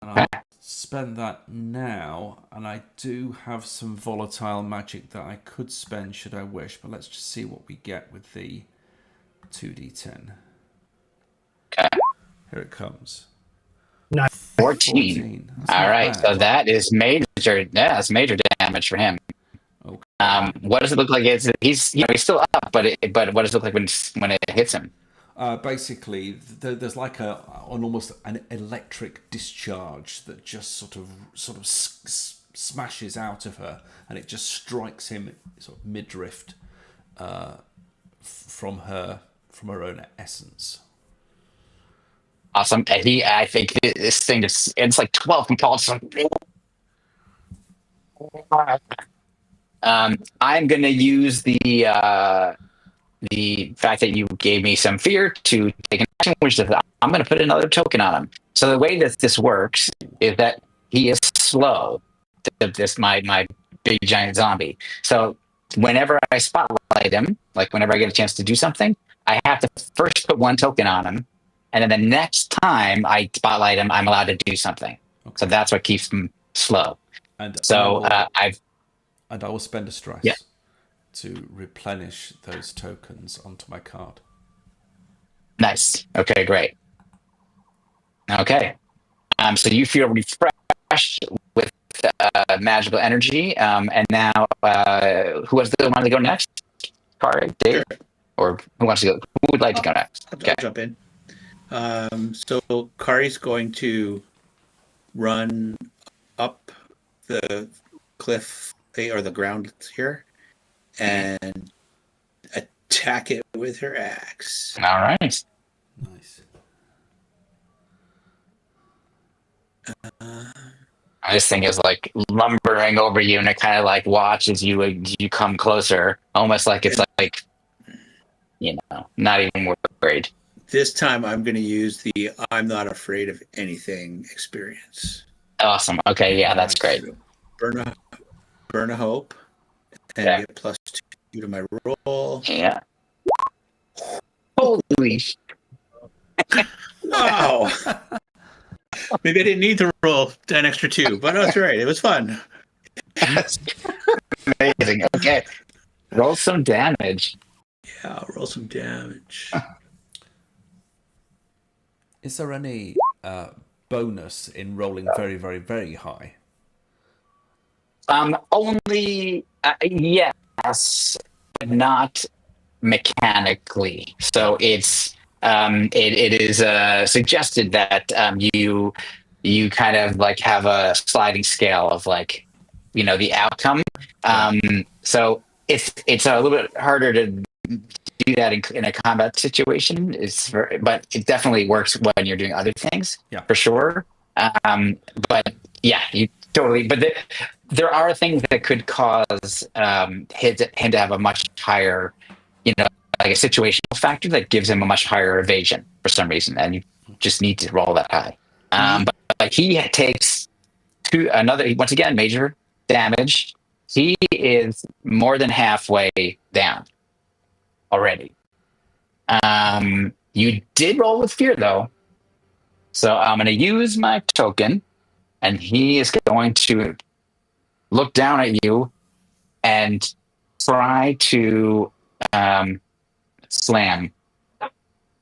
And I'll spend that now, and I do have some volatile magic that I could spend should I wish, but let's just see what we get with the 2d10. Okay. Here it comes. Nice. 14. That's All not right, bad. so that is major. Yeah, that's major damage for him. Okay. What does it look like? He's still up, but what does it look like when it hits him? Basically, there's like almost an electric discharge that just sort of smashes out of her, and it just strikes him sort of midriff from her own essence. Awesome. And I think this thing it's like 12 compulsions. I'm going to use the fact that you gave me some fear to take an action, which is I'm going to put another token on him. So the way that this works is that he is slow. This my big giant zombie. So whenever I spotlight him, like whenever I get a chance to do something, I have to first put one token on him, and then the next time I spotlight him, I'm allowed to do something. Okay. So that's what keeps him slow. And so I will spend a stress to replenish those tokens onto my card. Nice. Okay, great. Okay. So you feel refreshed with magical energy. And now, who wants to go next? Kari, Dave? Sure. Or who wants to go? Who would like to go next? I'll jump in. So Kari's going to run up the cliff or the ground here and attack it with her axe. All right. Nice. This thing is like lumbering over you, and it kind of like watches you come closer, almost like it's like, not even worried. This time I'm going to use the I'm not afraid of anything experience. Awesome. Okay, yeah, that's great. Burn a hope and get +2 to my roll. Yeah. Holy wow. Maybe I didn't need to roll an extra 2, but that's right. It was fun. That's amazing. Okay. Roll some damage. Yeah, I'll roll some damage. Is there any bonus in rolling very, very, very high? Only yes, but not mechanically. So it's it is suggested that you kind of like have a sliding scale of like the outcome. So it's a little bit harder to do that in a combat situation. But it definitely works when you're doing other things. For sure. But yeah, you totally. But there are things that could cause him to have a much higher, like a situational factor that gives him a much higher evasion for some reason, and you just need to roll that high. But he takes once again major damage. He is more than halfway down already. You did roll with fear though, so I'm going to use my token, and he is going to look down at you and try to slam.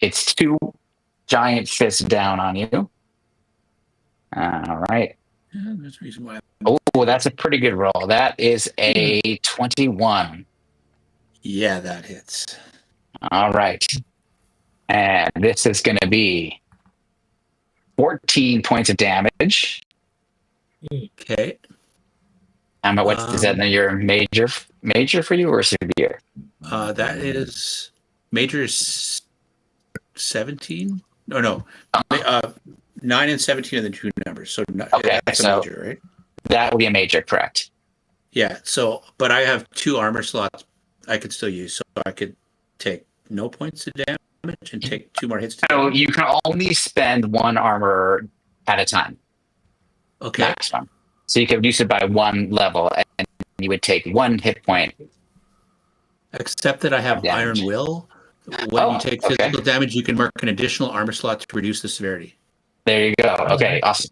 It's 2 giant fists down on you. All right. Yeah, that's the reason why. Oh, that's a pretty good roll. That is a 21. Yeah, that hits. All right. And this is going to be 14 points of damage. Okay. What is that? Your major for you or severe? That is major is 17. No. 9 and 17 are the 2 numbers. So that's a major, right? That would be a major, correct? Yeah. So, but I have 2 armor slots I could still use, so I could take no points of damage and take 2 more hits. So you can only spend 1 armor at a time. Okay. Maximum. So you can reduce it by 1 level, and you would take 1 hit point. Except that I have damage. Iron Will. When you take physical damage, you can mark an additional armor slot to reduce the severity. There you go. Okay, awesome.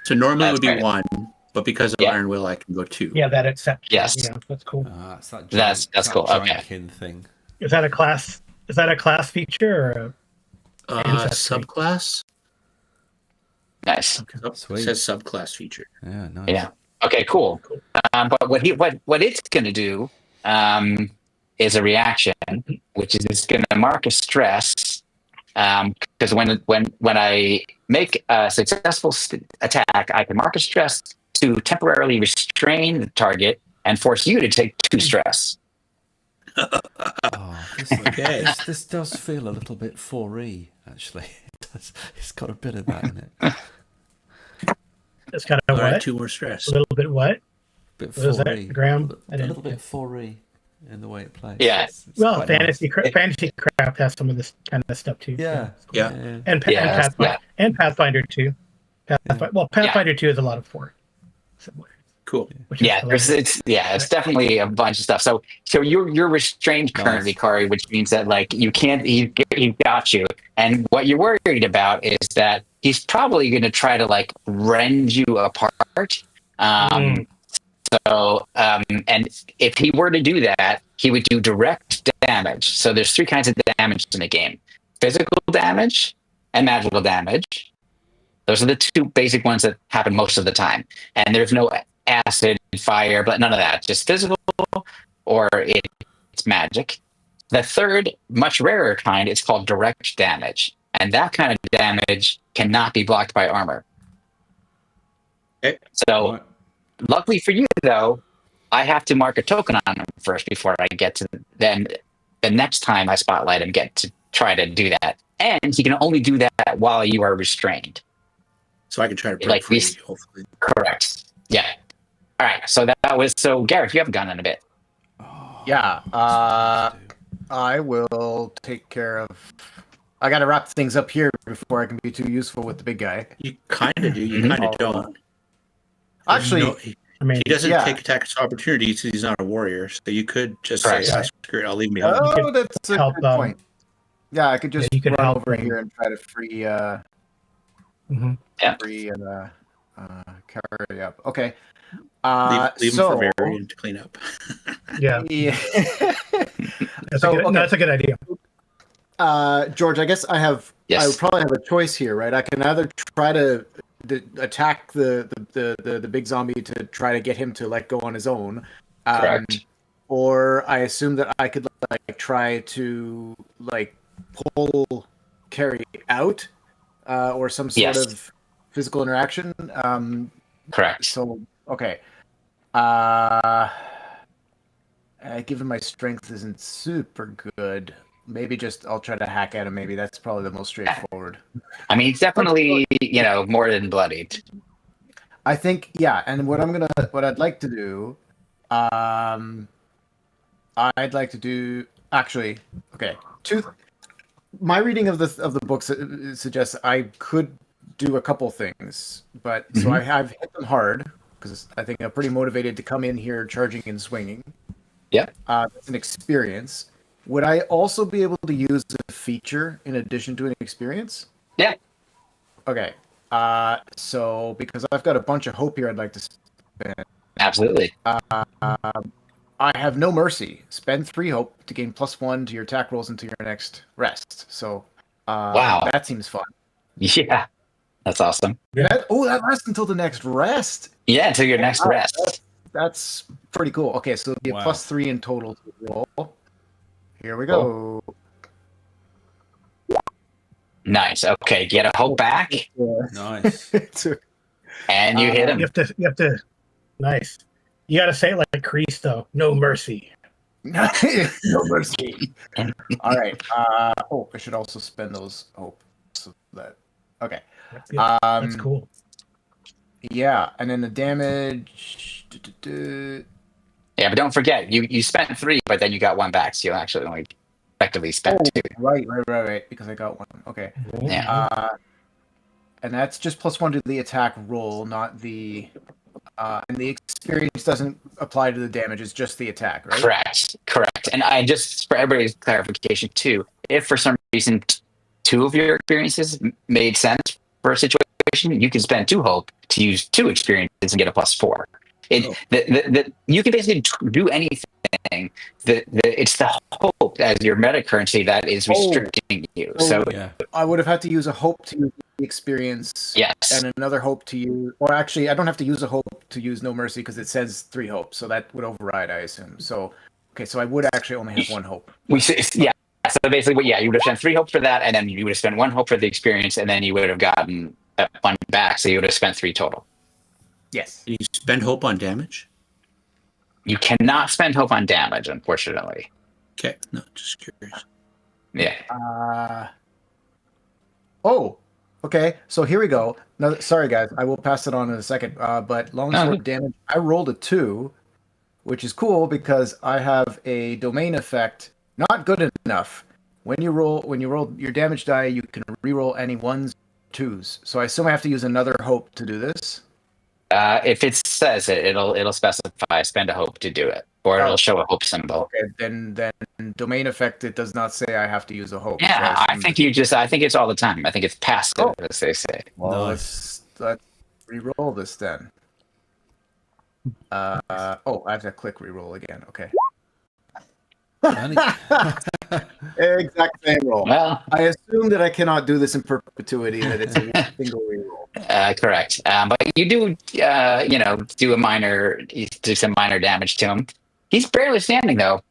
So normally That's it would be great. 1, but because of Iron Will, I can go 2. Yeah, that accepts. Yes. Yeah, that's cool. It's that That's cool. Okay. Giantkin thing. Is that a class? Is that a class feature or a ancestry? Subclass? Nice. It Sweet. says subclass feature. Yeah, nice. Yeah. Okay, cool. But what it's going to do is a reaction, which is it's going to mark a stress. Because when I make a successful attack, I can mark a stress to temporarily restrain the target and force you to take 2 stress. Oh, this does feel a little bit 4E, actually. It's got a bit of that in it. It's kind of All right, what? 2 more stress. A little bit what? Bit What is 4E. that, Graham? A little bit 4E in the way it plays. Yeah. It's Well, quite fantasy nice. fantasy craft has some of this kind of stuff too. Yeah. Yeah. And Pathfinder too. Well, Pathfinder 2 is a lot of 4. Cool. It's definitely a bunch of stuff. So you're restrained currently, Kari, which means that like you can't. He got you, and what you're worried about is that he's probably going to try to like rend you apart. And if he were to do that, he would do direct damage. So there's 3 kinds of damage in the game: physical damage and magical damage. Those are the 2 basic ones that happen most of the time, and there's no acid, fire, but none of that. Just physical, or it's magic. The 3rd, much rarer kind, is called direct damage, and that kind of damage cannot be blocked by armor. Okay. So, luckily for you, though, I have to mark a token on him first before I get to then. The next time I spotlight him, get to try to do that, and he can only do that while you are restrained. So I can try to break free, hopefully. Correct. Yeah. All right. So that was Gareth. You haven't gone in a bit. Yeah. I will take care of. I got to wrap things up here before I can be too useful with the big guy. You kind of do. You kind of don't. Actually, he doesn't take attacks opportunities because he's not a warrior. So you could just say, "Screw it, I'll leave me alone." Oh, that's a good point. Yeah, I could just run over here and try to free. Free and carry up. Okay. Leave him for Varian to clean up. Yeah. That's a good idea. George, I guess I would probably have a choice here, right? I can either try to attack the big zombie to try to get him to let go on his own, Correct. Or I assume that I could like try to like pull Carrie out, or some sort of physical interaction. Correct. So okay. Given my strength isn't super good, maybe I'll try to hack at him. Maybe that's probably the most straightforward. I mean, it's definitely more than bloodied. I think and what I'd like to do, actually, okay. My reading of the books suggests I could do a couple things, but so I've hit them hard because I think I'm pretty motivated to come in here charging and swinging. Yeah, it's an experience. Would I also be able to use a feature in addition to an experience? Yeah. Okay. So because I've got a bunch of hope here, I'd like to spend. Absolutely. I have no mercy. Spend 3 hope to gain +1 to your attack rolls until your next rest. So, wow, that seems fun. Yeah, that's awesome. That lasts until the next rest. Yeah, until your next rest. That's pretty cool. Okay, so it'll be a +3 in total to roll. Here we go. Nice. Okay, get a hope back. Nice. And you hit him. You have to. Nice. You got to say it like Crease though. No mercy. No mercy. All right. I should also spend those hope. So that. Okay. That's cool. Yeah, and then the damage. Yeah, but don't forget, you spent 3, but then you got 1 back, so you actually only effectively spent 2. Right. Because I got 1. Okay. Yeah. And that's just +1 to the attack roll, not the. And the experience doesn't apply to the damage; it's just the attack, right? Correct. And I just, for everybody's clarification too, if for some reason 2 of your experiences made sense for a situation, you can spend 2 hope to use 2 experiences and get a +4. You can basically do anything. It's the hope as your meta currency that is restricting you. So I would have had to use a hope to use experience. Yes. And another hope to use, or actually, I don't have to use a hope to use No Mercy because it says 3 hopes, so that would override, I assume. So, okay, so I would actually only have 1 hope. Yeah. So basically, you would have spent 3 hopes for that, and then you would have spent 1 hope for the experience, and then you would have gotten that 1 back. So you would have spent 3 total. Yes. You spend hope on damage? You cannot spend hope on damage, unfortunately. Okay, no, just curious. Yeah. Oh, okay. So here we go. Now, sorry, guys. I will pass it on in a second. But longsword damage, I rolled a 2, which is cool because I have a domain effect. Not good enough. When you roll your damage die, you can reroll any 1s, 2s. So I assume I have to use another hope to do this. If it says it'll specify spend a hope to do it, or it'll show a hope symbol. Okay, then domain effect, it does not say I have to use a hope. Yeah, So I think it's all the time. I think it's passive, as they say. Well, Nice. let's re-roll this then. I have to click re-roll again. Okay. Exact same roll. Well, I assume that I cannot do this in perpetuity, that it's a single re-roll. correct. But you do, do some minor damage to him. He's barely standing though.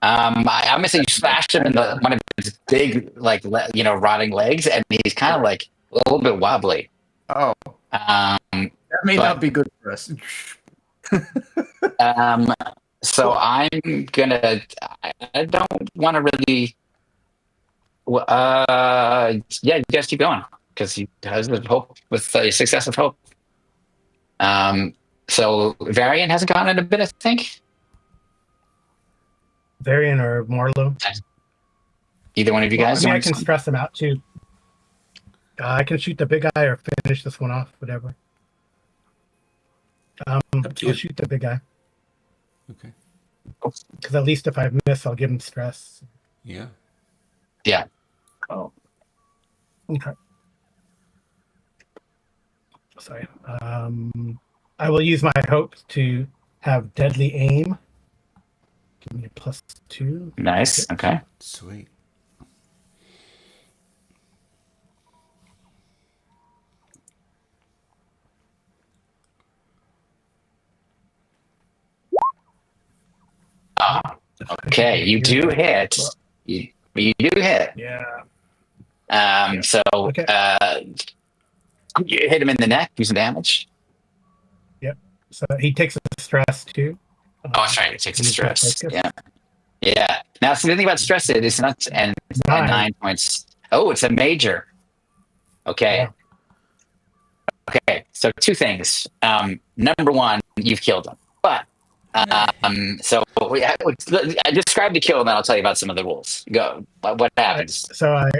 I'm gonna say you slashed him in one of his big, rotting legs, and he's kind of like a little bit wobbly. Oh, Um, that may not be good for us. So I'm gonna. I don't want to really. You guys keep going because he has the hope with the success of hope. So Varian hasn't gone in a bit, I think. Varian or Marlowe. Either one of you guys. I can stress them out too. I can shoot the big guy or finish this one off, whatever. I'll shoot the big guy. Okay. Because at least if I miss, I'll give him stress. Yeah. Yeah. Oh. Okay. Sorry. I will use my hope to have deadly aim. Give me a +2. Nice. Okay. Sweet. Oh, okay. You do hit. You do hit. Yeah. So you hit him in the neck, do some damage. Yep. So he takes a stress too. Oh, that's right. It takes the He's got stress. focus. Yeah. Yeah. Now, so the thing about stress is it's not and it's at 9 points. Oh, it's a major. Okay. Yeah. Okay. So 2 things. Number 1, you've killed him. But I describe the kill, and then I'll tell you about some of the rules. Go. What happens? So I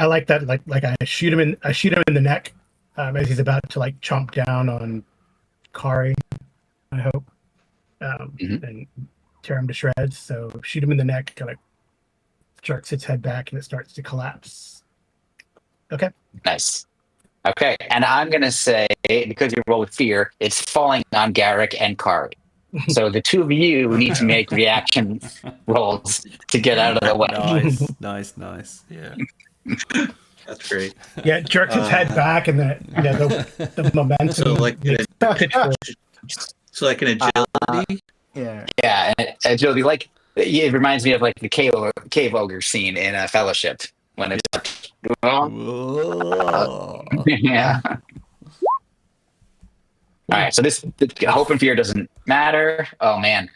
like that. Like I shoot him in the neck as he's about to chomp down on Kari. I hope and tear him to shreds. So shoot him in the neck, kind of jerks its head back, and it starts to collapse. Okay. Nice. Okay, and I'm gonna say because you roll with fear, it's falling on Garrick and Kari. So the 2 of you need to make reaction rolls to get out of the way. Nice. Yeah. That's great. Yeah, it jerks its head back, and the momentum. So like an agility. Yeah. Yeah, and agility, it reminds me of the cave ogre scene in Fellowship when it's yeah. All right, so this hope and fear doesn't matter. Oh man.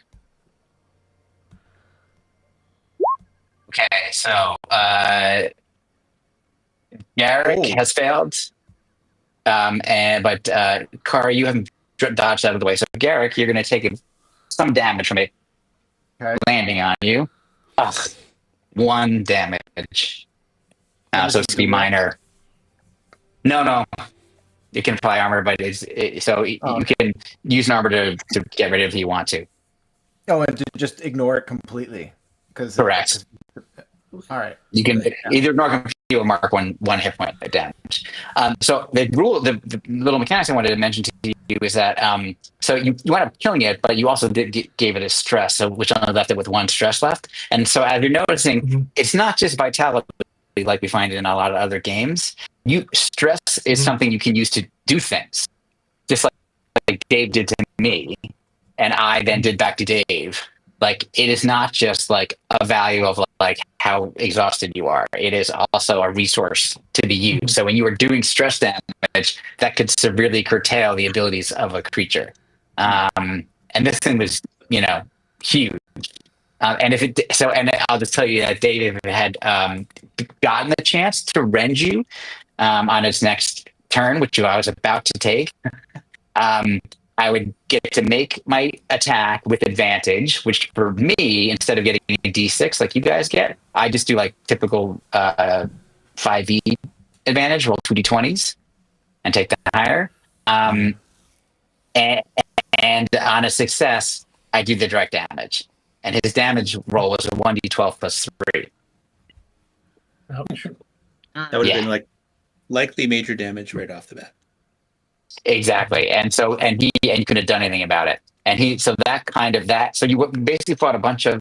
Okay, so Garrick has failed, but Kara, you haven't dodged out of the way. So Garrick, you're going to take some damage from it landing on you. Ugh, 1 damage. So it's to be minor. No. You can apply armor, but you can use an armor to get rid of it if you want to. Oh, and to just ignore it completely. Correct. All right. You can either ignore completely or mark one hit point damage. So the little mechanics I wanted to mention to you is that so you wound up killing it, but you also gave it a stress, which only left it with 1 stress left. And so as you're noticing, it's not just vitality like we find it in a lot of other games. Stress is something you can use to do things, just like Dave did to me, and I then did back to Dave. Like, it is not just like a value of like how exhausted you are. It is also a resource to be used. So when you are doing stress damage, that could severely curtail the abilities of a creature. And this thing was, huge. And I'll just tell you that Dave had gotten the chance to rend you on its next turn, which I was about to take. I would get to make my attack with advantage, which for me, instead of getting a D6 like you guys get, I just do like typical 5e advantage, roll 2d20s and take the higher. And on a success, I do the direct damage. And his damage roll was a 1d12 plus 3. Ouch. That would have been like likely major damage right off the bat. Exactly. And you couldn't have done anything about it. So you basically fought a bunch of,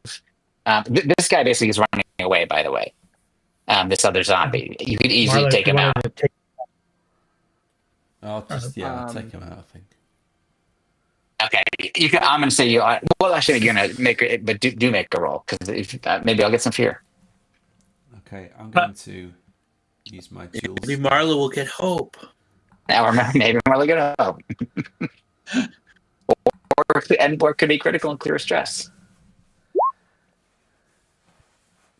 this guy basically is running away, by the way. This other zombie. You could easily Marlo, take him out. I'll just, take him out, I think. Okay. I'm going to say well, actually, you're going to make it, but do make a roll, because maybe I'll get some fear. Okay, I'm going to use my tools. Maybe Marla will get hope. Now, maybe we're looking up. or could be critical and clear stress.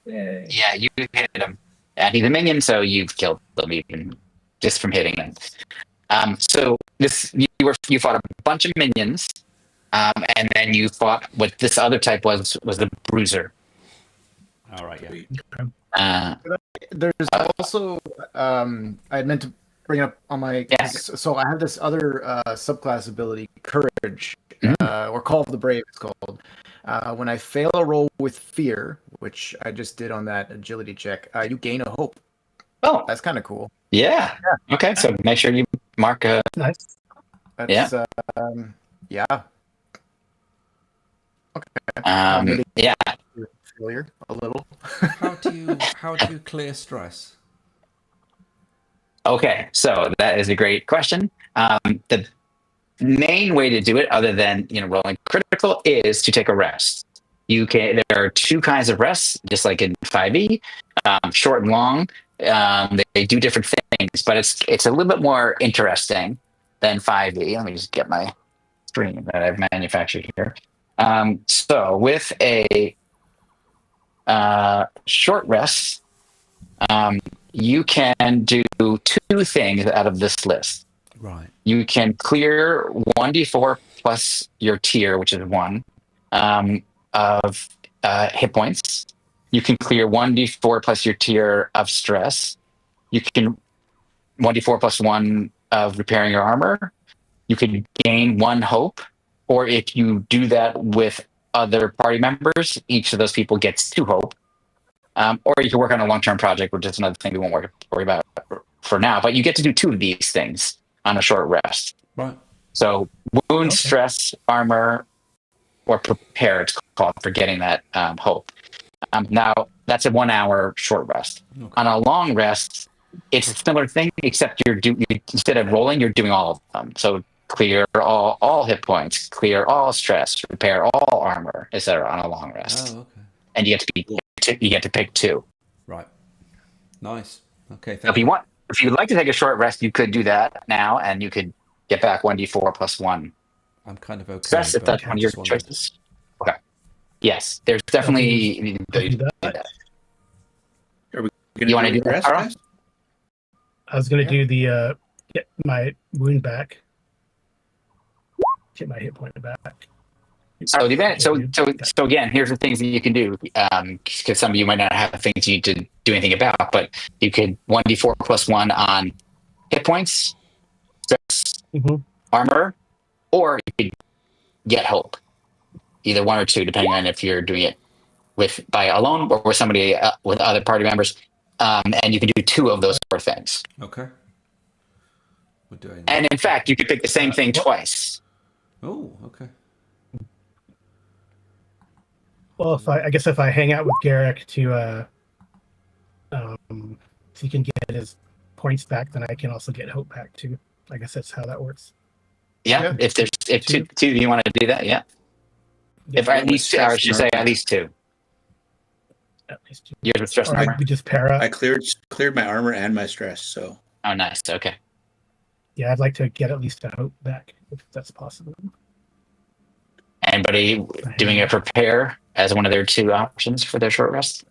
Yay. Yeah, you hit him. And he's a minion, so you've killed them even just from hitting him. So you fought a bunch of minions, and then you fought what this other type was the bruiser. All right, yeah. There's also I had meant to bring it up on my so I have this other subclass ability, Courage, or Call of the Brave it's called. When I fail a roll with fear, which I just did on that agility check, you gain a hope. Oh, That's kind of cool. Yeah. Okay, so make sure you mark a Nice. That's, yeah. Okay. Yeah. Failure a little. How do you clear stress? Okay, so that is a great question. The main way to do it, other than rolling critical, is to take a rest. There are two kinds of rests, just like in 5e, short and long. They do different things, but it's a little bit more interesting than 5e. Let me just get my screen that I've manufactured here. So with a short rest, you can do two things out of this list. Right. You can clear 1d4 plus your tier, which is 1, of hit points. You can clear 1d4 plus your tier of stress. You can 1d4 plus 1 of repairing your armor. You can gain 1 hope, or if you do that with other party members, each of those people gets 2 hope. Or you can work on a long-term project, which is another thing we won't worry about for now. But you get to do 2 of these things on a short rest. Right. So wound, stress, armor, or prepare, it's called, for getting that hope. Now, that's a 1 hour short rest. Okay. On a long rest, it's a similar thing, except instead of rolling, you're doing all of them. So clear all hit points, clear all stress, repair all armor, etc. on a long rest. Oh, okay. And you get to pick 2. Right. Nice. Okay. So if you'd like to take a short rest, you could do that now, and you could get back 1d4 plus 1. I'm kind of okay. Stress if that's one of your choices. Okay. Yes, there's definitely. You want to do that, Carl? I was going to do the get my wound back, get my hit point back. So again, here's the things that you can do, because some of you might not have things you need to do anything about, but you could 1d4 plus 1 on hit points, stress, armor, or you could get hope. Either 1 or 2, depending on if you're doing it by alone or with somebody with other party members, and you can do 2 of those 4 things. Okay. We're doing. And in fact, you could pick the same thing twice. Oh, okay. Well, if I hang out with Garrick to if he can get his points back, then I can also get hope back too. I guess that's how that works. Yeah, if two of you want to do that, yeah. Yeah. If at least, or I should say at least two. At least two. Yours with stress and armor? We just pair up. I cleared my armor and my stress, so. Oh, nice. Okay. Yeah, I'd like to get at least a hope back if that's possible. Anybody doing a prepare as one of their two options for their short rest?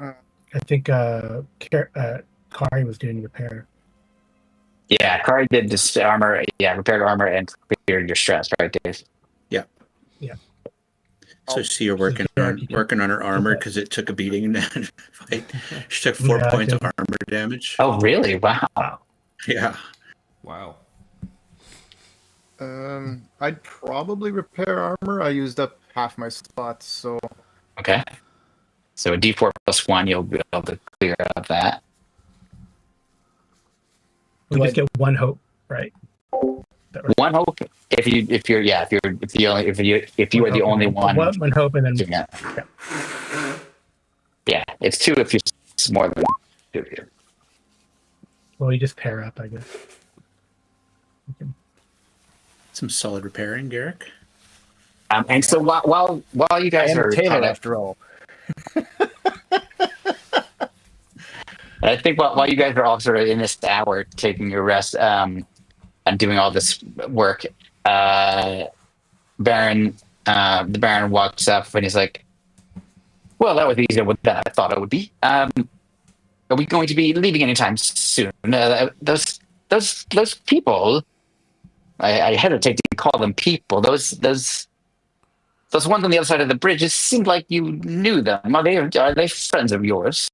I think Kari was doing repair. Yeah, Kari did this armor. Yeah, repaired armor and cleared your stress, right, Dave? Yeah. Yeah. So see, you're working on her armor because it took a beating in that fight. She took 4 points of armor damage. Oh, really? Wow. Yeah. Wow. I'd probably repair armor. I used up half my slots, so. Okay. So a D4 plus 1, you'll be able to clear up that. We just get one hope, right? One hope if you are the only one. One hope and then yeah, it's two if it's more than two of you. Well, you just pair up, I guess. Some solid repairing, Garrick. And so while you guys are entertaining after all. I think while you guys are all sort of in this hour taking your rest and doing all this work, the Baron walks up and he's like, "Well, that was easier than I thought it would be. Are we going to be leaving anytime soon? Those people, I hesitate to call them people. Those ones on the other side of the bridge. It seemed like you knew them. Are they friends of yours?"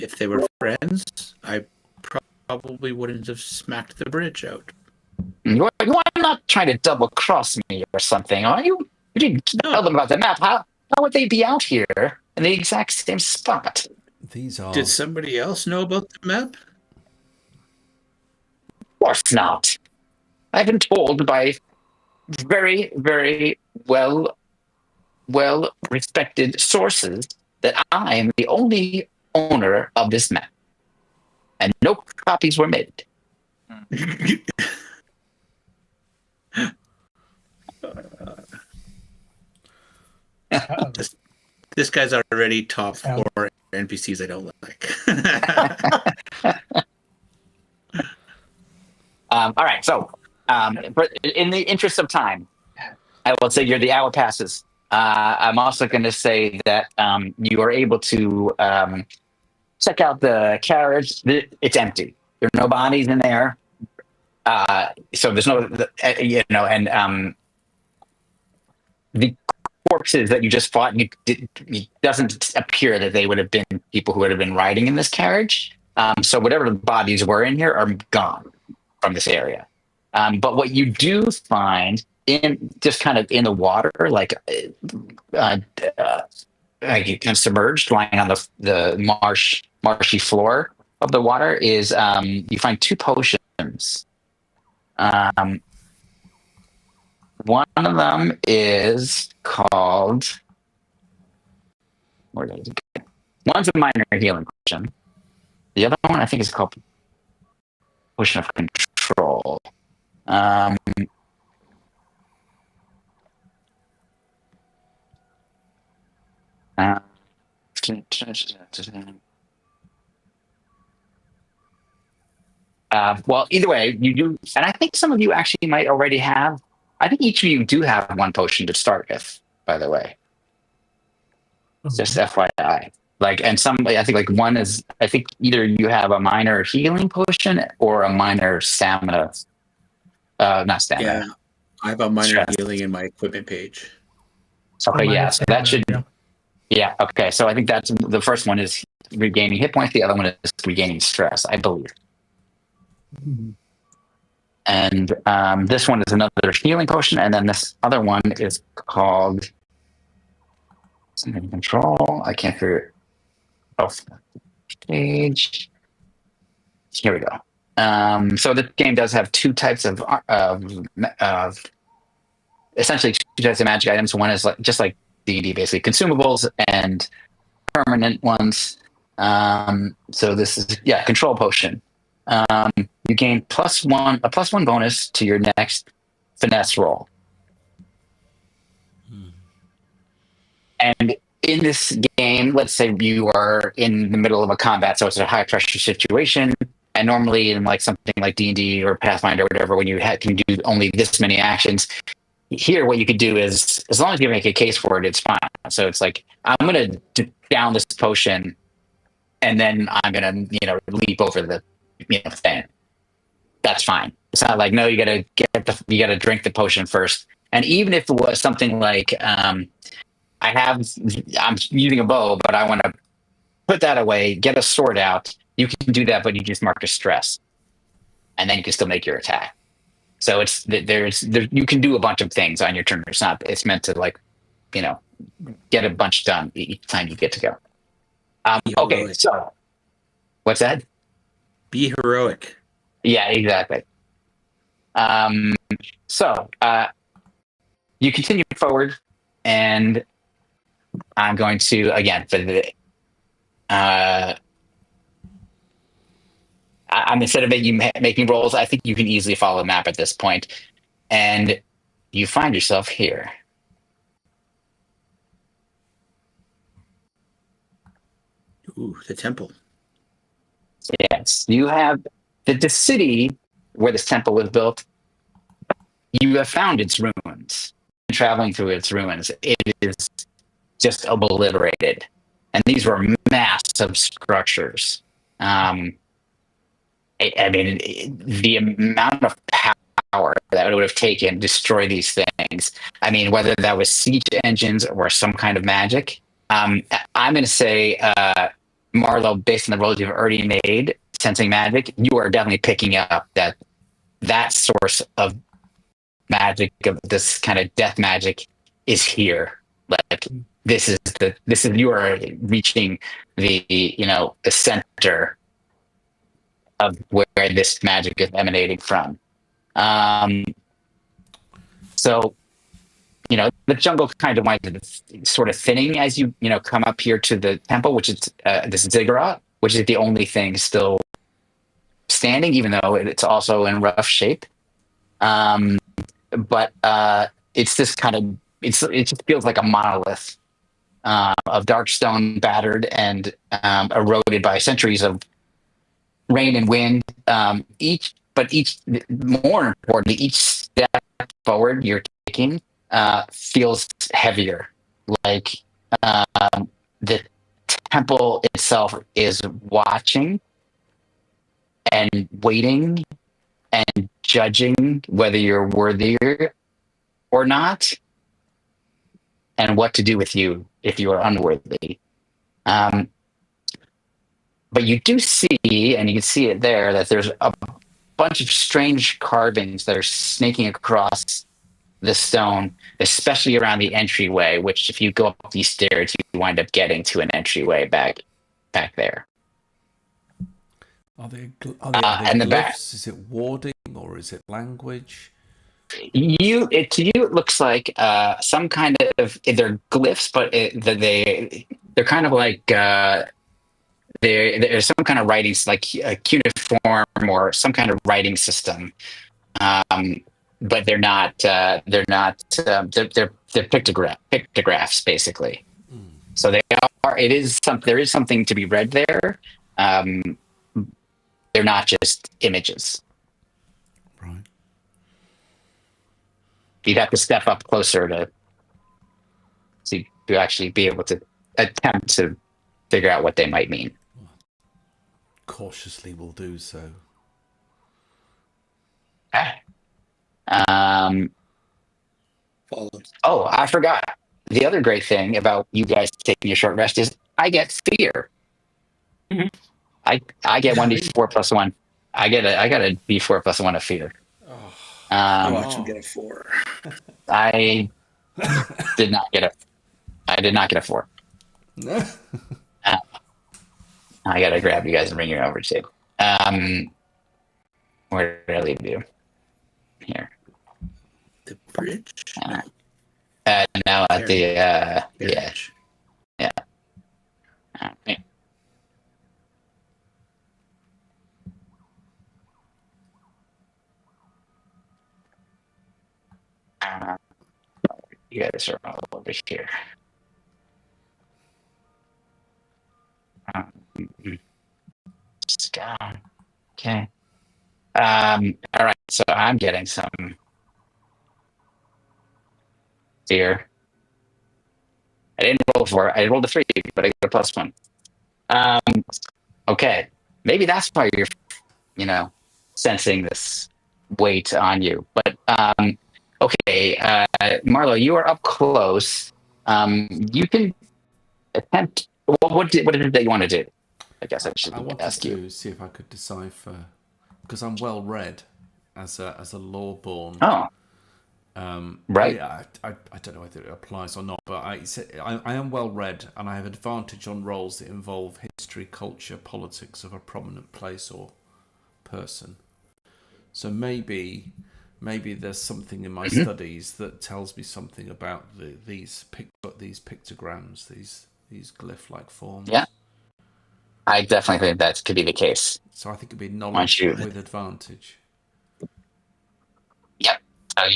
If they were friends, I probably wouldn't have smacked the bridge out. You are not trying to double cross me or something, are you? You didn't tell them about the map. How would they be out here in the exact same spot? These are. Did somebody else know about the map? Of course not. I've been told by very, very well respected sources that I am the only owner of this map, and no copies were made. This guy's already top 4 NPCs I don't like. All right, so but in the interest of time, I will say the hour passes. I'm also going to say that you are able to check out the carriage. It's empty. There are no bodies in there. So there's no, and the corpses that you just fought, it doesn't appear that they would have been people who would have been riding in this carriage. So whatever the bodies were in here are gone from this area. But what you do find just kind of in the water, like kind of submerged, lying on the marshy floor of the water, is you find 2 potions. One of them is called. Where does it go? One's a minor healing potion. The other one I think is called Potion of Control. Well, either way, you do, and I think some of you actually might already have. I think each of you do have 1 potion to start with, by the way. Just FYI. And I think one is, I think either you have a minor healing potion or a minor stamina. Not stamina. Yeah, I have a minor healing in my equipment page. Okay, yeah, so that should. Yeah, okay, so I think that's the first one is regaining hit points. The other one is regaining stress, I believe. Mm-hmm. And this one is another healing potion, and then this other one is called something control. I can't figure it. Oh, page. Here we go. So the game does have 2 types of essentially two types of magic items. One is like just like D&D, basically consumables and permanent ones. So this is control potion. You gain a +1 bonus to your next finesse roll. And in this game, let's say you are in the middle of a combat, so it's a high pressure situation. And normally in like something like D&D or Pathfinder or whatever, when you can do only this many actions, here what you could do is, as long as you make a case for it, it's fine. So it's like, I'm going to down this potion, and then I'm going to, leap over the thing. That's fine. It's not like, no, you got to drink the potion first. And even if it was something like, I'm using a bow, but I want to put that away, get a sword out. You can do that, but you just mark a stress, and then you can still make your attack. So you can do a bunch of things on your turn. It's meant to like, get a bunch done each time you get to go. Okay, so what's that? Be heroic. Yeah, exactly. So you continue forward, and I'm going to, again, for the instead of making rolls, I think you can easily follow the map at this point, and you find yourself here. Ooh, the temple. Yes, you have the city where this temple was built. You have found its ruins. Traveling through its ruins, it is just obliterated, and these were massive structures. I mean, the amount of power that it would have taken to destroy these things. I mean, whether that was siege engines or some kind of magic. I'm going to say, Marlo, based on the rolls you've already made, sensing magic, you are definitely picking up that source of magic, of this kind of death magic, is here. Like this is you are reaching the center of where this magic is emanating from. So the jungle kind of winds up sort of thinning as you come up here to the temple, which is this ziggurat, which is the only thing still standing, even though it's also in rough shape. But it's this kind of it just feels like a monolith of dark stone, battered and eroded by centuries of rain and wind. More importantly, each step forward you're taking feels heavier. Like the temple itself is watching and waiting and judging whether you're worthy or not, and what to do with you if you are unworthy. But you do see, and you can see it there, that there's a bunch of strange carvings that are snaking across the stone, especially around the entryway, which if you go up these stairs, you wind up getting to an entryway back there. Are they and the glyphs? back. Is it warding or is it language? To you, it looks like some kind of, they're glyphs, but they're kind of like there's some kind of writing, like a cuneiform or some kind of writing system, but they're not they're pictographs basically. So they are. There is something to be read there. They're not just images. Right. You'd have to step up closer to actually be able to attempt to figure out what they might mean. Cautiously will do so. Okay. Follow. Oh, I forgot. The other great thing about you guys taking a short rest is I get fear. Mhm. I get 1d4 plus 1. I got a d4 plus 1 of fear. I watch him get a 4. I did not get a 4. I gotta grab you guys and bring you over too. Where did I leave you? Here. The bridge? No, no at the yeah. Bridge. Yeah. Okay. You guys are all over here. Just down. Okay. All right. So I'm getting some here. I didn't roll for it. I rolled a 3, but I got a +1. Okay. Maybe that's why you're, sensing this weight on you. But okay, Marlo, you are up close. You can attempt. Well, what is it that you want to do? I guess I should ask you. To see if I could decipher, because I'm well read as a lawborn. Oh, right. I don't know whether it applies or not, but I am well read, and I have advantage on roles that involve history, culture, politics of a prominent place or person. So maybe there's something in my studies that tells me something about these pictograms, these glyph-like forms. Yeah, I definitely think that could be the case. So I think it'd be knowledge with advantage. Yep.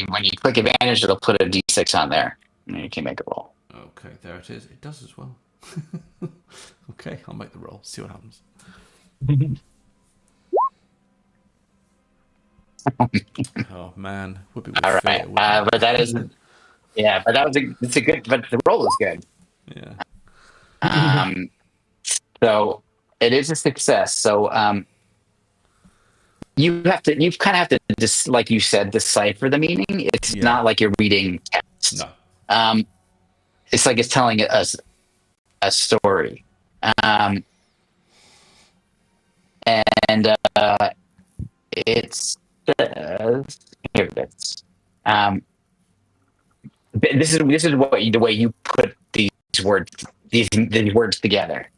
When you click advantage, it'll put a D6 on there, and you can make a roll. Okay, there it is. It does as well. Okay, I'll make the roll. See what happens. Oh man, would be all right. But that isn't. Yeah, but it's a good. But the roll is good. Yeah. So it is a success. So you kind of have to just, like you said, decipher the meaning. It's not like you're reading text. No. It's like it's telling us a story. And it says here it is. This is the way you put these words together.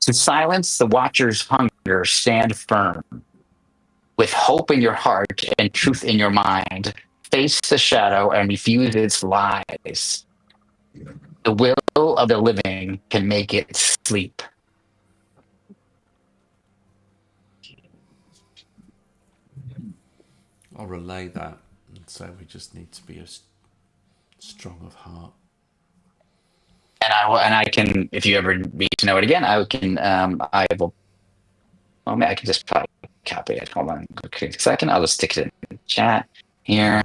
To silence the watcher's hunger, stand firm. With hope in your heart and truth in your mind, face the shadow and refuse its lies. The will of the living can make it sleep. I'll relay that and say we just need to be strong of heart. And I can, if you ever need to know it again, I can, I will. Well, I can just probably copy it. Hold on a quick second. I'll just stick it in the chat here.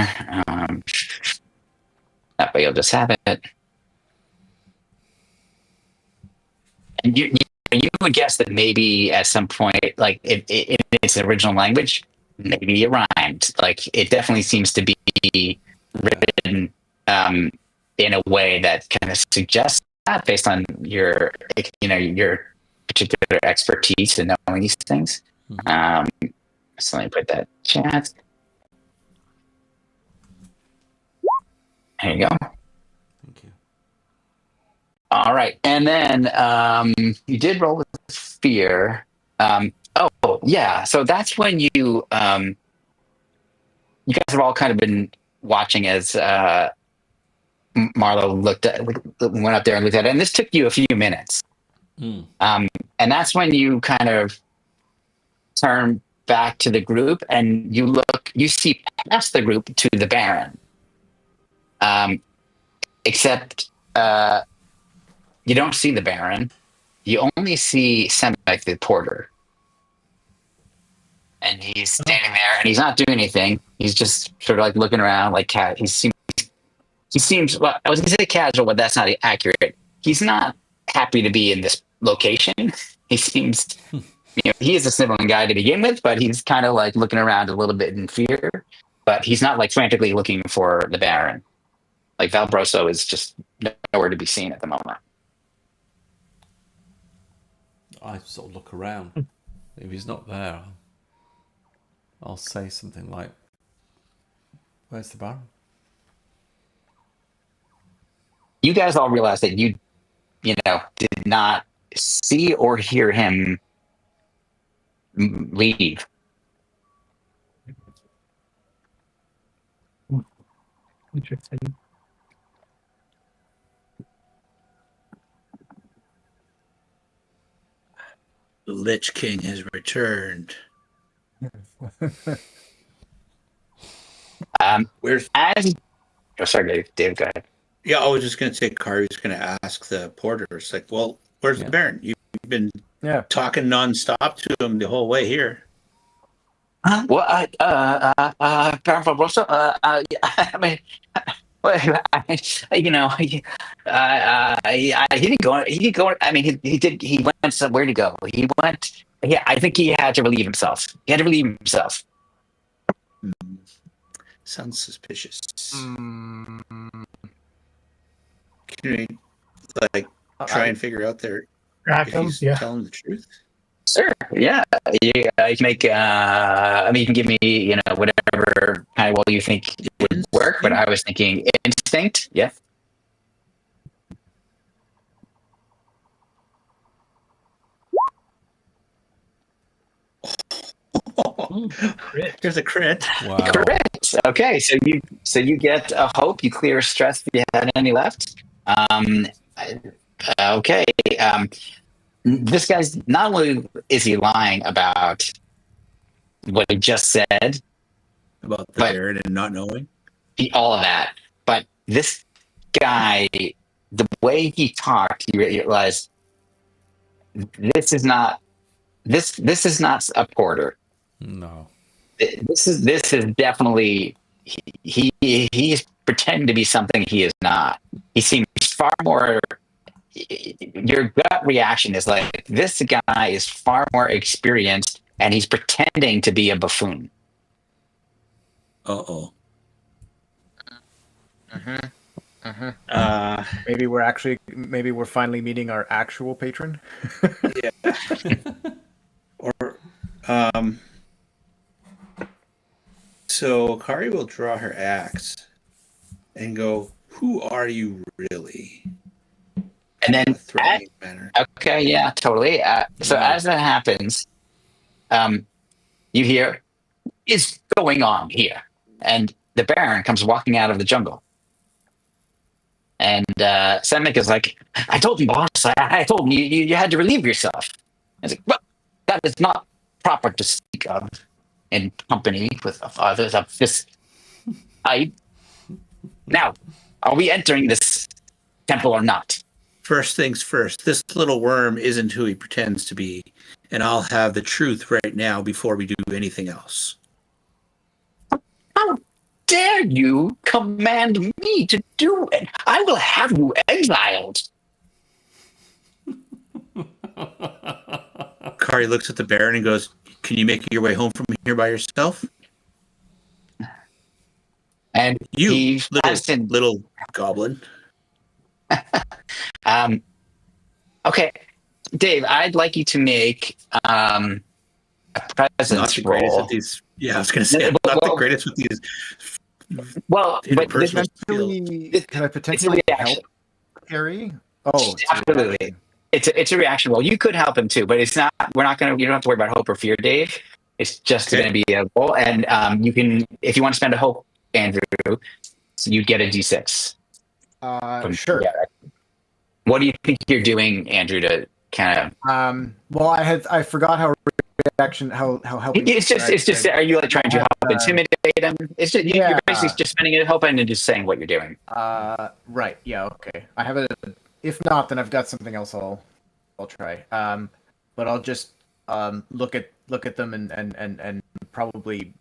That way you'll just have it. And you would guess that maybe at some point, like in its original language, maybe it rhymed. Like it definitely seems to be written in a way that kind of suggests that, based on your particular expertise in knowing these things. Mm-hmm. So let me put that chat. There you go. Thank you. All right, and then you did roll with fear. Oh yeah, so that's when you guys have all kind of been watching as Marlo went up there and looked at it, and this took you a few minutes. And that's when you kind of turn back to the group and you see past the group to the Baron. Except you don't see the Baron. You only see Semek the porter. And he's standing there and he's not doing anything. He's just sort of like looking around like cat. He seems, well, I was going to say casual, but that's not accurate. He's not happy to be in this location. He seems, he is a sniveling guy to begin with, but he's kind of like looking around a little bit in fear. But he's not like frantically looking for the Baron. Like Valbroso is just nowhere to be seen at the moment. I sort of look around. If he's not there, I'll say something like, "Where's the Baron?" You guys all realize that you did not see or hear him leave. Interesting. The Lich King has returned. Where's? As oh, sorry, Dave, go ahead. Yeah, I was just going to say, Kari's going to ask the porter. It's like, well, where's the Baron? You've been talking nonstop to him the whole way here. Well, Baron von Rosso, I mean, well, you know, he didn't go. He didn't go. I mean, he did. He went somewhere to go. He went. Yeah, I think he had to relieve himself. He had to relieve himself. Sounds suspicious. Can we, like, try and figure out if he's telling the truth? Sure. Yeah. You can make. I mean, you can give me, you know, whatever kind of well you think would work. But I was thinking instinct. Yeah. Crit. There's a crit. Wow. Correct. Okay, so you get a hope. You clear stress if you had any left. Okay. This guy's not only is he lying about what he just said about the Baron and not knowing all of that, but this guy, the way he talked, you realize this is not a porter. No. This is definitely he's pretending to be something he is not. He seems far more. Your gut reaction is like, this guy is far more experienced, and he's pretending to be a buffoon. Uh-oh. Maybe we're finally meeting our actual patron. Yeah. Or so Kari will draw her axe and go, "Who are you really?" And then, threatening manner. Okay, yeah, totally. So as that happens, you hear, "What is going on here?" And the Baron comes walking out of the jungle. And Samek is like, "I told him, boss. I told him you had to relieve yourself." He's like, "Well, that is not proper to speak of in company with others of this type. Now, are we entering this temple or not?" First things first, this little worm isn't who he pretends to be, and I'll have the truth right now before we do anything else. How dare you command me to do it? I will have you exiled. Kari looks at the Baron and goes, "Can you make your way home from here by yourself?" And You, little goblin. Okay, Dave, I'd like you to make a presence Not the greatest roll. with these. Yeah, I was going to say, I'm not the greatest with these. Well, but Interpersonal Can I potentially help Harry? Oh, absolutely. It's a reaction roll. You could help him too, but it's not. We're not going to. You don't have to worry about hope or fear, Dave. It's just going to be a roll, and you can, if you want to spend a hope, Andrew, so you get a d6. Sure. Yeah. What do you think you're doing, Andrew, to kind of? Well, I forgot how helping. It's just. Are you like trying to help intimidate him? It's just you're basically just spending a hope and just saying what you're doing. Right. Yeah. Okay. I have a. If not, then I've got something else. I'll try. But I'll just look at them and probably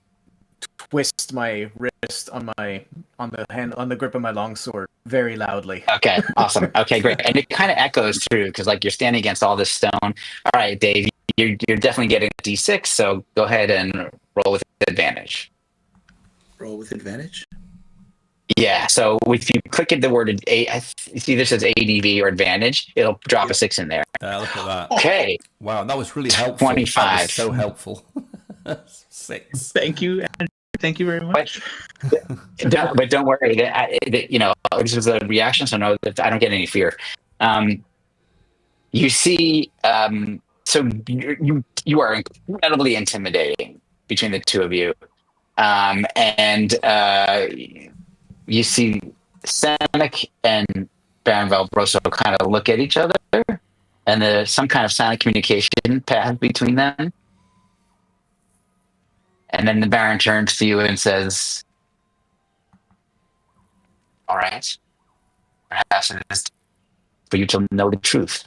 twist my wrist on the grip of my longsword very loudly. Okay, awesome. Okay, great. And it kind of echoes through because like you're standing against all this stone. All right, Dave, you're definitely getting a d6. So go ahead and roll with advantage. Roll with advantage. Yeah. So if you click at the word see this says ADV or advantage, it'll drop a 6 in there. Look at that. Okay. Wow, that was really helpful. 25. That was so helpful. 6. Thank you, Andrew. Thank you very much. But don't worry. This is a reaction, so no, I don't get any fear. You see, so you are incredibly intimidating between the two of you, and you see Sanic and Baron Valbroso kind of look at each other, and there's some kind of silent communication path between them. And then the Baron turns to you and says, "All right, perhaps it is for you to know the truth.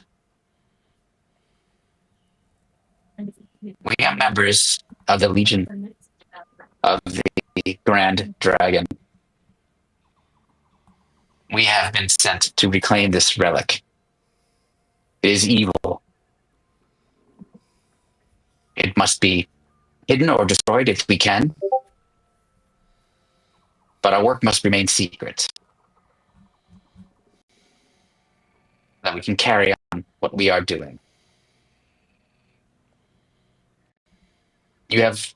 We are members of the Legion of the Grand Dragon. We have been sent to reclaim this relic. It is evil. It must be hidden or destroyed if we can. But our work must remain secret. That we can carry on what we are doing. You have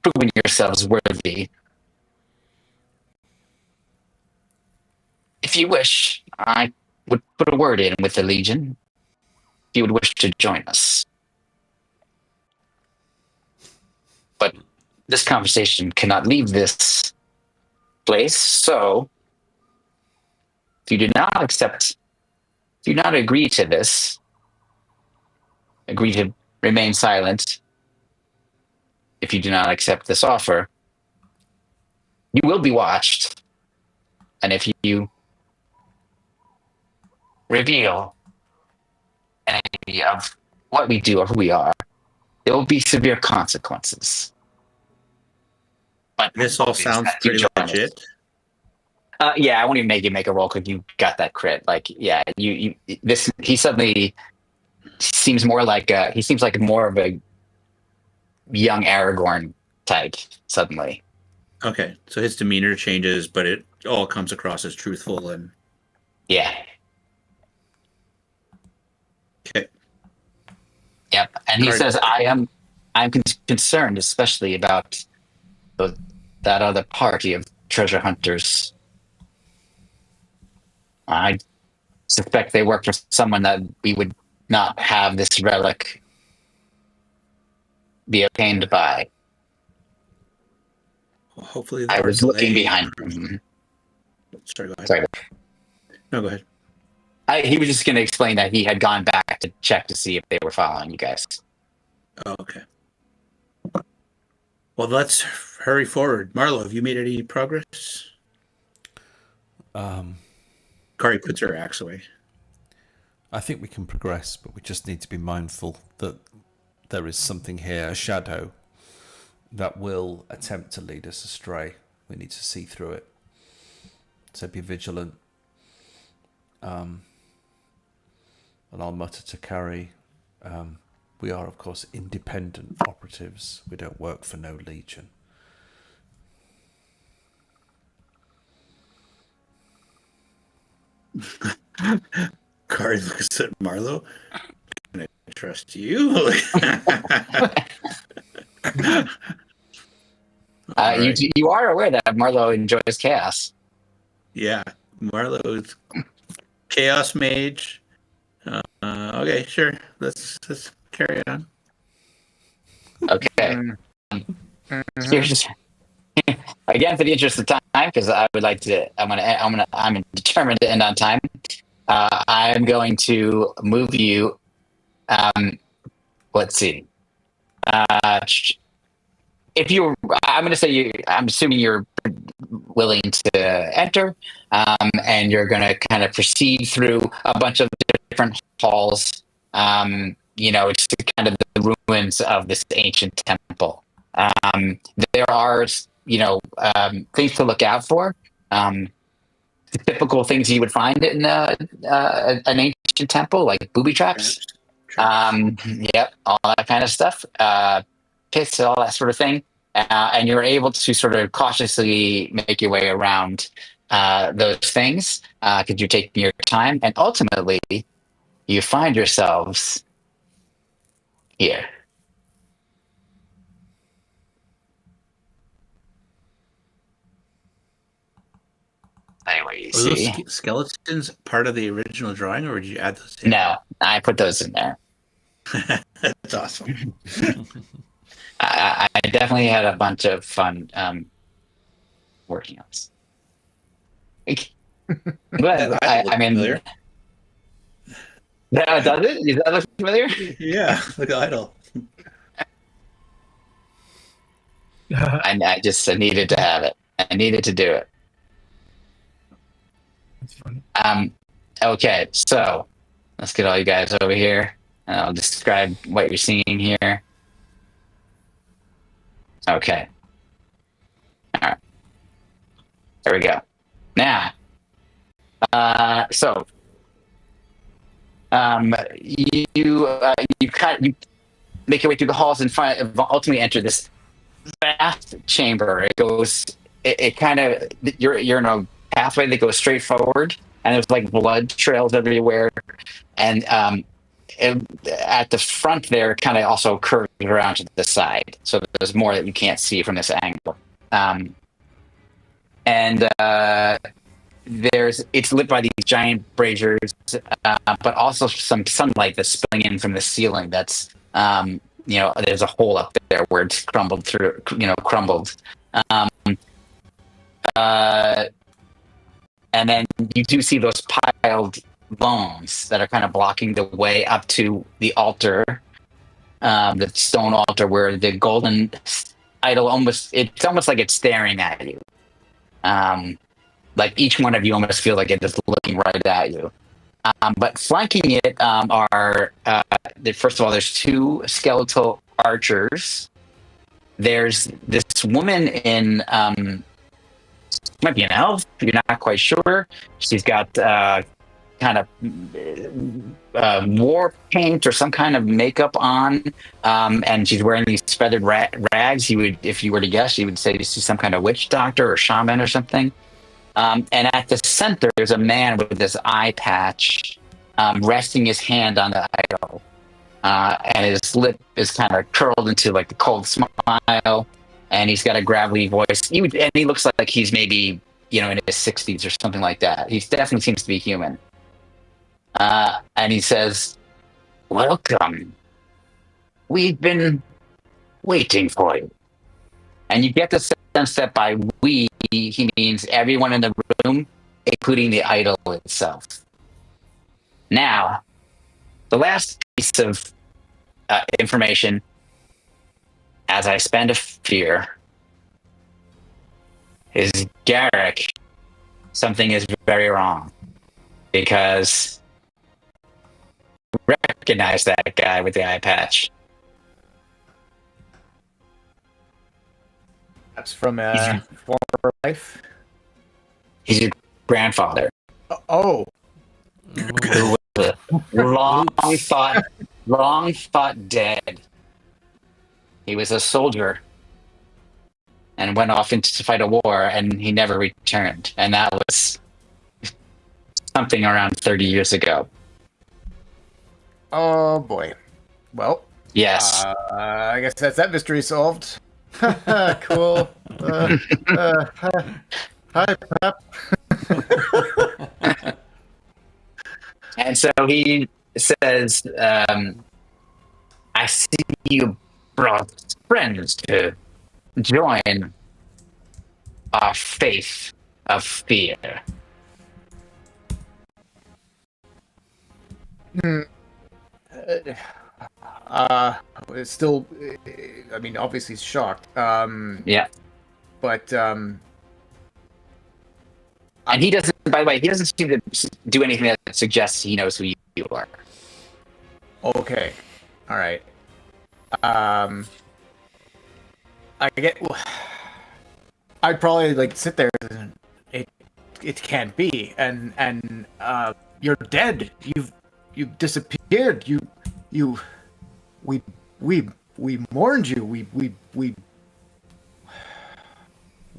proven yourselves worthy. If you wish, I would put a word in with the Legion. If you would wish to join us. But this conversation cannot leave this place, so if you do not agree to this, agree to remain silent, if you do not accept this offer, you will be watched. And if you reveal any of what we do or who we are, there will be severe consequences. But This all sounds pretty legit. Yeah, I won't even make you make a roll because you got that crit. Like, yeah, he suddenly seems more like more of a young Aragorn type suddenly. Okay, so his demeanor changes, but it all comes across as truthful and yeah. Okay. Yep, and he says, I'm concerned, especially about that other party of treasure hunters. I suspect they work for someone that we would not have this relic be obtained by. Well, hopefully I was looking behind him. Sorry, go ahead. Sorry. No, go ahead. He was just going to explain that he had gone back to check to see if they were following you guys. Oh, okay. Well, let's hurry forward. Marlo, have you made any progress? Kari puts her axe away. I think we can progress, but we just need to be mindful that there is something here, a shadow, that will attempt to lead us astray. We need to see through it. So be vigilant. And I'll mutter to Carrie, we are, of course, independent operatives. We don't work for no legion. Kari looks at Marlo. Can I trust you? Right. You are aware that Marlo enjoys chaos. Yeah, Marlo's chaos mage. Okay, sure. Let's carry on. Okay. Here's just again for the interest of time, because I would like to. I'm determined to end on time. I'm going to move you. Let's see. If you, I'm going to say you. I'm assuming you're willing to enter, and you're going to kind of proceed through a bunch of different halls. It's kind of the ruins of this ancient temple. There are, things to look out for. The typical things you would find in an ancient temple, like booby traps. Yep, all that kind of stuff. Pits, all that sort of thing. And you're able to sort of cautiously make your way around those things because you're taking your time. And ultimately, you find yourselves here. Anyway, you see. Those skeletons part of the original drawing, or did you add those in? No, I put those in there. That's awesome. I definitely had a bunch of fun working on this. That But idol I mean, familiar. does it? Does that look familiar? Yeah, look idol. I just needed to have it. I needed to do it. That's funny. Okay, so let's get all you guys over here, and I'll describe what you're seeing here. Okay. All right. There we go. Now, so you make your way through the halls and ultimately enter this vast chamber. It kind of you're in a pathway that goes straight forward, and there's like blood trails everywhere, and at the front there, it kind of also curves around to the side, so there's more that you can't see from this angle. It's lit by these giant braziers, but also some sunlight that's spilling in from the ceiling. That's there's a hole up there where it's crumbled. And then you do see those piled bones that are kind of blocking the way up to the altar, the stone altar where the golden idol it's almost like it's staring at you. Like each one of you almost feel like it is looking right at you. But flanking it first of all, there's two skeletal archers. There's this woman in, might be an elf, you're not quite sure. She's got kind of war paint or some kind of makeup on, and she's wearing these feathered rags. If you were to guess, you would say she's some kind of witch doctor or shaman or something. And at the center, there's a man with this eye patch, resting his hand on the idol. And his lip is kind of curled into like the cold smile. And he's got a gravelly voice. And he looks like he's maybe, in his 60s or something like that. He definitely seems to be human. And he says, "Welcome. We've been waiting for you." And you get the sense that by we, he means everyone in the room, including the idol itself. Now, the last piece of information, as I spend a fear, is Garrick. Something is very wrong, because recognize that guy with the eye patch. That's from a former life. He's your grandfather. Oh, Who was long thought dead. He was a soldier and went off to fight a war, and he never returned. And that was something around 30 years ago. oh boy. Well, Yes. I guess that's that mystery solved. Cool. Hi, Pep. And so he says, I see you brought friends to join our faith of fear. It's still. I mean, obviously, he's shocked. Yeah. But And he doesn't, by the way, he doesn't seem to do anything that suggests he knows who you are. okay, all right. I get. Well, I'd probably like sit there. And it can't be. And you're dead. You've disappeared. We mourned you. We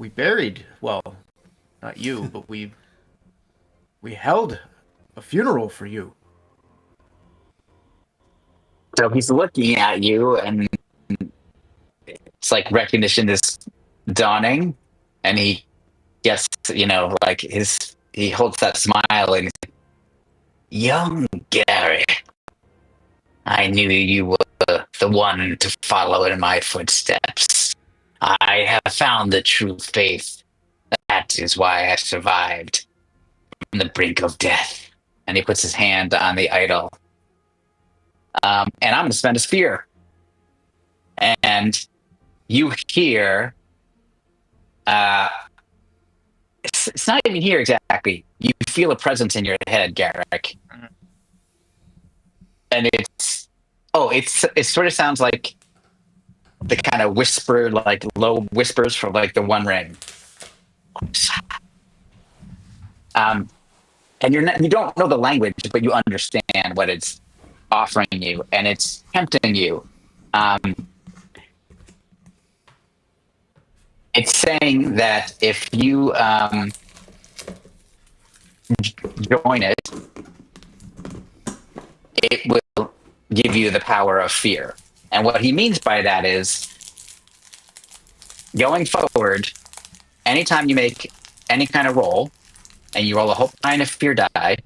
buried. Well, not you, but we held a funeral for you. So he's looking at you, and it's like recognition is dawning, and he gets, like he holds that smile, and he's like, "Young Gary, I knew you were the one to follow in my footsteps. I have found the true faith That is why I survived from the brink of death. And he puts his hand on the idol. And I'm going to spend a spear. And you hear, it's not even here exactly. You feel a presence in your head, Garrick. And it sort of sounds like the kind of whisper, like low whispers from like the One Ring. And you don't know the language, but you understand what it's offering you, and it's tempting you. It's saying that if you join it, it will give you the power of fear. And what he means by that is, going forward, anytime you make any kind of roll, and you roll a hope die and a fear die,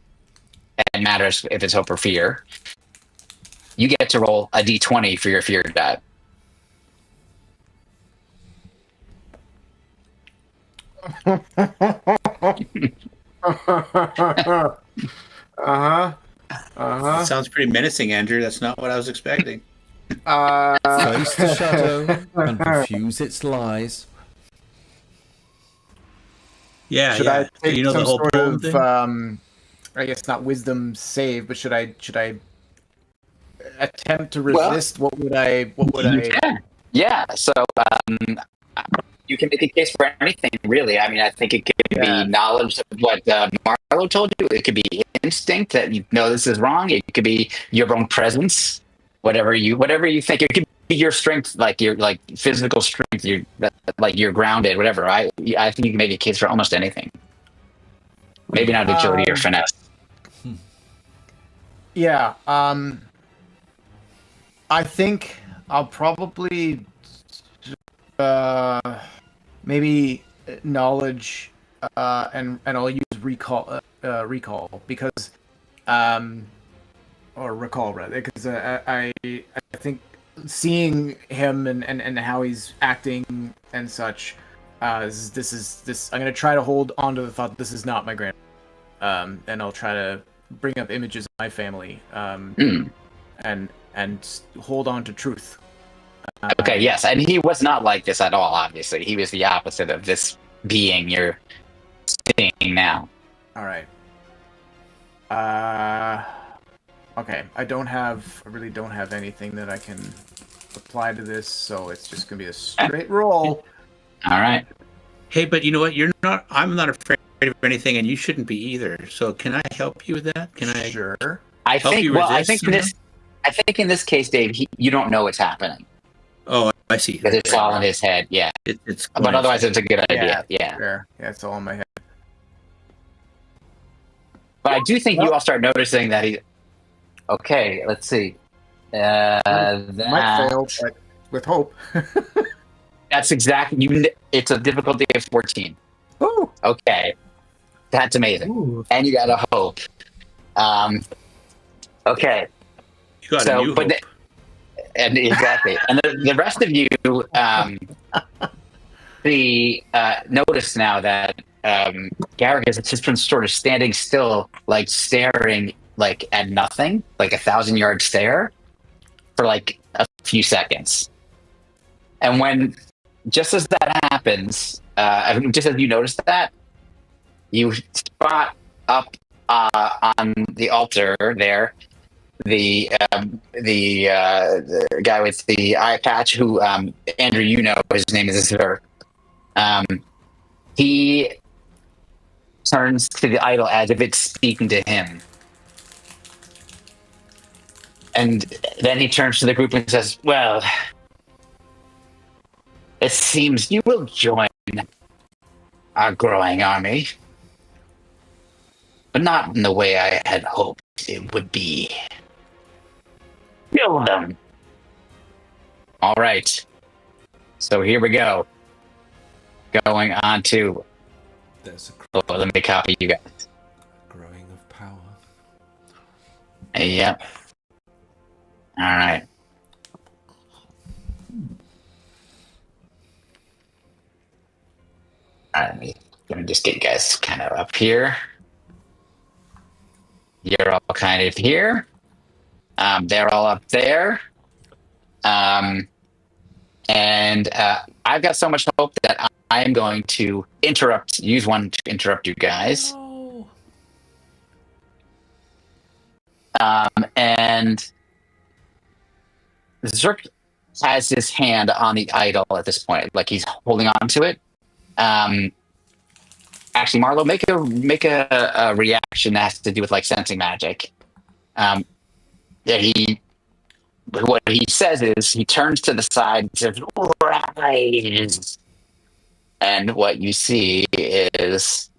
and matters if it's hope or fear, you get to roll a d20 for your fear die. Sounds pretty menacing, Andrew. That's not what I was expecting. Face the shadow and refuse its lies. Yeah, Should yeah. I take You know some the whole sort poem of, thing? I guess not wisdom save, but should I attempt to resist? Well, what would I? can. Yeah. So you can make a case for anything, really. I mean, I think it could be knowledge of what Marlo told you. It could be instinct that you know this is wrong. It could be your own presence. Whatever you think. It could be your strength, like your physical strength. Like you're grounded. Whatever. I think you can make a case for almost anything. Maybe not agility or finesse. Yeah. I think I'll probably maybe knowledge and I'll use recall because or recall rather, because I think seeing him and how he's acting and such, this I'm gonna try to hold on to the thought that this is not my grand, and I'll try to bring up images of my family, and hold on to truth. Okay, yes, and he was not like this at all, obviously. He was the opposite of this being you're seeing now. All right. Okay, I really don't have anything that I can apply to this, so it's just gonna be a straight roll. All right. Hey, but you know what? I'm not afraid of anything, and you shouldn't be either. So can I help you with that? Can I? Sure. I Help think. you Well, resist I think in this case, Dave, you don't know what's happening Oh, I see. because it's all in his head. Yeah, It's but otherwise, it's a good idea. Yeah. Sure. Yeah, it's all in my head. But I do think you all start noticing that he. Okay, let's see. Might That, fail, but with hope. that's exactly you. It's a difficulty of 14. Ooh. Okay, that's amazing, Ooh. and you got a hope. Okay, You got a new hope. and exactly, and the rest of you, notice now that Garrick has just been sort of standing still, like staring, like at nothing, like 1,000-yard stare, for like a few seconds, and when just as that happens, just as you notice that, you spot up on the altar there the guy with the eye patch, who Andrew, you know, his name is Zver. He turns to the idol as if it's speaking to him, and then he turns to the group and says, "Well, it seems you will join our growing army, but not in the way I had hoped it would be. Kill them." All right. So here we go. Going on to. There's Let me copy you guys. growing of power. Yep. All right. All right. Let me Let me just get you guys kind of up here. You're all kind of here. They're all up there. And I've got so much hope that I am going to use one to interrupt you guys. Oh. And Zerk has his hand on the idol at this point, like he's holding on to it. Actually, Marlo, make a reaction that has to do with like sensing magic. What he says is he turns to the side and says, "Rise," and what you see is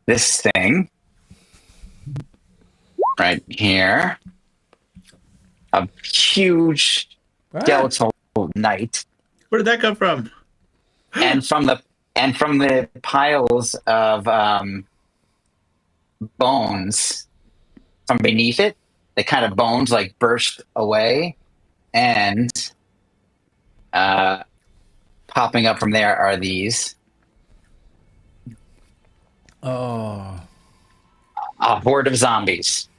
this thing right here, a huge skeletal knight. Where did that come from? and from the piles of bones from beneath it, the kind of bones like burst away, and popping up from there are these. Oh. A horde of zombies.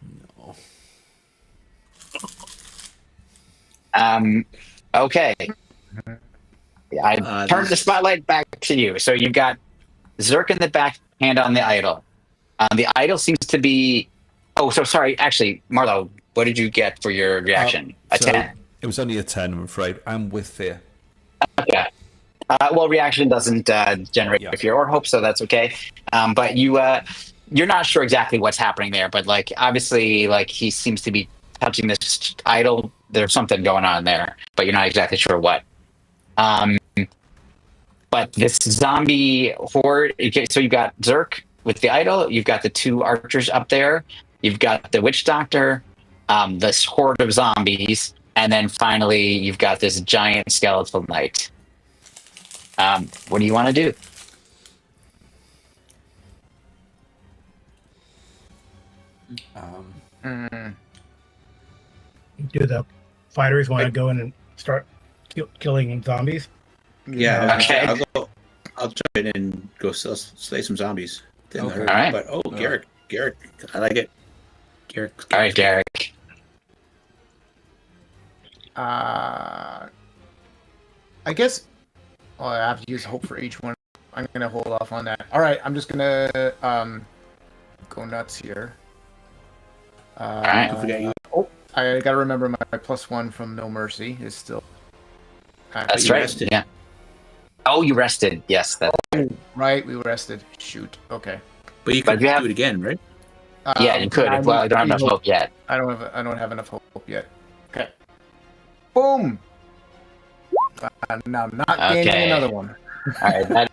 Okay. I turned the spotlight back to you. So you've got Zerk in the back, hand on the idol. The idol seems to be... Oh, so sorry. Actually, Marlo, what did you get for your reaction? A 10? It was only a 10, I'm afraid. I'm with fear. Okay. Well, reaction doesn't generate fear or hope, so that's okay. But you're not sure exactly what's happening there, but like obviously, like he seems to be touching this idol. There's something going on there, but you're not exactly sure what. But this zombie horde. Okay, so you've got Zerk with the idol. You've got the two archers up there. You've got the witch doctor. This horde of zombies, and then finally you've got this giant skeletal knight. What do you want to do? Do the fighters want to go in and start killing zombies? Yeah. Okay. I'll jump in and go slay some zombies. Okay. All right. But Garrick, I like it. Garrick. All right, Garrick. I guess I have to use hope for each one. I'm gonna hold off on that. All right, I'm just gonna go nuts here. All right. I gotta remember my +1 from No Mercy is still. That's right. Rested. Yeah. Oh, you rested. Yes. Right, we rested. Shoot. Okay. But you could do it again, right? Yeah, you could. Well, I don't have enough hope yet. I don't have enough hope yet. Okay. Boom. Now I'm not gaining another one. All right.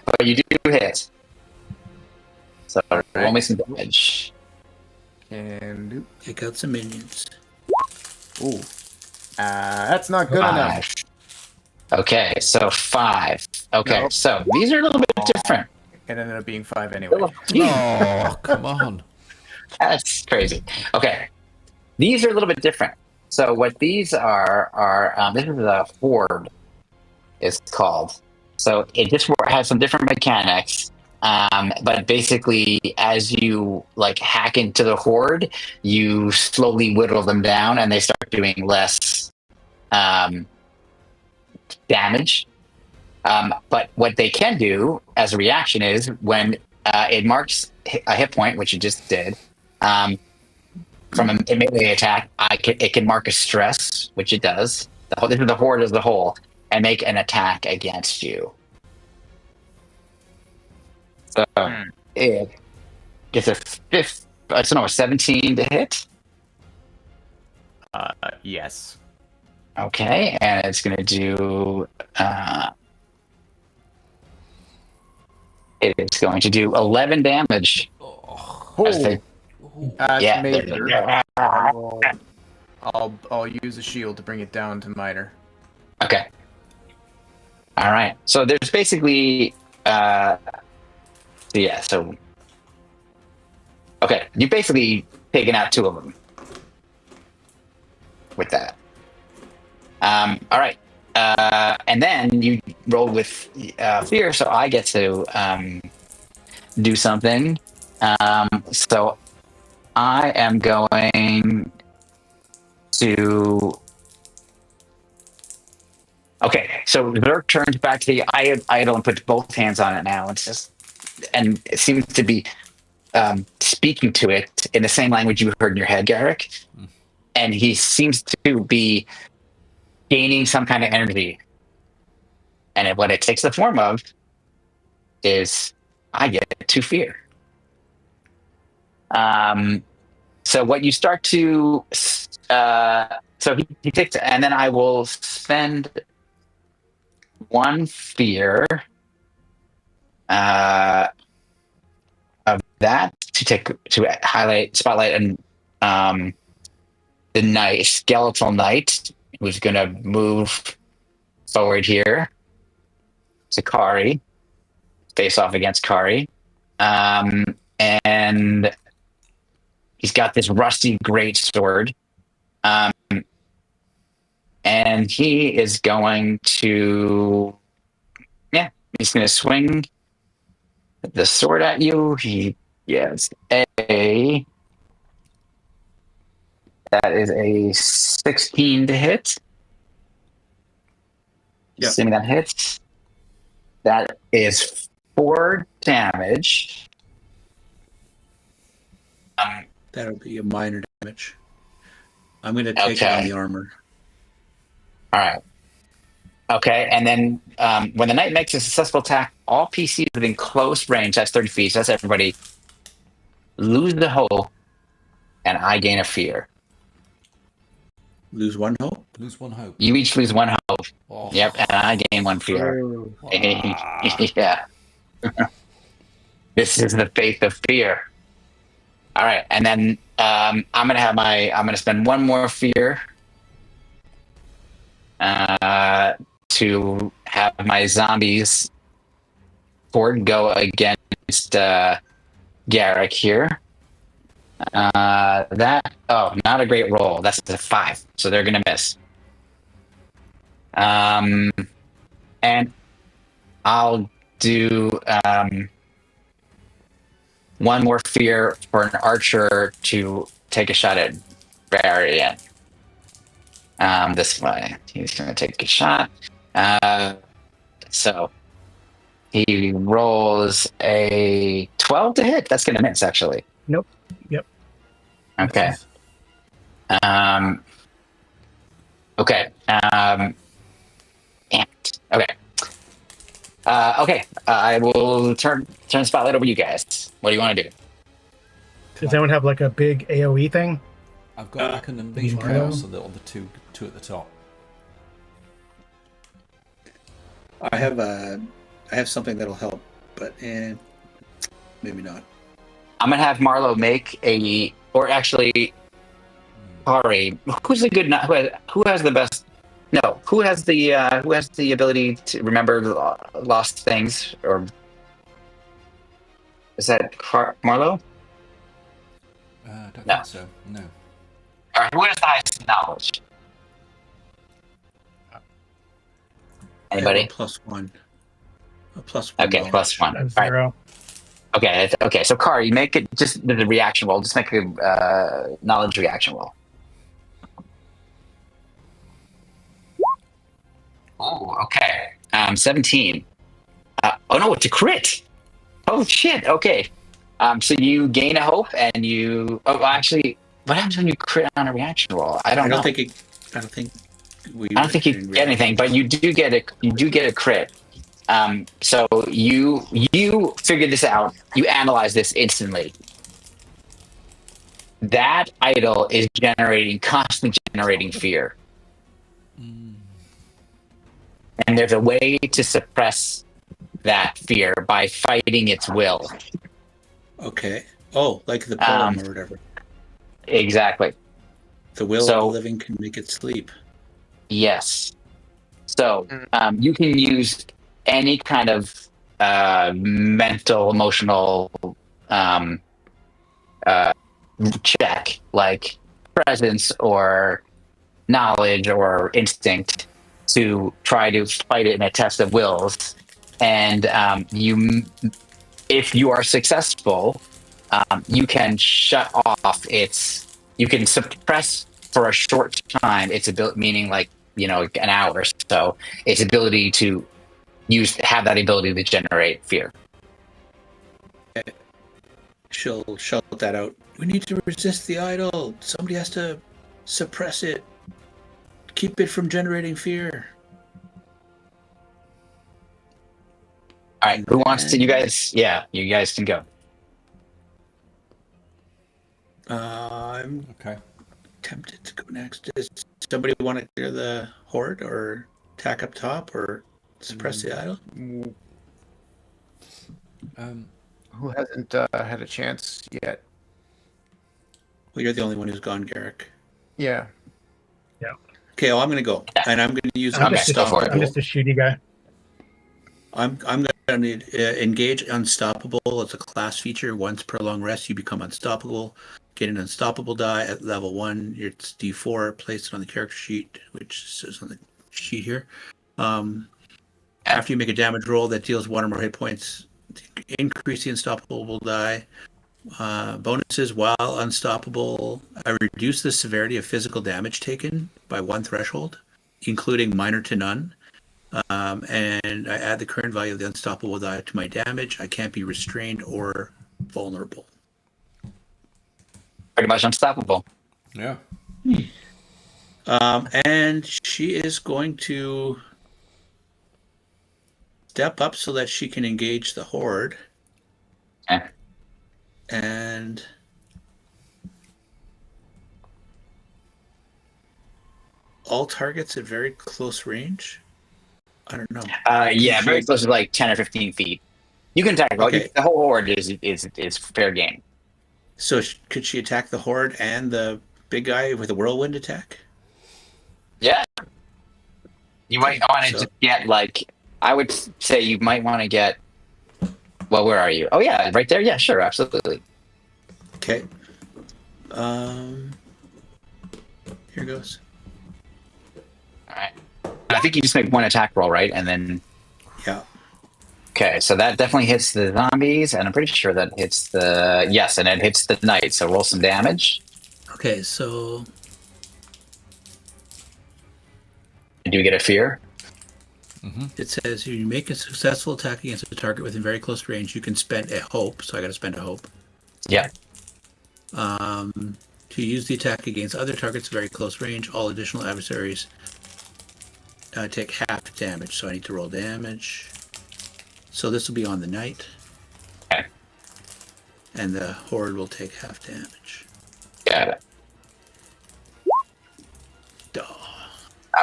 But you do hit. So roll me some damage. And take out some minions. Ooh. That's not good enough. Okay, so 5. Okay, nope. So these are a little bit different. It ended up being 5 anyway. Oh, come on. That's crazy. Okay, these are a little bit different. So what these are this is a horde, it's called. So it just has some different mechanics. But basically, as you like hack into the horde, you slowly whittle them down, and they start doing less damage. But what they can do as a reaction is when it marks a hit point, which it just did, from a melee attack, it can mark a stress, which it does. This is the horde as a whole, and make an attack against you. So it gets a 17 to hit. Yes. Okay, and it's going to do. It's going to do 11 damage. That's major. I'll use a shield to bring it down to minor. Okay. All right. So there's basically. So okay, you've basically taken out 2 of them with that. All right. And then you rolled with fear, so I get to do something. So I am going to. Okay, so Zerk turns back to the idol and puts both hands on it now. And it seems to be speaking to it in the same language you heard in your head, Garrick. And he seems to be gaining some kind of energy. And what it takes the form of is I get to fear. So what you start to, so he takes, and then I will spend one fear of that to highlight, spotlight, and the skeletal knight who's going to move forward here to Kari, face off against Kari, and he's got this rusty great sword. And he is going to, he's going to swing the sword at you. He gets that is a 16 to hit. Yep. Assuming that hits. That is 4 damage. That'll be a minor damage. I'm going to take it on the armor. All right. Okay, and then when the knight makes a successful attack, all PCs within close range, that's 30 feet, so that's everybody, lose the hope, and I gain a fear. Lose 1 hope? Lose 1 hope. You each lose 1 hope. Oh. Yep, and I gain 1 fear. Yeah. This is the faith of fear. All right, and then I'm gonna spend 1 more fear to have my zombies horde go against Garrick here. Not a great roll. That's a 5, so they're gonna miss. And I'll do 1 more fear for an archer to take a shot at Varian. This way. He's going to take a shot. So he rolls a 12 to hit. That's going to miss, actually. Nope. Yep. Okay. Okay. Okay. Okay. I will turn the spotlight over to you guys. What do you want to do? Does anyone have like a big AoE thing? I've got I can unleash Mario? chaos on the two at the top. I have something that'll help, but maybe not. I'm gonna have Marlo make Kari. Who's the good? Who has the best? No, who has the ability to remember lost things? Or is that Marlo? I don't No. think so. No. All right, who has the highest knowledge? Anybody? I have a +1. A +1. Okay, knowledge. +1. I have All right. 0. Okay. So Kari, you make it just the reaction roll. Just make a knowledge reaction roll. Oh, okay. 17. Oh no, it's a crit. Oh shit. Okay. So you gain a hope, and you. Oh, actually, what happens when you crit on a reaction roll? I don't know. I don't think you get anything, but you do get a crit. So you figure this out. You analyze this instantly. That idol is constantly generating fear. And there's a way to suppress that fear by fighting its will. Okay. Oh, like the poem or whatever. Exactly. The will of the living can make it sleep. Yes. So you can use any kind of mental, emotional check, like presence or knowledge or instinct, to try to fight it in a test of wills, and if you are successful, you can shut off you can suppress for a short time its ability, meaning like an hour or so, its ability to have that ability to generate fear. She'll shout that out. We need to resist the idol. Somebody has to suppress it. Keep it from generating fear. All right, who wants to? You guys can go. I'm Okay. tempted to go next. Does somebody want to clear the horde or attack up top or suppress the idol? Who hasn't had a chance yet? Well, you're the only one who's gone, Garrick. Yeah. Okay, well, I'm going to go, and I'm going to use I'm just a shooty guy. I'm going to engage Unstoppable. It's a class feature. Once per long rest, you become unstoppable. Get an Unstoppable die at level 1. It's D4. Place it on the character sheet, which says on the sheet here. After you make a damage roll that deals 1 or more hit points, increase the Unstoppable die. Bonuses while unstoppable. I reduce the severity of physical damage taken by 1 threshold, including minor to none. And I add the current value of the unstoppable die to my damage. I can't be restrained or vulnerable. Pretty much unstoppable. Yeah. And she is going to step up so that she can engage the horde. Okay. And all targets at very close range. I don't know. Yeah, very close to like 10 or 15 feet. You can attack. Okay. The whole horde is fair game. So could she attack the horde and the big guy with a whirlwind attack? Yeah. You might want to get I would say you might want to get. Well, where are you? Oh yeah, right there. Yeah, sure, absolutely. Okay. Here goes. All right. I think you just make 1 attack roll, right? And then. Yeah. Okay, so that definitely hits the zombies, and I'm pretty sure that hits the and it hits the knight. So roll some damage. Okay, so. Do you get a fear? Mm-hmm. It says you make a successful attack against a target within very close range. You can spend a hope, so I got to spend a hope. Yeah. To use the attack against other targets very close range, all additional adversaries take half damage. So I need to roll damage. So this will be on the knight. Okay. And the horde will take half damage. Got it. Duh.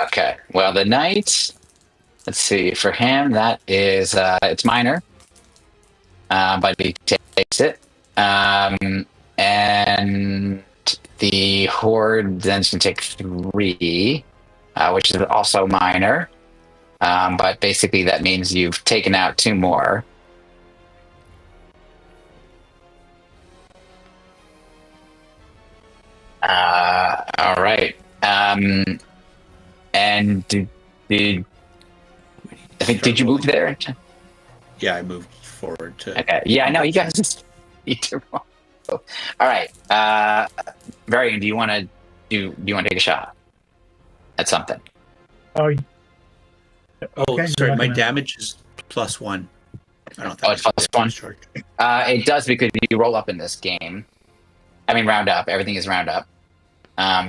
Okay. Well, the knight. Let's see. For him, that is it's minor, but he takes it. And the horde then can take 3, which is also minor. But basically, that means you've taken out 2 more. All right. And did you move there? Yeah, I moved forward to. Okay. Yeah, no, you guys just need to roll. All right. Varian, do you want to take a shot at something? Oh, Okay, sorry. My damage is +1. I don't think it's +1. It does because you roll up in this game. I mean, round up. Everything is round up.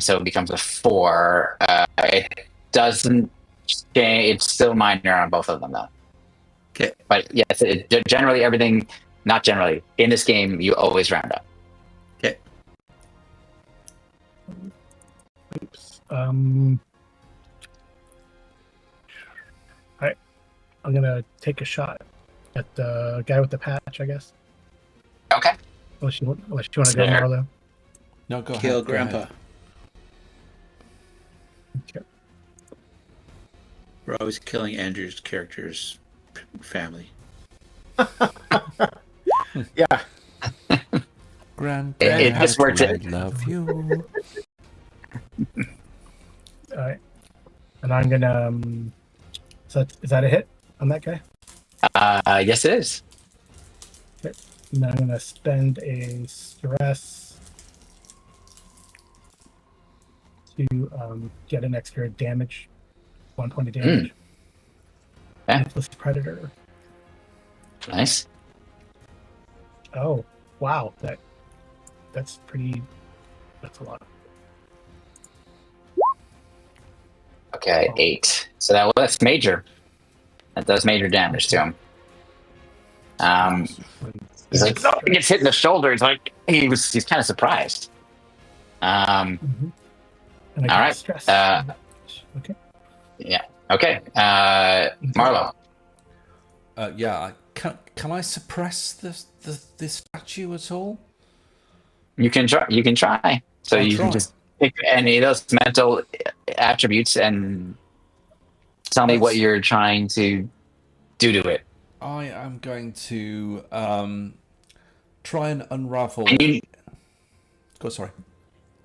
So it becomes a 4. It doesn't. It's still minor on both of them, though. Okay. But yes, generally everything. Not generally. In this game, you always round up. Okay. Oops. I'm gonna take a shot at the guy with the patch, I guess. Okay. Unless you want to go, Marlo. No, go ahead. Kill go Grandpa. ahead. Okay. We're always killing Andrew's character's family. Yeah. Granddad, It just works. I love you. All right. And I'm gonna. Is that a hit on that guy? Yes, it is. Okay. And then I'm gonna spend a stress to get an extra damage, 1 point of damage. Yeah. Ruthless Predator. Nice. Oh, wow! That's pretty. That's a lot. Okay, 8. So that's major. That does major damage to him. He's like, oh, he gets hit in the shoulder. He's kind of surprised. And I get all right. stress. Okay. Yeah. Okay. Marlo. Yeah. Can I suppress this statue at all? You can try. You can try. So you can just pick any of those mental attributes and tell me what you're trying to do to it. I am going to try and unravel. Go, sorry.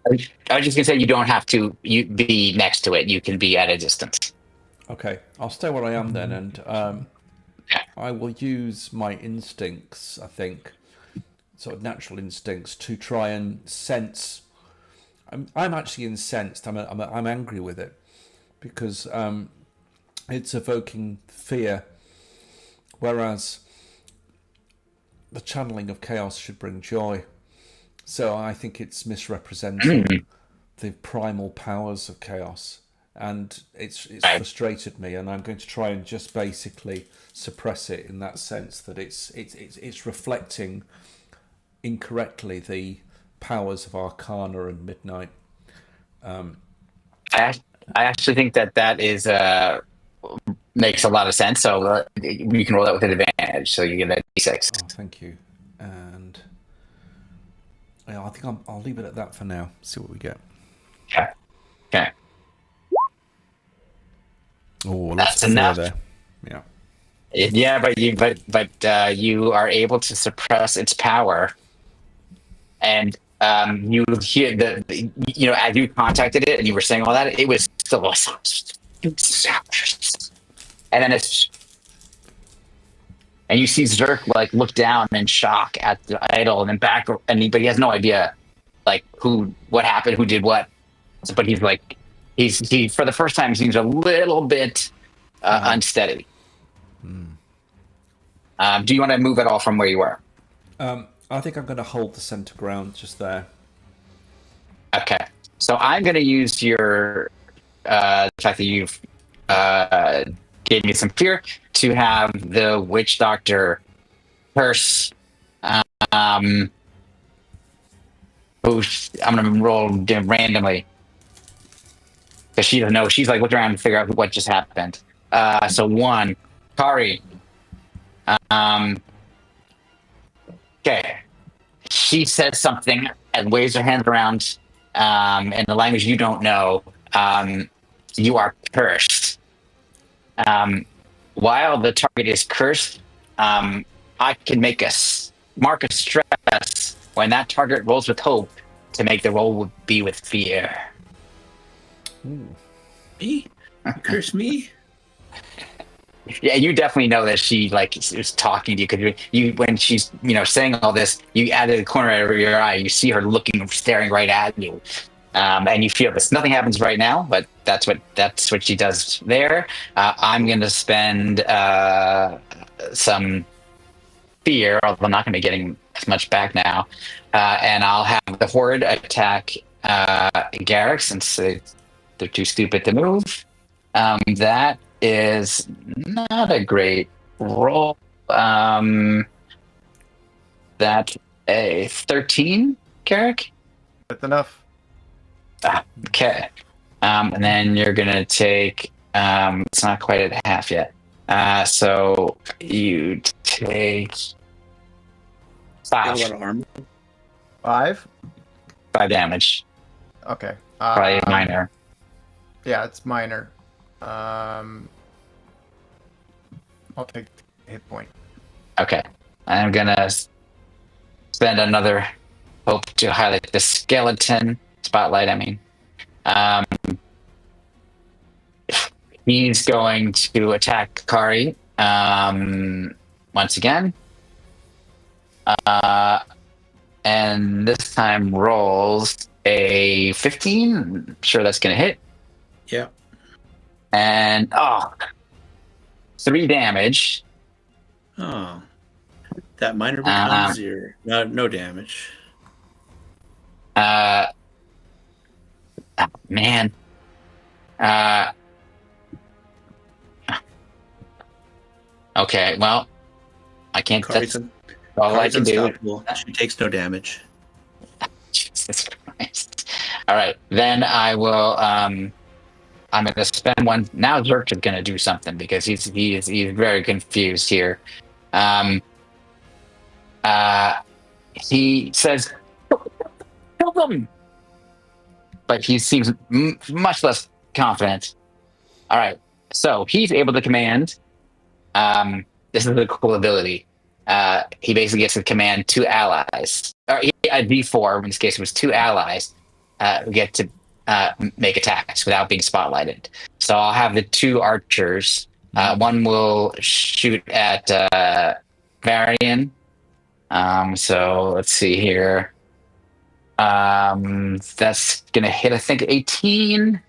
I was just gonna say you don't have to be next to it. You can be at a distance. Okay, I'll stay where I am then, and I will use my instincts. I think sort of natural instincts to try and sense. I'm actually incensed. I'm angry with it because it's evoking fear, whereas the channeling of chaos should bring joy. So I think it's misrepresenting the primal powers of chaos, and it's frustrated me. And I'm going to try and just basically suppress it in that sense that it's reflecting incorrectly the powers of Arcana and Midnight. I actually think that is makes a lot of sense. So you can roll that with an advantage. So you get a d6. Oh, thank you. And I think I'll leave it at that for now. See what we get. Okay. Okay. Oh, that's enough. There. Yeah. Yeah, but you are able to suppress its power, and you hear as you contacted it and you were saying all that, it was still, and then and you see Zerk look down in shock at the idol, and then back, but he has no idea what happened, who did what, but he for the first time seems a little bit unsteady. Do you want to move at all from where you were? I think I'm going to hold the center ground just there. Okay, so I'm going to use the fact that you've gave me some fear to have the witch doctor curse. Who I'm going to roll randomly because she doesn't know. She's looking around to figure out what just happened. So 1, Kari. Okay. She says something and waves her hands around in the language you don't know. You are cursed. While the target is cursed, I can make a mark of stress when that target rolls with hope to make the roll be with fear. Ooh. Me? Curse me? Yeah, you definitely know that she is talking to you because when she's saying all this, you out of the corner of your eye, you see her staring right at you, and you feel this. Nothing happens right now, but that's what she does there. I'm going to spend some fear, although I'm not going to be getting as much back now, and I'll have the horde attack Garrick since they're too stupid to move. That is not a great roll. That's a 13, Garrick? That's enough. Okay. And then you're going to take... it's not quite at half yet. So you take 5. A lot of armor. 5? 5 damage. Okay. Probably minor. Yeah, it's minor. I'll take the hit point. Okay. I'm going to spend another hope to highlight the skeleton. Spotlight, I mean. He's going to attack Kari once again. And this time rolls a 15. I'm sure that's going to hit. Yeah. And 3 damage. Oh. That minor becomes 0. No damage. Man. Okay, well, I can't. That's all I can do. She takes no damage. Jesus Christ. All right, then I will. I'm going to spend one. Now Zerk is going to do something because he's very confused here. He says, "Kill them," but he seems much less confident. All right, so he's able to command. This is a cool ability. He basically gets to command 2 allies. Or a D4, in this case it was 2 allies, who get to make attacks without being spotlighted. So I'll have the 2 archers. One will shoot at Varian. So let's see here. That's going to hit, I think, 18.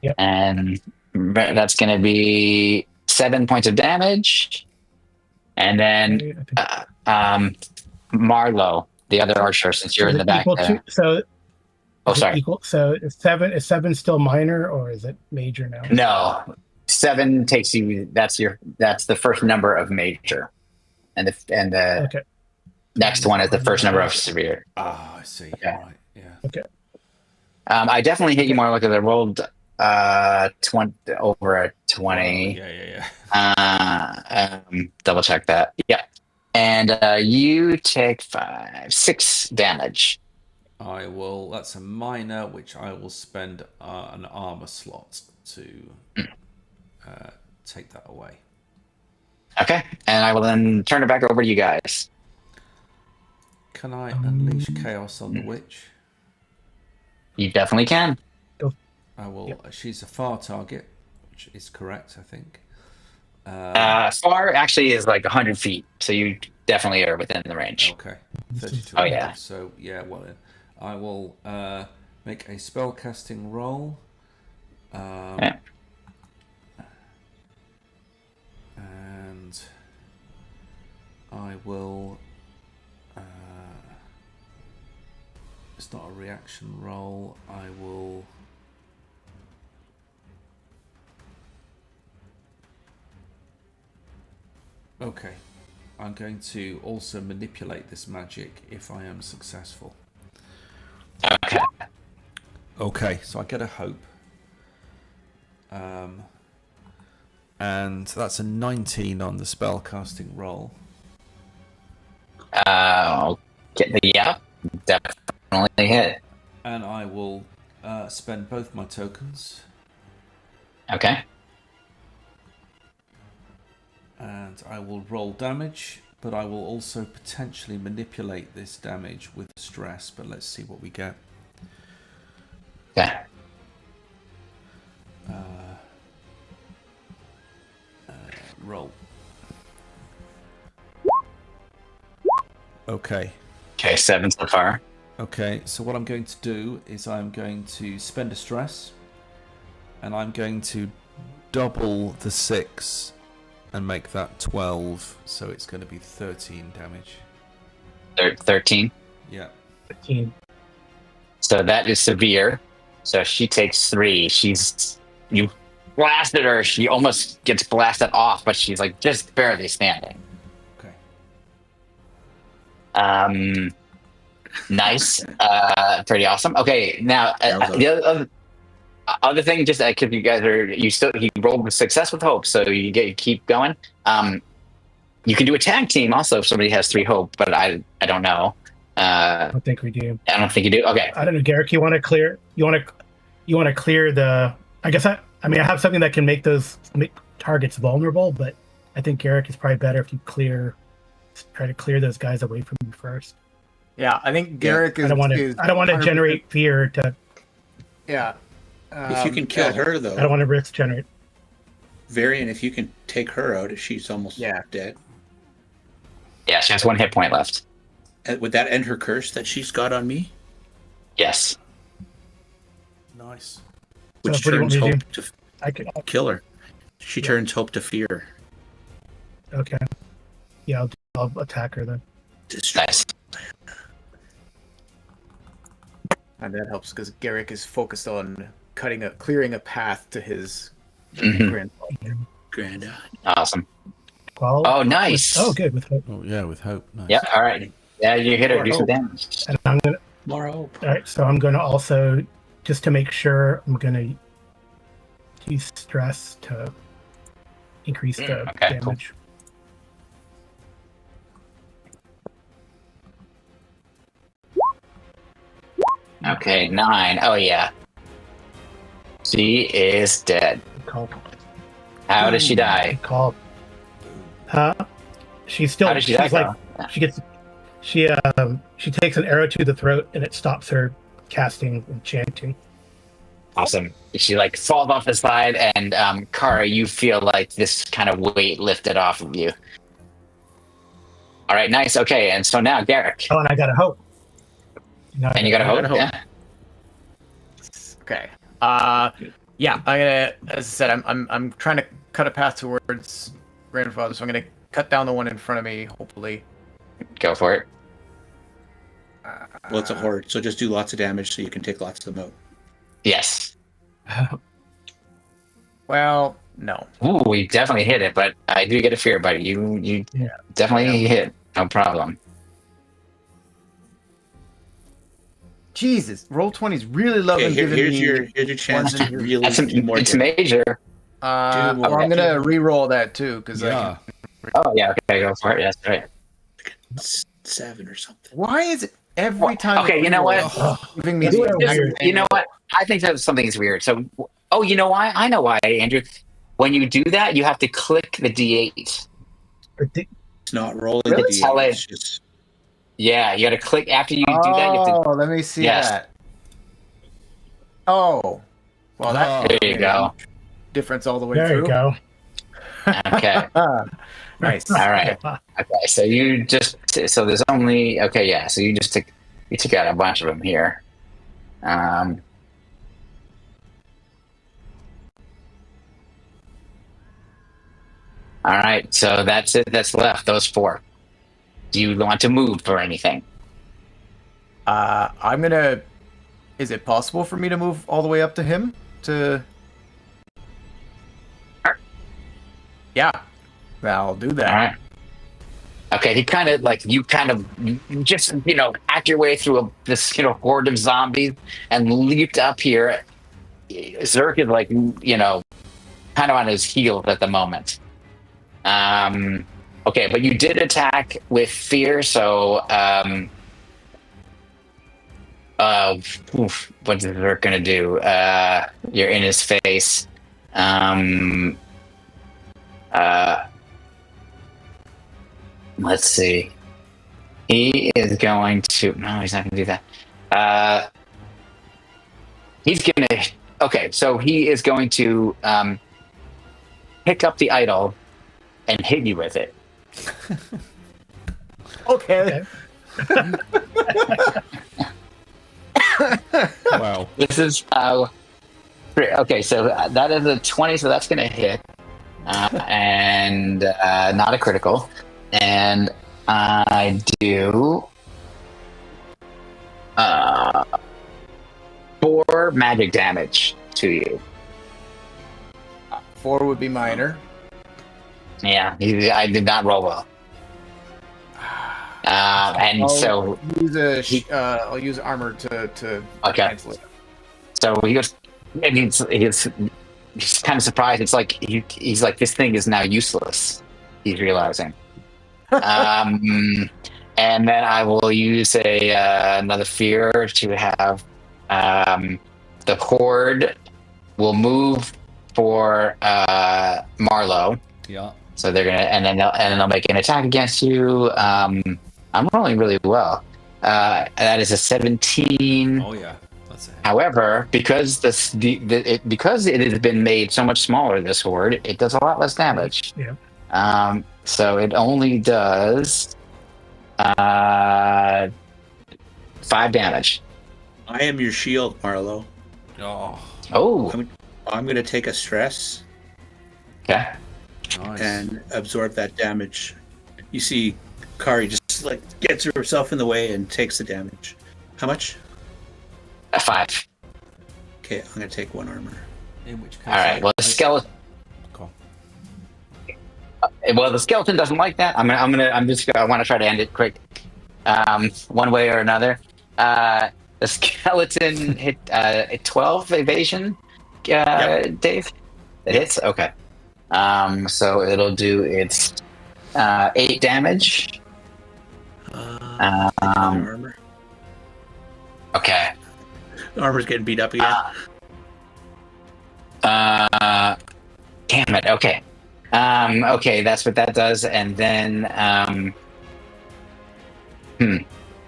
Yep. And that's going to be 7 points of damage. And then Marlowe, the other archer, since you're in the back there. Sorry. So is 7 still minor or is it major now? No. 7 takes you, that's the first number of major. And the Okay. next one is the first number of severe. Ah, I see. Yeah. Right. Yeah. Okay. I definitely hit you more because I rolled 20 over a 20. Yeah. Double check that. Yeah. And you take 6 damage. I will. That's a minor, which I will spend an armor slot to take that away. Okay. And I will then turn it back over to you guys. Can I unleash chaos on the witch? You definitely can. I will. Yep. She's a far target, which is correct, I think. Far actually is like 100 feet, so you definitely are within the range. Okay. 32. Oh yeah. So yeah, well, I will make a spell casting roll. Yeah. And I will. It's not a reaction roll. I will. Okay, I'm going to also manipulate this magic if I am successful. Okay. Okay, so I get a hope. And that's a 19 on the spell casting roll. Yeah, definitely hit. And I will spend both my tokens. Okay. And I will roll damage, but I will also potentially manipulate this damage with stress, but let's see what we get. Okay. Roll. Okay. Okay, 7 so far. Okay, so what I'm going to do is I'm going to spend a stress, and I'm going to double the 6 and make that 12, so it's going to be 13 damage. 13? Yeah. 13. So that is severe. So she takes 3. You blasted her. She almost gets blasted off, but she's like just barely standing. Okay. Nice. Pretty awesome. Okay, now the other thing, just because you guys he rolled with success with hope, so you keep going. You can do a tag team also if somebody has 3 hope, but I don't know. I don't think we do. I don't think you do. Okay. I don't know, Garrick. You want to clear the? I guess I have something that can make targets vulnerable, but I think Garrick is probably better if you try to clear those guys away from you first. Yeah, I think Garrick is. I don't want to generate fear to. Yeah. If you can kill her, though. I don't want to risk generate. Varian, if you can take her out, she's almost dead. Yeah, she has 1 hit point left. Would that end her curse that she's got on me? Yes. Nice. Which what do you want turns me to hope do? to kill her. She turns hope to fear. Okay. Yeah, I'll attack her then. Nice. And that helps because Garrick is focused on clearing a path to his Granddad. Awesome. 12. Oh, nice. Good with hope. Oh yeah, with hope. Nice. Yep. All right. Yeah, you hit her. More Do some hope. damage. And I'm gonna. More hope. All right, so I'm gonna also, just to make sure, I'm gonna use stress to increase the okay, damage. Okay, 9. Oh yeah. She is dead. Call. How does she die? Call. Huh? She's still. How does she die? she's like. She gets. She takes an arrow to the throat and it stops her casting and chanting. Awesome. She like falls off the side, and Kara, you feel like this kind of weight lifted off of you. All right, nice. Okay, and so now Garrick. Oh, and I got a hope. And you got a hope. Yeah. Okay. Yeah. I'm gonna, as I said, I'm trying to cut a path towards grandfather, so I'm gonna cut down the one in front of me. Hopefully. Go for it. Well, it's a horde, so just do lots of damage so you can take lots of them out. Yes. Well, no. Ooh, we definitely hit it, but I do get a fear, buddy. You definitely hit. No problem. Jesus, Roll20's really loving giving here's me. your chance to really do more It's damage. major. Well, I'm gonna re-roll that too because Oh yeah. Okay, go for it. Yes, right. 7 or something. why is it every time? Okay, you know what? Giving me You know what? I think that something's weird. So, you know why? I know why, Andrew. When you do that, you have to click the D8. It's not rolling Really? the D8. It's just... Yeah, you got to click after you do that. You have to. Let me see Yes. that. Oh, well, that There you go. difference all the way There through. you go. Okay. Nice. All right. Okay. So you just. So there's only. Okay. Yeah. So you just took. You took out a bunch of them here. All right. So that's it. That's left. Those 4. Do you want to move for anything? I'm gonna. Is it possible for me to move all the way up to him? Sure. Yeah, I'll do that. All right. Okay, he kind of like you just hack your way through this horde of zombies and leaped up here. Zerk is like kind of on his heels at the moment. Okay, but you did attack with fear, so what is Zerk gonna do? You're in his face. Let's see. He is going to. No, he's not going to do that. He's going to. Okay, so he is going to pick up the idol and hit you with it. Okay. Wow. This is how. Okay, so that is a 20, so that's going to hit. And not a critical. And I do 4 magic damage to you. 4 would be minor. Yeah, I did not roll well. And so I'll use armor to Okay. cancel it. So he goes, and he's kind of surprised. It's like he's like, this thing is now useless. He's realizing. And then I will use another fear to have the horde will move for Marlowe. Yeah. So they're gonna, and then they'll make an attack against you. I'm rolling really well. That is a 17. Oh yeah. That's it. However, because because it has been made so much smaller, this horde, it does a lot less damage. Yeah. So it only does 5 damage. I am your shield, Marlo. Oh, I'm going to take a stress okay. Nice. and absorb that damage. You see, Kari just like gets herself in the way and takes the damage. How much? 5. Okay, I'm going to take 1 armor. In which case, All right. Well, the skeleton. Cool. Well, the skeleton doesn't like that. I want to try to end it quick, one way or another. The skeleton hit 12 evasion. Yep. Dave, it hits. Okay. So it'll do its 8 damage. Armor. Okay. Armor's getting beat up again. Damn it. Okay. Okay, that's what that does, and then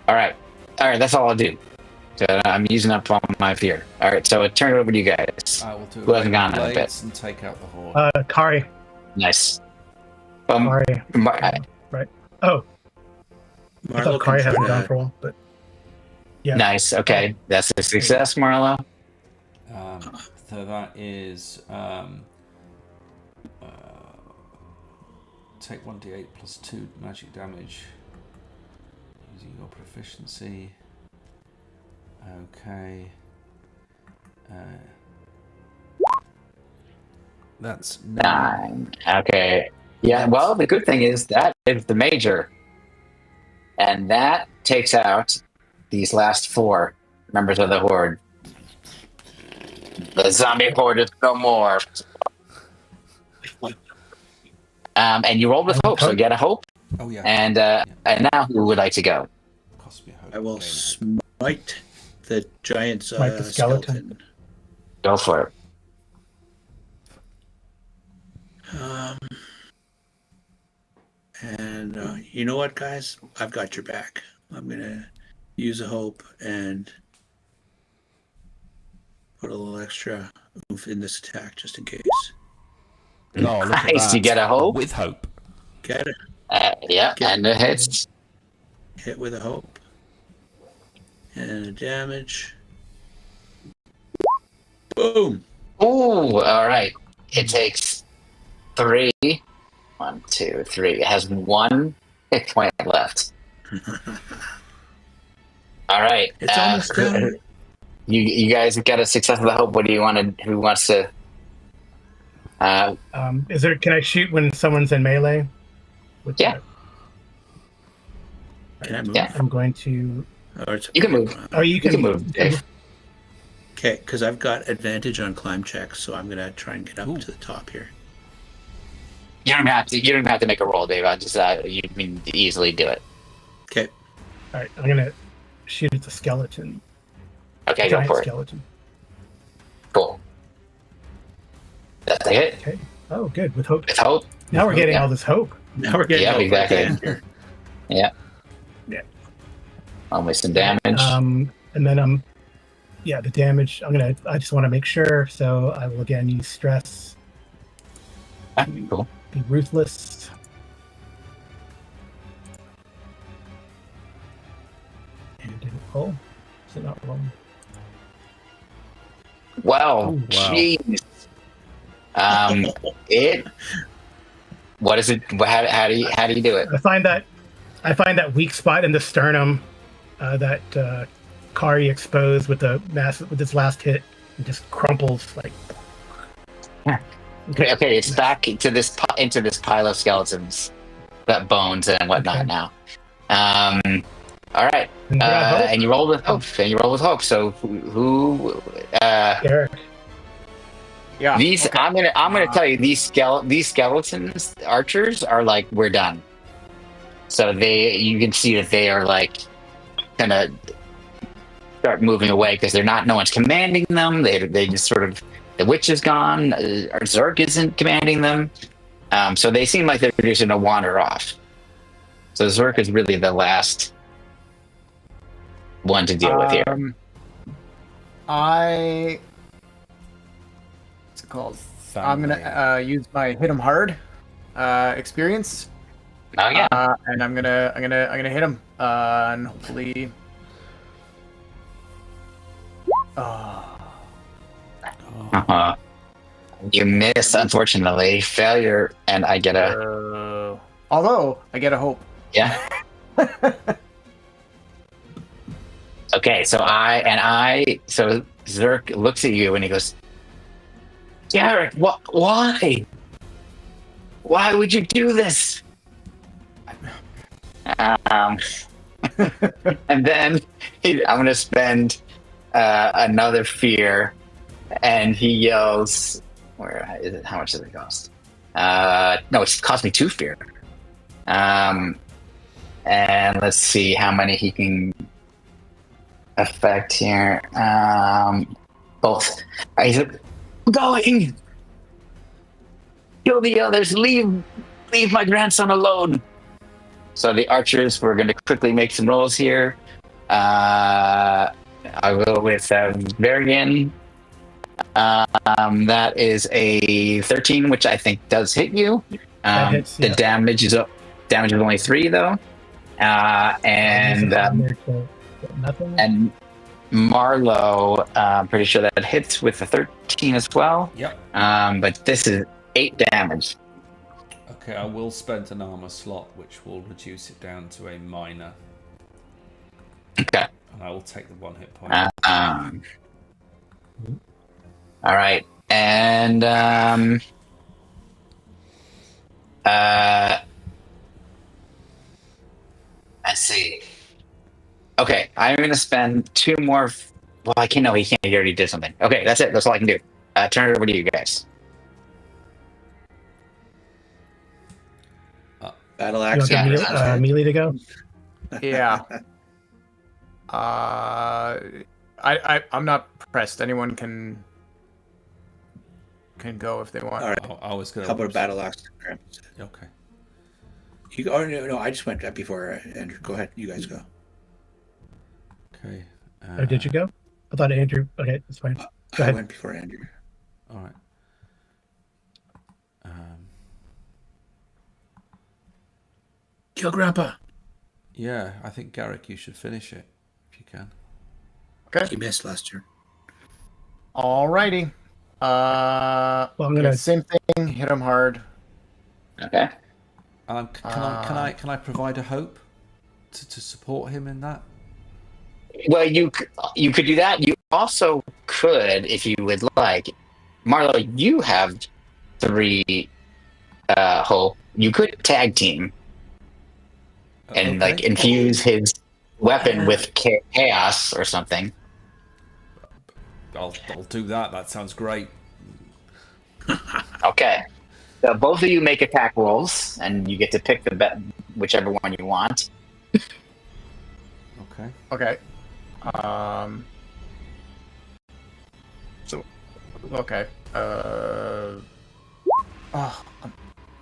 All right. That's all I'll do. So I'm using up all my fear. All right. So I turn it over to you guys. I will do Who hasn't gone in a bit? blades and take out the horde. Kari. Nice. Kari. Right. Oh, I Marlo thought Kari can hasn't try gone to- for a while, but yeah. Nice. Okay, that's a success, Marlo. So that is take 1d8 plus 2 magic damage using your proficiency. Okay. That's 9. Okay. Yeah. Well, the good thing is that is the major, and that takes out these last 4 members of the horde. The zombie horde is no more. And you rolled with hope, so get a hope. Oh yeah. And now who would like to go? Cost me a hope. I will Gain a hope. smite the giant Smite the skeleton. Go for it. And you know what, guys? I've got your back. I'm gonna use a hope and put a little extra oomph in this attack just in case. Oh, look at Nice, that. you get a hope? With hope. Get it? Yeah, Get and it hits. Hit with a hope. And a damage. Boom! Ooh, all right. It takes 3. 1, 2, 3. It has 1 hit point left. All right. It's almost done. You guys got a success of the hope. What do you want to? Who wants to? Is there? Can I shoot when someone's in melee? With Yeah. Can I move? Yeah. I'm going to. Or it's- You can move. Oh, you You can, can move, Dave. Okay, because I've got advantage on climb checks, so I'm gonna try and get up Ooh. to the top here. You don't have to. You don't have to make a roll, Dave. I just you can easily do it. Okay, All right, I'm gonna shoot at the skeleton. Okay, go Giant for it. skeleton. Cool. That's a hit. Okay. Oh, good. With hope. With hope. Now we're getting Yeah. all this hope. now we're getting Yeah, over exactly. the end here. Yeah. Yeah. Only some damage. And then yeah, the damage. I just want to make sure. So I will again use stress. Ah, cool. Be ruthless. And didn't roll. Is it not rolling? Wow. Ooh, wow. Jeez. It. What is it? How do you do it? I find that weak spot in the sternum that Kari exposed with this last hit. It just crumples like. Okay, it's back into this pile of skeletons, that bones and whatnot Okay. now. All right, And hope. and you roll with hope. So who? Derek. Yeah. These okay. I'm gonna tell you these skeletons archers are like, we're done. So you can see that they are like gonna start moving away because no one's commanding them. They just sort of, the witch is gone. Zerk isn't commanding them. So they seem like they're just gonna wander off. So Zerk is really the last one to deal with here. What's it called? I'm gonna use my hit him hard experience. Oh yeah. And I'm gonna hit him. And hopefully. You miss, unfortunately. Failure, and I get a. Although I get a hope. Yeah. Okay, so Zerk looks at you and he goes, Garrick, why? Why would you do this? And then I'm going to spend another fear, and he yells, where is it? How much does it cost? No, it's cost me 2 fear. And let's see how many he can affect here. Both. He's going. Kill the others. Leave my grandson alone. So the archers, we're going to quickly make some rolls here. I will with Varian. That is a 13, which I think does hit you. Hits, the yeah. damage is only 3 though. And nothing. and Marlowe, I'm pretty sure that hits with a 13 as well. Yep. But this is 8 damage. Okay, I will spend an armor slot, which will reduce it down to a minor. Okay. And I will take the 1 hit point. All right, and let's see. Okay, I'm gonna spend 2 more. Well, I can't. No, he can't. He already did something. Okay, that's it. That's all I can do. Turn it over to you guys. Battle You axe. want Yeah. melee to go? Yeah. I'm not pressed. Anyone can go if they want. All right. I was going How about a battle axe? Okay. You, oh, no, I just went before Andrew. Go ahead. You guys go. Okay. Oh, did you go? I thought Andrew. Okay, that's fine. Go I ahead. went before Andrew. All right. Kill Grandpa. Yeah, I think Garrick, you should finish it if you can. Okay. He missed last turn. Alrighty. Well, I'm gonna. Same thing. Hit him hard. Okay. Can I provide a hope to support him in that? Well, you could do that. You also could, if you would like, Marlo. You have 3 hope. You could tag team and like infuse his weapon with chaos or something. I'll do that. That sounds great. Okay. So both of you make attack rolls, and you get to pick whichever one you want. Okay. Okay. Okay.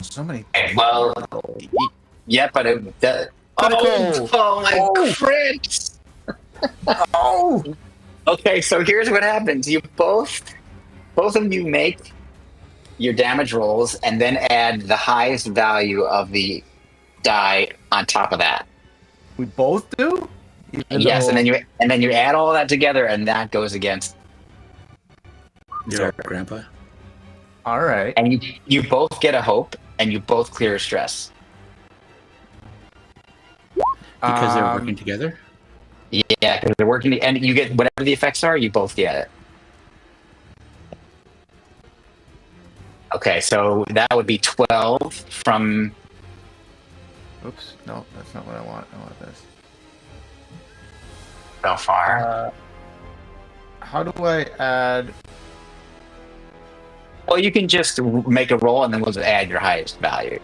So many. Well, yeah, but my crits! Oh. Okay, so here's what happens. You both of you make your damage rolls and then add the highest value of the die on top of that. We both do? Yes, and then you add all that together, and that goes against. Your Grandpa. All right. And you both get a hope, and you both clear stress. Because they're working together? Yeah, because they're working, and you get whatever the effects are, you both get it. Okay, so that would be 12 from. Oops. No, that's not what I want. I want this. So far. How do I add? Well, you can just make a roll, and then we'll just add your highest value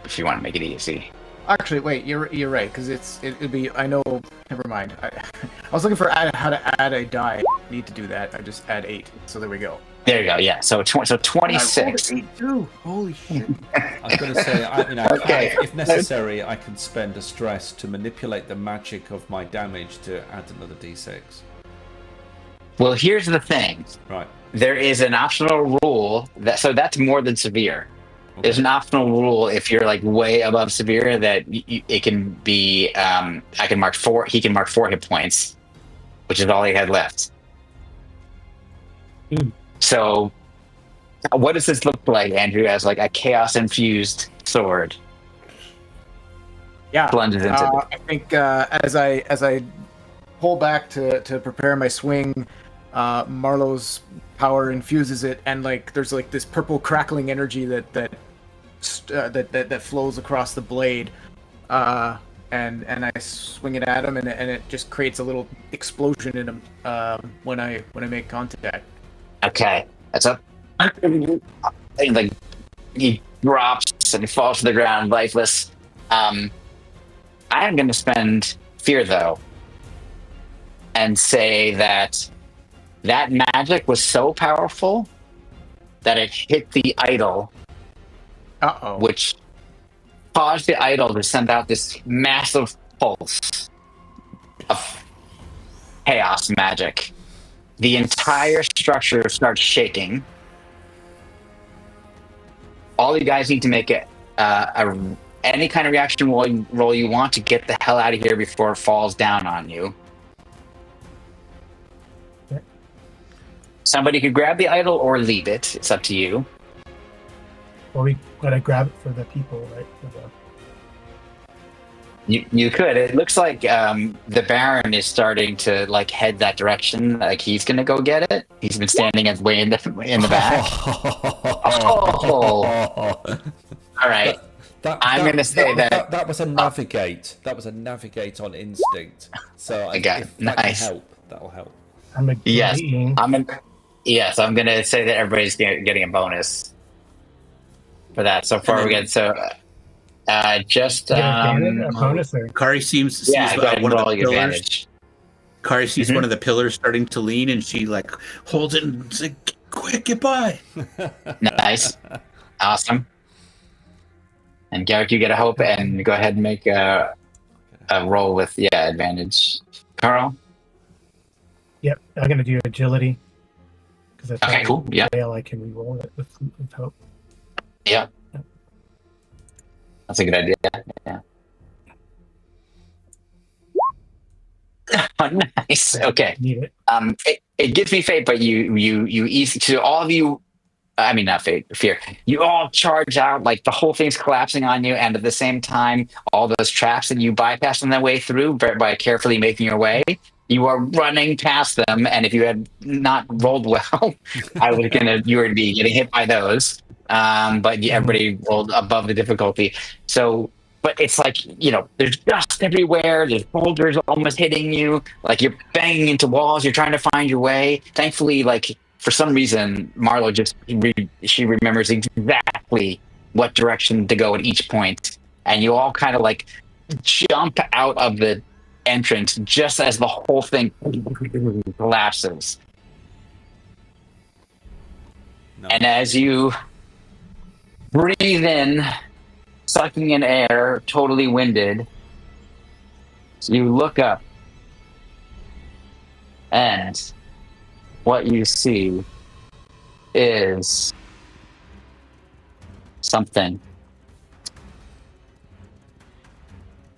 if you want to make it easy. Actually, wait. You're right, because it'd be. I know. Never mind. I was looking for how to add a die. I need to do that. I just add 8. So there we go. There you go. Yeah. So 26. Holy shit. I was going to say, Okay. if necessary, I can spend a stress to manipulate the magic of my damage to add another d6. Well, here's the thing. Right. There is an optional rule that's more than severe. Okay. There's an optional rule if you're like way above severe that it can be. I can mark 4. He can mark 4 hit points, which is all he had left. So, what does this look like, Andrew? As like a chaos infused sword? Yeah. Plunges into I think as I pull back to prepare my swing, Marlowe's power infuses it, and like there's like this purple crackling energy that flows across the blade, and I swing it at him, and it just creates a little explosion in him when I make contact. Okay, that's up. Like he drops and he falls to the ground, lifeless. I am going to spend fear though, and say that magic was so powerful that it hit the idol, which caused the idol to send out this massive pulse of chaos magic. The entire structure starts shaking. All you guys need to make any kind of reaction roll you want to get the hell out of here before it falls down on you. Somebody could grab the idol or leave it. It's up to you. Well, we gotta grab it for the people, right? You could. It looks like the Baron is starting to like head that direction. Like he's gonna go get it. He's been standing way in the back. Oh. All right. I'm gonna say that was a navigate. That was a navigate on instinct. So I got if that nice. can help. That'll help. I'm agreeing. Yes. I'm gonna say that everybody's getting a bonus for that. So far, we get just bonus or Kari seems to see go ahead and one of roll the your pillars. advantage. Kari sees one of the pillars starting to lean, and she like holds it and says, "Quick, get by!" Nice, awesome. And Garrick, you get a hope, and go ahead and make a roll with advantage. Carl. Yep, I'm gonna do agility because that's Okay, cool. Yeah, I can re-roll it with hope. yeah. That's a good idea. Yeah. Oh, nice. Okay. Need it. It gives me fate, but you easy to all of you. I mean, not fate, fear. You all charge out like the whole thing's collapsing on you, and at the same time, all those traps that you bypass on the way through by carefully making your way. You are running past them, and if you had not rolled well, you would be getting hit by those. But everybody rolled above the difficulty. So, but it's like, there's dust everywhere. There's boulders almost hitting you. Like you're banging into walls. You're trying to find your way. Thankfully, like for some reason, Marlo she remembers exactly what direction to go at each point. And you all kind of like jump out of the entrance just as the whole thing collapses. No. And as you breathe in, sucking in air, totally winded, you look up, and what you see is something.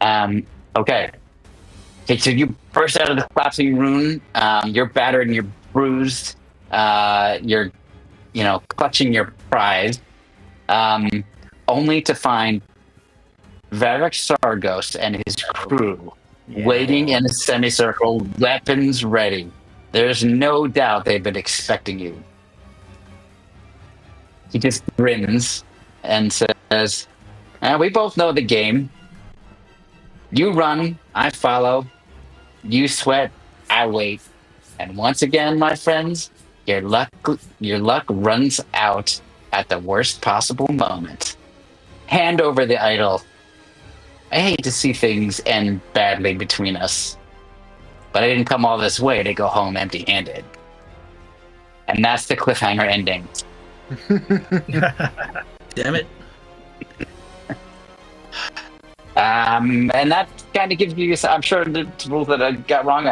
Okay, so you burst out of the collapsing room. You're battered and you're bruised. You're, clutching your prize. Only to find Varric Sargos and his crew waiting in a semicircle, weapons ready. There's no doubt they've been expecting you. He just grins and says, we both know the game. You run, I follow. You sweat, I wait. And once again, my friends, your luck runs out at the worst possible moment. Hand over the idol. I hate to see things end badly between us, but I didn't come all this way to go home empty-handed. And that's the cliffhanger ending. Damn it. And that kind of gives you, I'm sure the rules that I got wrong,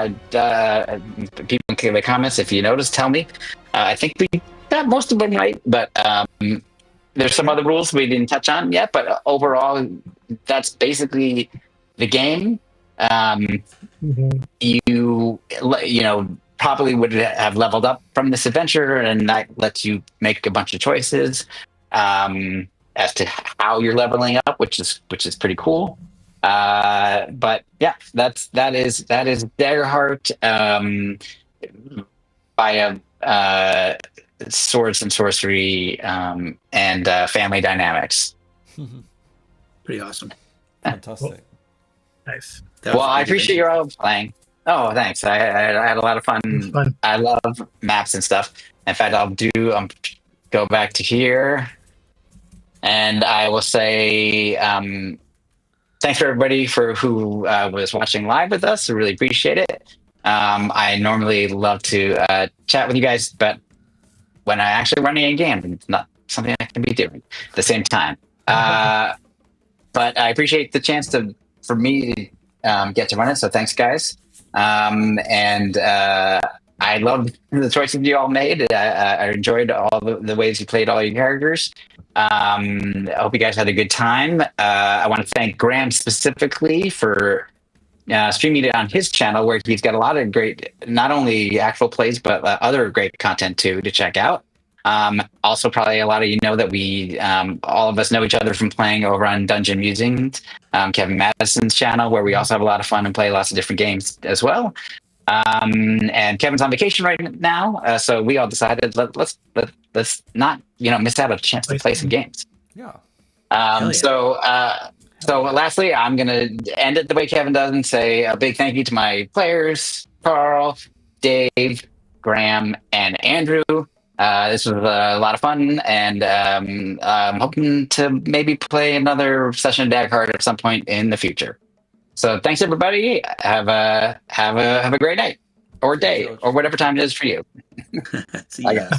people can leave comments if you notice, tell me. I think we got most of them right, but there's some other rules we didn't touch on yet, but overall, that's basically the game. You probably would have leveled up from this adventure, and that lets you make a bunch of choices as to how you're leveling up, which is pretty cool. But yeah, that is Daggerheart by Swords and Sorcery and Family Dynamics. Pretty awesome. Fantastic. Nice. That was Well, a I good appreciate you all playing. Oh, thanks. I had a lot of fun. It was fun. I love maps and stuff. In fact, I'll go back to here, and I will say thanks for everybody who was watching live with us. I really appreciate it. I normally love to chat with you guys, but when I'm actually running a game, it's not something I can be doing at the same time. But I appreciate the chance for me to get to run it. So thanks, guys. And I love the choices you all made. I enjoyed all the ways you played all your characters. I hope you guys had a good time. I want to thank Graham specifically for streaming it on his channel, where he's got a lot of great, not only actual plays, but other great content too to check out. Also, probably a lot of you know that we, all of us know each other from playing over on Dungeon Musing, Kevin Madison's channel, where we also have a lot of fun and play lots of different games as well. And Kevin's on vacation right now, so we all decided let's not miss out on a chance to play some games. Yeah. So lastly, I'm gonna end it the way Kevin does and say a big thank you to my players, Carl, Dave, Graham, and Andrew. This was a lot of fun, and I'm hoping to maybe play another session of Daggerheart at some point in the future. So thanks, everybody. Have a great night or day or whatever time it is for you. See ya.